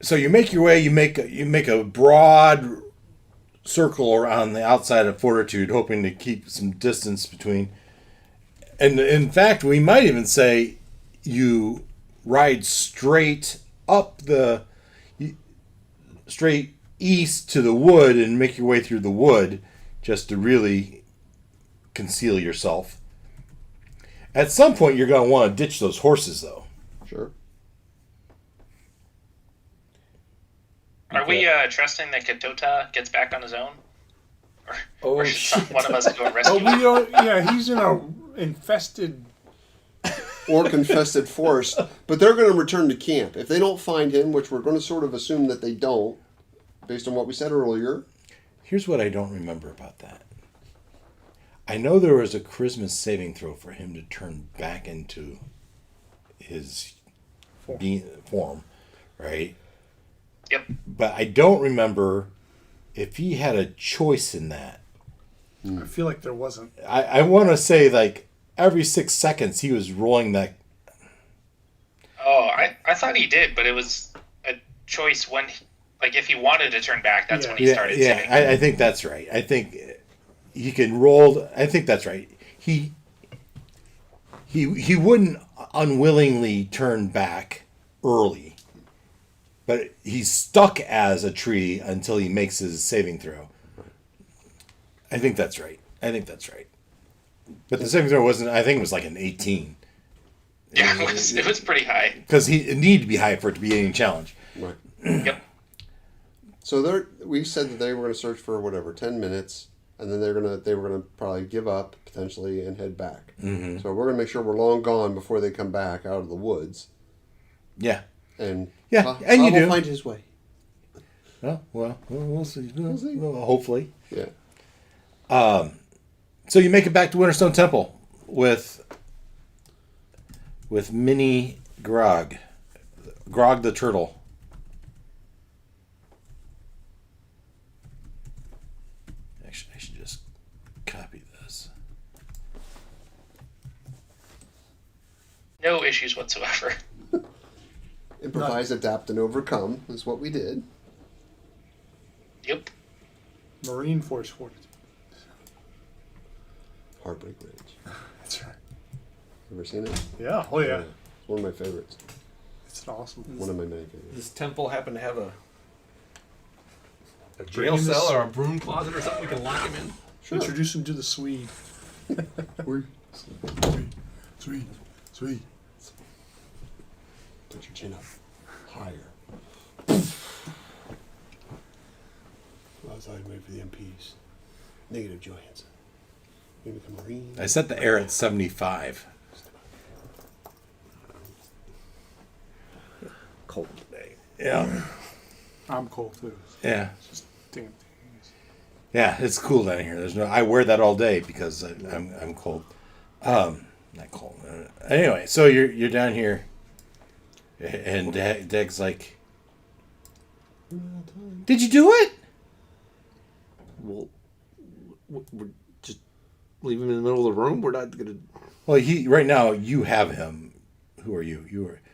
So you make your way. You make a broad circle around the outside of Fortitude, hoping to keep some distance between. And in fact, we might even say you ride straight straight east to the wood and make your way through the wood just to really conceal yourself. At some point, you're going to want to ditch those horses, though. Sure. Are we trusting that Katota gets back on his own? Oh, Or should one of us go and Oh, rescue we him? don't. Yeah, he's in a infested. Or infested forest. But they're going to return to camp. If they don't find him, which we're going to sort of assume that they don't, based on what we said earlier. Here's what I don't remember about that. I know there was a charisma saving throw for him to turn back into his form, right? Yep. But I don't remember if he had a choice in that. I feel like there wasn't. I want to say, like, every 6 seconds he was rolling that. Oh, I thought he did, but it was a choice when, if he wanted to turn back, that's when he started saving. I think that's right. I think he can roll. I think that's right. He wouldn't unwillingly turn back early, but he's stuck as a tree until he makes his saving throw. I think that's right. But the saving throw wasn't. I think it was like an 18. Yeah, it was pretty high. Because it needed to be high for it to be any challenge. Right. Yep. So we said that they were going to search for 10 minutes, and then they were going to probably give up potentially and head back. Mm-hmm. So we're going to make sure we're long gone before they come back out of the woods. Yeah. And And you Bob will do. find his way. Oh, well, we'll see. Well, hopefully. Yeah. So you make it back to Winterstone Temple with Mini Grog the turtle. Actually, I should just copy this. No issues whatsoever. Improvise, adapt, and overcome is what we did. Yep. Marine Force Fortitude. Heartbreak Ridge. That's right. Ever seen it? Yeah. Oh yeah. It's one of my favorites. It's an awesome. One of my many favorites. Does Temple happen to have a Bring jail in this- cell or a broom closet or something we can lock him in? Sure. Introduce him to the Swede. Sweet. Put your chin up. Higher. Outside, wait for the MPs. Negative, Johansson. You become Marine. I set the air at 75. Cold day. Yeah. I'm cold too. Yeah. Just damn things. Yeah, it's cool down here. I wear that all day because I'm cold. Not cold. Anyway, so you're down here, and Deg's like, "Did you do it?" Well, we're just leave him in the middle of the room. We're not gonna. Well, right now you have him. Who are you?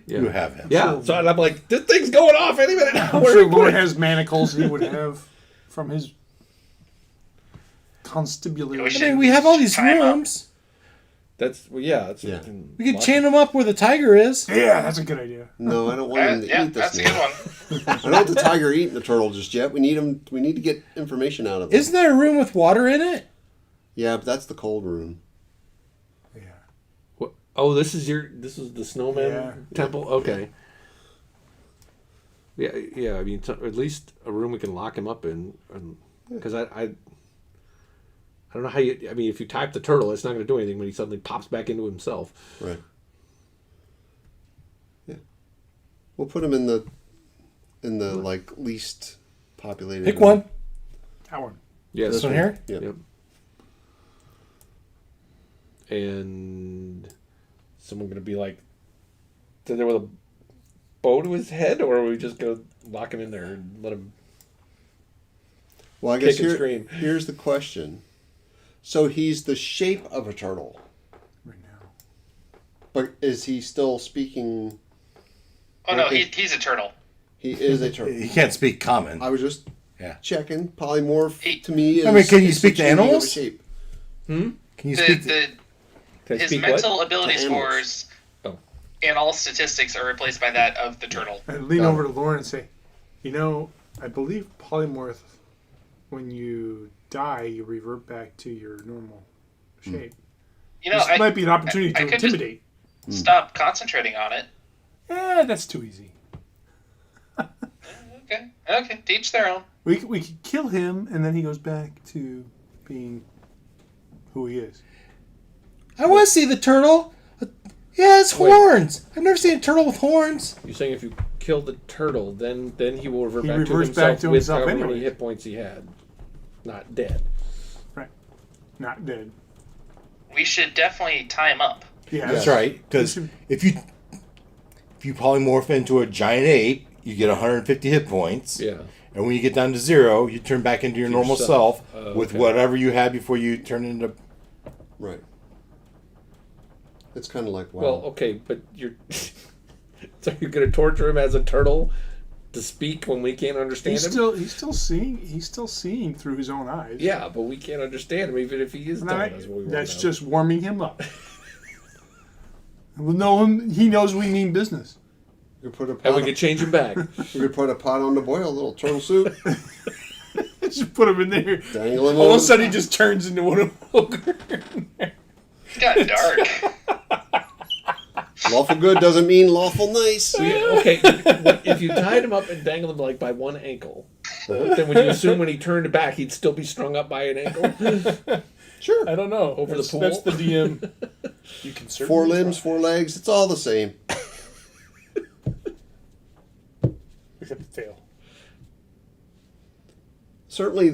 You have him. Yeah. So I'm like, this thing's going off any minute now. I'm Where sure do we Lord put it? has manacles he would have from his constabulary. I mean, we have all these Time up. rooms. That's Yeah. We could chain him up where the tiger is. Yeah, that's a good idea. No, I don't want him to Yeah, eat this that's a now. good one. I don't want the tiger eating the turtle just yet. We need him. We need to get information out of him. Isn't there a room with water in it? Yeah, but that's the cold room. Yeah. What? Oh, this is the snowman Yeah. temple. Okay. Yeah. I mean, at least a room we can lock him up in, because I I don't know how you. I mean, if you type the turtle, it's not going to do anything when he suddenly pops back into himself. Right. Yeah. We'll put him in the like least populated. Pick one. That one. Yeah, This one here? Yeah. Yep. And Someone going to be like, sit there with a bow to his head, or are we just going to lock him in there and let him? Well, I guess Kick and scream. here's the question. So he's the shape of a turtle, Right now. but is he still speaking? Oh no, Okay. he's a turtle. He is a turtle. He can't speak common. I was just Yeah. checking. Polymorph He- to me is. I mean, can you is speak the to changing of a animals? shape. Can you The, speak? the Can I his speak mental what? ability To animals. scores Oh. and all statistics are replaced by that of the turtle. I lean Got over to Lauren and say, I believe polymorph, when you die, you revert back to your normal shape. You know, This might be an opportunity I to could just- intimidate. stop concentrating on it. That's too easy. Okay, to each their own. We could kill him, and then he goes back to being who he is. I want to see the turtle. Yeah, it's Wait. horns. I've never seen a turtle with horns. You're saying if you kill the turtle, then he will revert He back to reverts himself back to with himself however many anyway. hit points he had, not dead. Right. Not dead. We should definitely tie him up. Yeah. That's right. Because if you polymorph into a giant ape, you get 150 hit points. Yeah. And when you get down to 0, you turn back into your To normal yourself. self with Okay. whatever you had before you turn into. Right. It's kind of like wow. Well, okay, but you're so you're gonna torture him as a turtle to speak when we can't understand him. He's still seeing through his own eyes. Yeah, but we can't understand him even if he is And telling us what we want that's to know. just warming him up. We'll know him. He knows we mean business. we could put a And we pot. could change him back. We could put a pot on to boil, a little turtle soup. Just put him in there. Dangle him All of on. a sudden, he just turns into one of ogre. It got dark. Lawful good doesn't mean lawful nice. Okay, if you tied him up and dangled him like by one ankle, then would you assume when he turned back he'd still be strung up by an ankle? Sure. I don't know. Over the That's- pool? That's the DM. You can certainly 4 limbs, try. 4 legs. It's all the same. Except the tail. Certainly,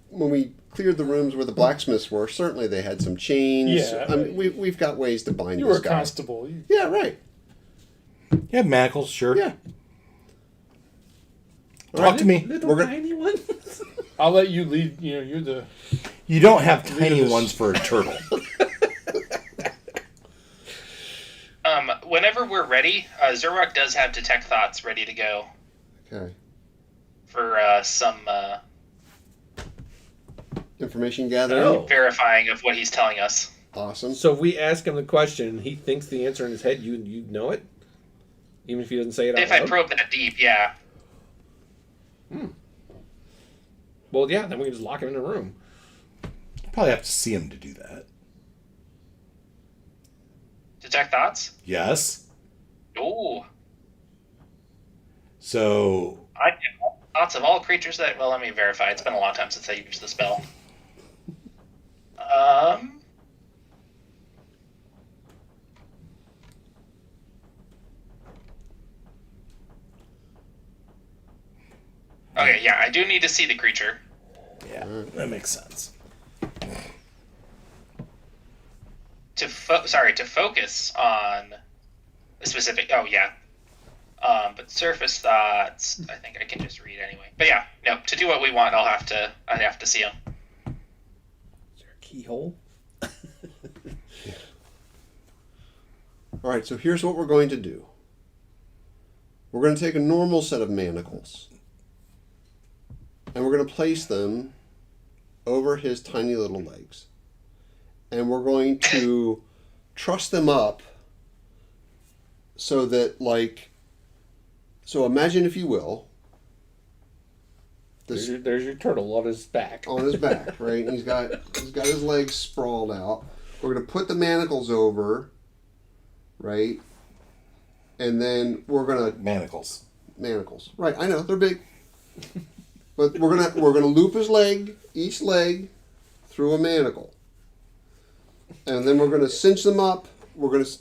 when we cleared the rooms where the blacksmiths were, certainly they had some chains. Yeah. I mean, we've got ways to bind You this were a guy. constable. Yeah, right. Yeah, manacles, sure. Yeah. Talk to me. Little We're gonna- tiny ones. I'll let you lead. You're the. You don't have tiny this. ones for a turtle. Whenever we're ready, Zerwak does have detect thoughts ready to go Okay. for some Information gathering. Oh. verifying of what he's telling us. Awesome. So if we ask him the question and he thinks the answer in his head, you know it? Even if he doesn't say it out If I loud? probe that deep, yeah. Well, yeah, then we can just lock him in a room. You probably have to see him to do that. Detect thoughts? Yes. Ooh. So I get thoughts of all creatures that. Well, let me verify. It's been a long time since I used the spell. Okay, yeah, I do need to see the creature. yeah, that makes sense. To focus on a specific. Oh yeah. But surface thoughts, I think I can just read anyway. But yeah, no. To do what we want, I'd have to see them. Is there a keyhole? All right, so here's what we're going to do. We're going to take a normal set of manacles, and we're going to place them over his tiny little legs. And we're going to truss them up so that, so imagine, if you will, this There's your turtle on his back. on his back, right? And he's got his legs sprawled out. We're going to put the manacles over, right? And then we're going to Manacles. manacles. Right, I know, they're big. But we're gonna loop his leg, each leg, through a manacle. And then we're going to cinch them up. We're going to...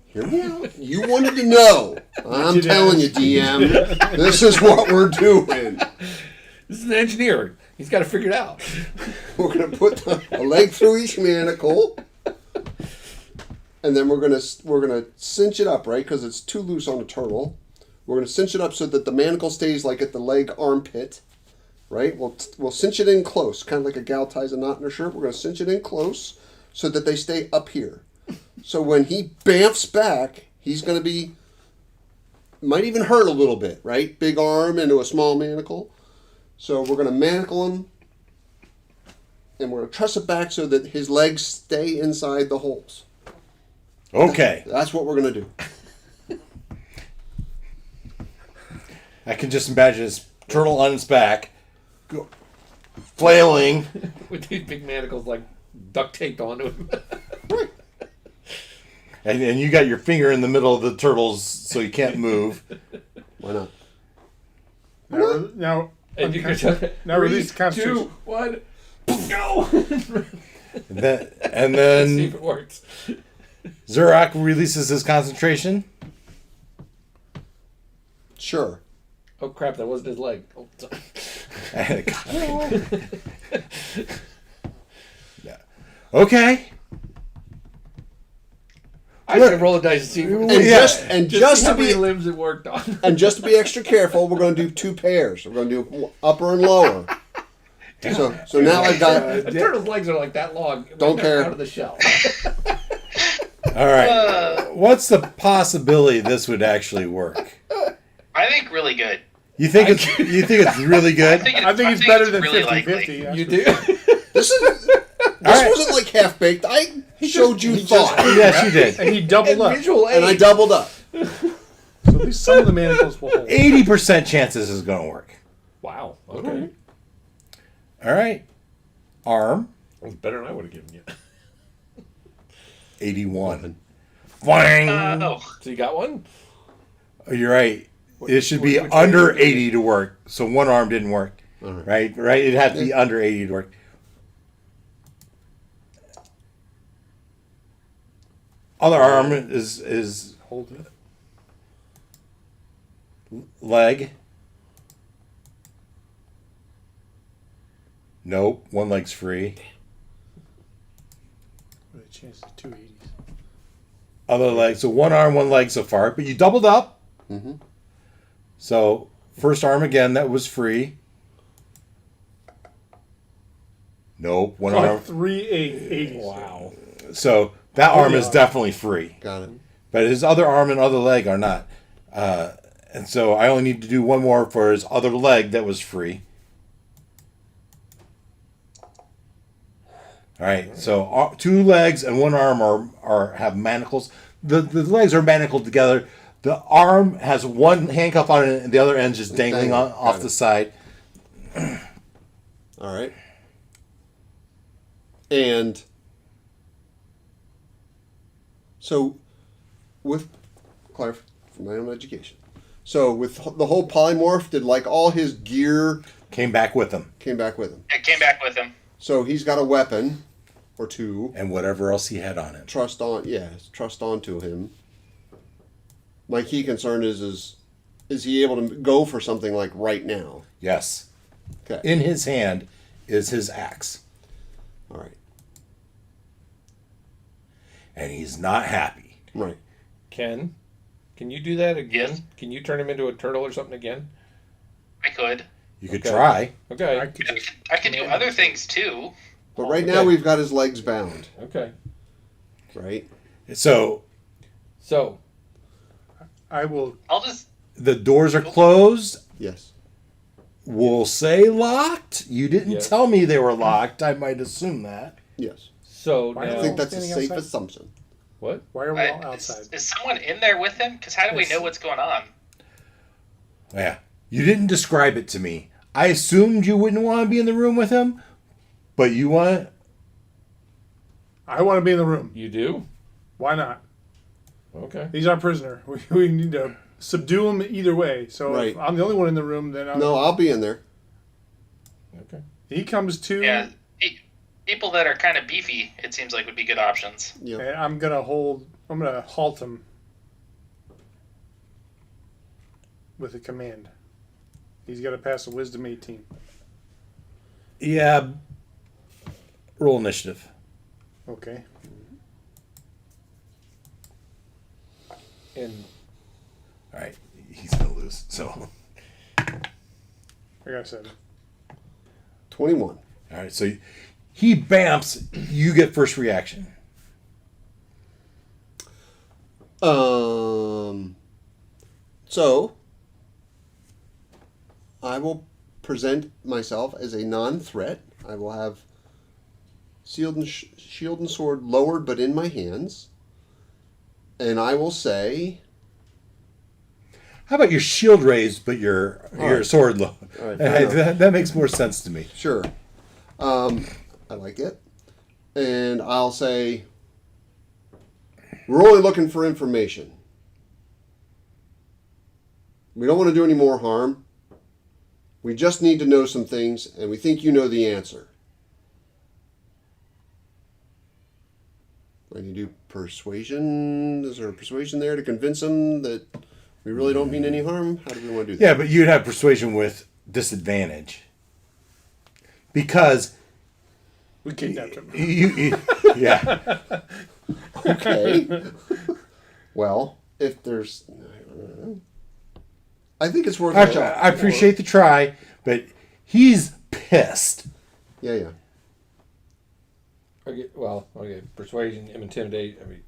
Hear me out. You wanted to know. I'm telling you, DM, this is what we're doing. This is an engineer. He's got to figure it out. We're going to put a leg through each manacle. And then we're gonna cinch it up, right? Because it's too loose on a turtle. We're gonna cinch it up so that the manacle stays like at the leg armpit, right? We'll cinch it in close, kind of like a gal ties a knot in her shirt. We're gonna cinch it in close so that they stay up here. So when he bamfs back, he's gonna be might even hurt a little bit, right? Big arm into a small manacle. So we're gonna manacle him, and we're gonna truss it back so that his legs stay inside the holes. Okay. That's what we're going to do. I can just imagine his turtle on its back, flailing. With these big manacles like duct taped onto him. And you got your finger in the middle of the turtles so you can't move. Why not? Now And you can now release Three, concentration. 2, 1, go! And Let's see then if it works. Zurak releases his concentration. Sure. Oh crap, that wasn't his leg. Oh, sorry. Yeah. Okay. I should roll a dice to see And just how to many be limbs it worked on. and just to be extra careful, we're going to do 2 pairs. We're going to do upper and lower. So now I've got. The turtle's legs are like that long. Don't care. Out of the shell. All right. What's the possibility this would actually work? I think really good. You think it's really good? I think it's better than really 50-50. You do? This wasn't like half baked. I showed you thought, Yes, you did. And he doubled up. Visual and I aid. doubled up. So at least some of the manacles will hold. 80% chances is going to work. Wow. Okay. All right. Arm, That was better than I would have given you. 81. Boing. Oh, So you got one? Oh, you're right. It should be which under way? 80 to work. So one arm didn't work. Right? It had to be under 80 to work. Other arm is Hold it. leg. Nope. One leg's free. What a chance of 280s. Other leg. So one arm, one leg so far. But you doubled up. Mm-hmm. So first arm again, that was free. Nope. One arm. 380s. Wow. So that arm is definitely free. Got it. But his other arm and other leg are not. And so I only need to do one more for his other leg that was free. All right. So 2 legs and 1 arm have manacles. The legs are manacled together. The arm has one handcuff on it and the other end's just dangling off the side. All right. And so, with Clark, for my own education. So with the whole polymorph, did like all his gear Came back with him. came back with him? it came back with him. So he's got a weapon or 2. And whatever else he had on him. Trust onto him. My key concern is he able to go for something like right now? Yes. Okay. In his hand is his axe. All right. And he's not happy. Right. Ken, can you do that again? Yes. Can you turn him into a turtle or something again? I could. You could Okay. try. Okay. I could just, I could do other things too. But right now Okay. we've got his legs bound. Okay. Right. So So, I will. I'll just. the doors are closed. Yes. We'll say locked. You didn't Yeah. tell me they were locked. I might assume that. Yes. so Why now I think that's a Standing safe outside? assumption. what? Why are we all outside? Is someone in there with him? Because how do we Yes. know what's going on? Yeah. You didn't describe it to me. I assumed you wouldn't want to be in the room with him, but you want. I want to be in the room. You do? Why not? Okay. He's our prisoner. We need to subdue him either way. So Right. if I'm the only one in the room, then No, I'll be in there. Okay. he comes to. Yeah. People that are kind of beefy, it seems like, would be good options. Yep. And I'm gonna halt him with a command. He's got to pass a Wisdom 18. Yeah. Roll initiative. Okay. And All right. He's going to lose. So, I got 7. 21. all right. So he bamps. You get first reaction. So I will present myself as a non-threat. I will have shield and sword lowered, but in my hands, and I will say, How about your shield raised, but your right. sword low? All right, fair enough. That makes more sense to me. sure, I like it, and I'll say, we're only looking for information. We don't want to do any more harm. We just need to know some things, and we think you know the answer. When you do persuasion, is there a persuasion there to convince them that we really don't mean any harm? How do we want to do that? Yeah, but you'd have persuasion with disadvantage. Because We kidnapped him. yeah. Okay. Well, if there's... I think it's worth a shot. I appreciate the try, but he's pissed. Yeah. okay. Persuasion, intimidate. I mean,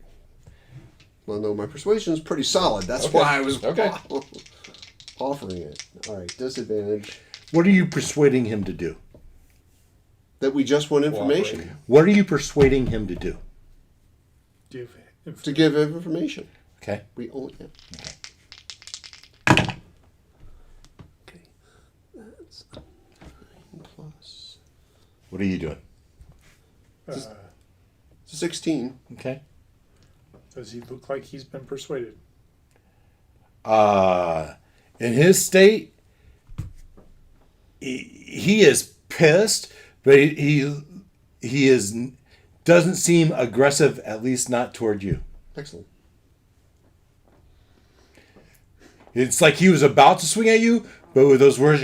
Well, no, my persuasion is pretty solid. That's why I was offering it. All right, disadvantage. What are you persuading him to do? That we just want information. What are you persuading him to do? To give information. Okay. We only... Yeah. Okay. That's 9 plus... What are you doing? 16. Okay. Does he look like he's been persuaded? In his state, he is pissed, but he doesn't seem aggressive, at least not toward you. Excellent. It's like he was about to swing at you, but with those words,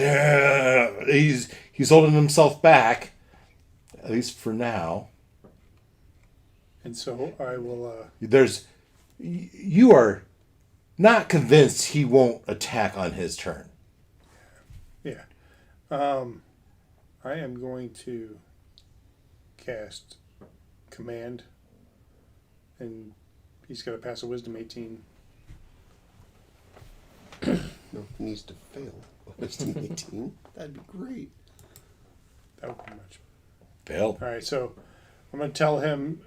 he's holding himself back, at least for now. And so I will... You are not convinced he won't attack on his turn. Yeah. I am going to cast Command. And he's got to pass a Wisdom 18. No, he needs to fail. Wisdom 18. That'd be great. That would be much. Failed. All right, so I'm going to tell him...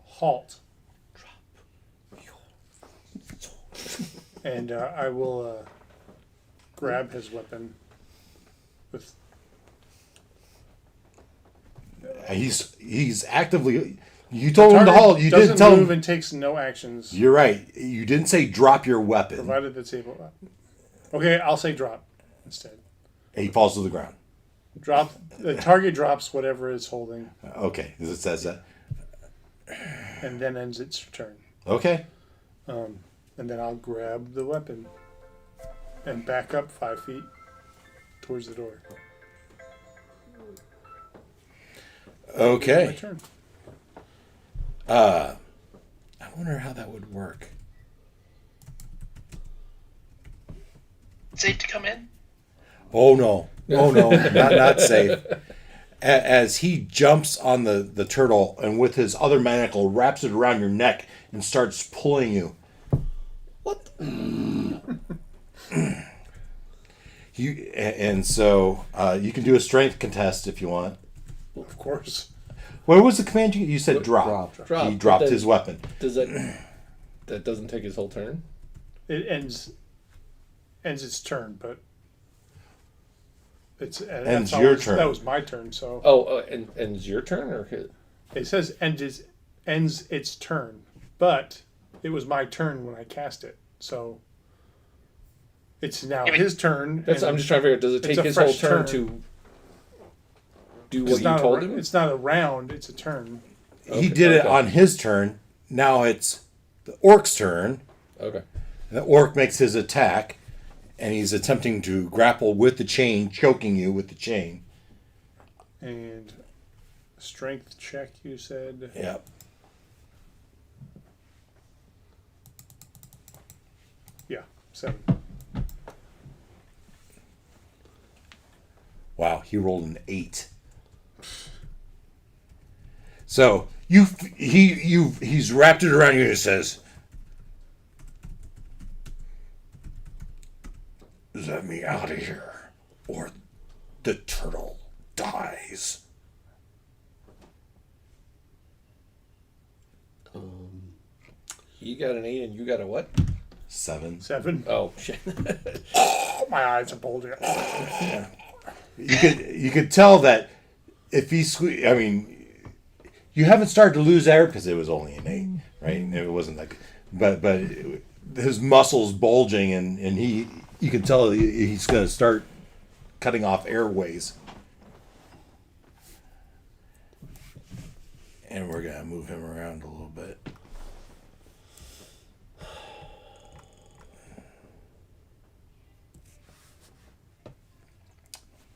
halt. And I will grab his weapon with... He's actively... You told him to halt. You didn't tell move him... and takes no actions, You're right. You didn't say drop your weapon. provided it's able... Okay, I'll say drop instead. He falls to the ground. Drop. The target drops whatever it's holding, Okay, it says that. and then ends its turn. Okay. And then I'll grab the weapon and back up 5 feet towards the door. My Okay. turn. I wonder how that would work. Safe to come in? Oh no, not safe. As he jumps on the turtle and with his other manacle wraps it around your neck and starts pulling you. What? So you can do a strength contest if you want. Of course. What was the command you said? Drop. Drop. He dropped But then- his weapon. Does that doesn't take his whole turn? It ends its turn, but it's Ends your turn. That was my turn, so And it's your turn or his? it says ends its turn, but it was my turn when I cast it. So It's now Yeah, but- his turn. That's, I'm just trying to figure out, does it it's take a his whole fresh turn turn. to do It's what you not told him? It's not a round. It's a turn. He did it okay. on his turn. Now it's the orc's turn. Okay. The orc makes his attack, and he's attempting to grapple with the chain, choking you with the chain. And strength check, you said. Yep. Yeah, 7. Wow, he rolled an 8. So he's wrapped it around you and says, "Let me out of here, or the turtle dies." He got an 8 and you got a what? 7. 7. Oh, shit. Oh, my eyes are bulging. You could tell that if he I mean, you haven't started to lose air because it was only an 8, right? It wasn't like, but his muscles bulging and you can tell he's going to start cutting off airways. And we're going to move him around a little bit.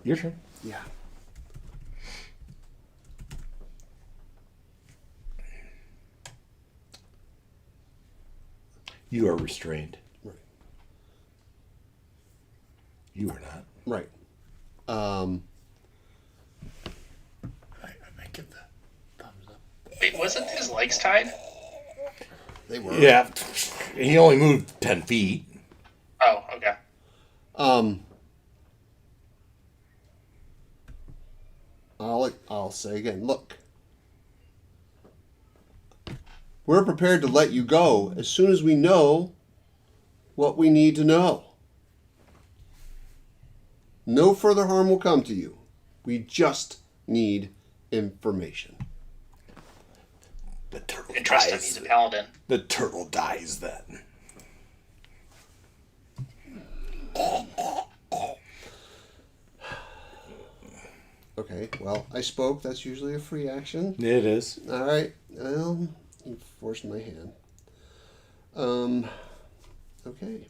Your turn. Yeah. You are restrained. Right. You are not. Right. I give the thumbs up. Wait, wasn't his legs tied? They were. Yeah. He only moved 10 feet. Oh, okay. I'll say again, look. We're prepared to let you go as soon as we know what we need to know. No further harm will come to you. We just need information. The turtle I trust him. dies. He's a paladin. The turtle dies then. Okay, well, I spoke. That's usually a free action. It is. All right. Well, you forced my hand. Okay.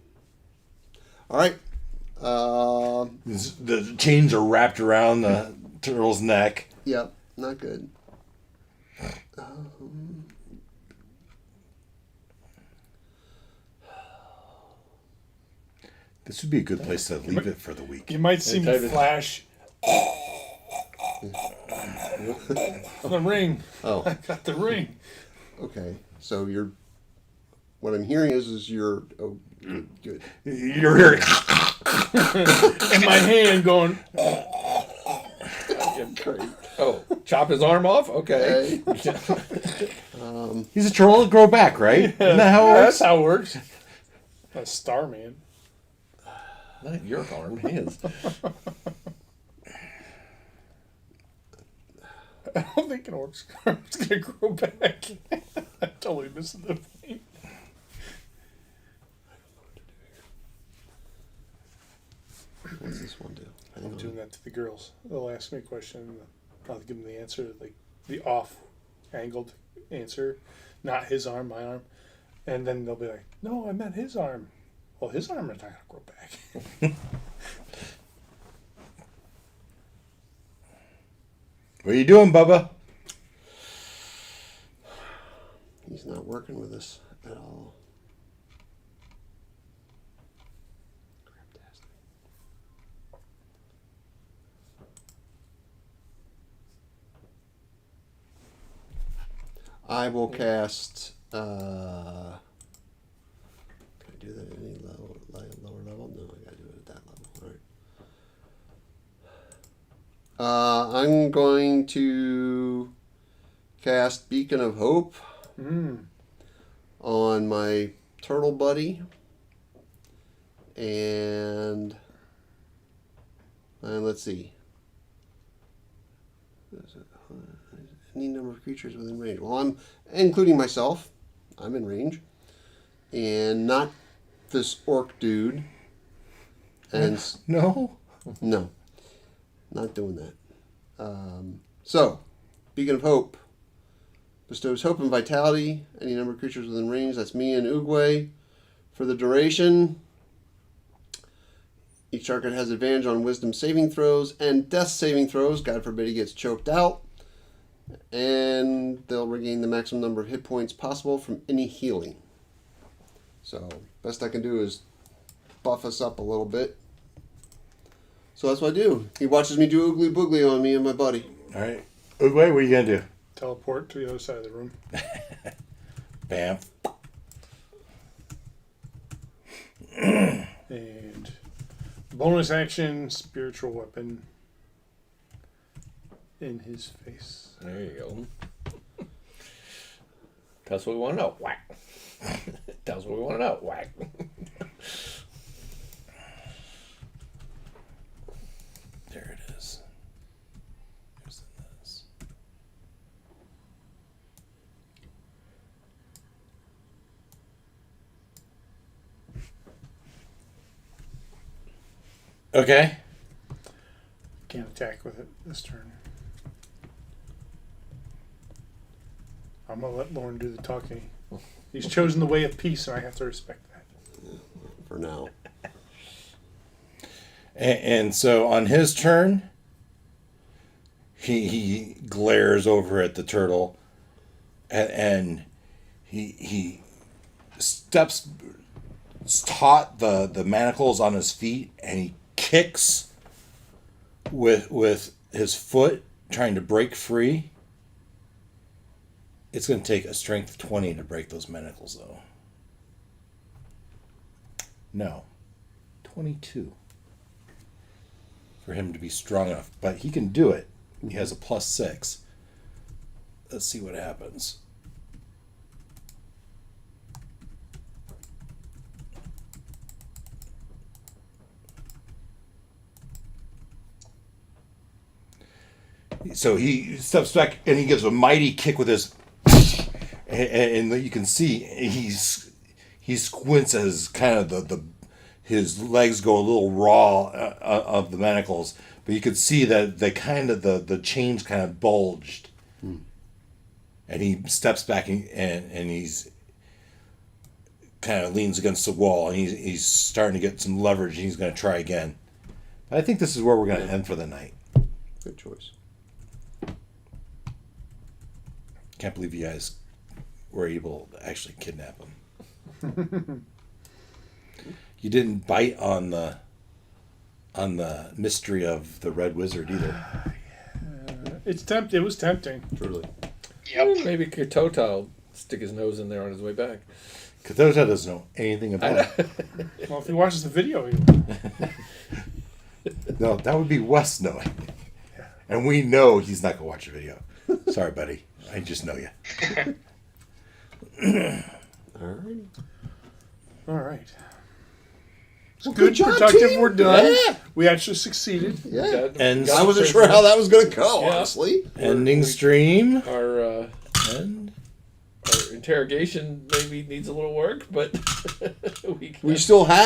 All right. The chains are wrapped around the turtle's neck. Yep. Not good. This would be a good place to leave it for the week. You might see me David. flash. The ring. Oh. I got the ring. Okay. So you're. What I'm hearing is you're. Oh, good. Good. You're hearing. In my hand going. Oh, chop his arm off? Okay. Okay. He's a turtle to grow back, right? Isn't that how it That's works? how it works. A Starman. Not your arm, his. I don't think an orc's arm's gonna grow back. I'm totally missing the point. What's this one do? Hang I'm on. doing that to the girls. They'll ask me a question. I'll give them the answer, like the off-angled answer, not his arm, my arm, and then they'll be like, "No, I meant his arm." Well, his arm is not gonna grow back. What are you doing, Bubba? He's not working with us at all. Craptastic. I will cast. Can I do that at any lower level? No, I gotta do it at that level. All right. I'm going to cast Beacon of Hope on my turtle buddy, and let's see. Any number of creatures within range. Well, I'm including myself. I'm in range, and not this orc dude. And No. no, not doing that. So, Beacon of Hope bestows hope and vitality. Any number of creatures within range. That's me and Uguay. For the duration, each target has advantage on Wisdom saving throws and Death saving throws. God forbid he gets choked out. And they'll regain the maximum number of hit points possible from any healing. So, best I can do is buff us up a little bit. So that's what I do. He watches me do oogly boogly on me and my buddy. All right. Uguay, what are you going to do? Teleport to the other side of the room. Bam. And bonus action, spiritual weapon in his face. There you go. Tell us what we want to know. Whack. Tell us what we want to know. Whack. There it is. Here's this. Okay. Can't attack with it this turn. I'm gonna let Lauren do the talking. He's chosen the way of peace, and I have to respect that. For now. And so on his turn, he glares over at the turtle, and he steps taut the manacles on his feet, and he kicks with his foot, trying to break free. It's going to take a strength 20 to break those manacles, though. No. 22. For him to be strong enough. But he can do it. He has a +6. Let's see what happens. So he steps back and he gives a mighty kick with his... And you can see he squints as kind of his legs go a little raw of the manacles, but you could see that the chains kind of bulged, and he steps back and he's kind of leans against the wall, and he's starting to get some leverage. And he's going to try again. But I think this is where we're going to end for the night. Good choice. Can't believe you guys were able to actually kidnap him. You didn't bite on the mystery of the Red Wizard either. It was tempting. Truly. Yep. Maybe Katota will stick his nose in there on his way back. Katota doesn't know anything about it. Well, if he watches the video, he will. No, that would be Wes knowing. And we know he's not going to watch the video. Sorry, buddy. I just know you. All right. All right. Well, Good, job, productive. team. We're done. Yeah. We actually succeded. Yeah. And I wasn't sure how that was going to go, Yeah. honestly. ending stream. Our And interrogation maybe needs a little work, but We still have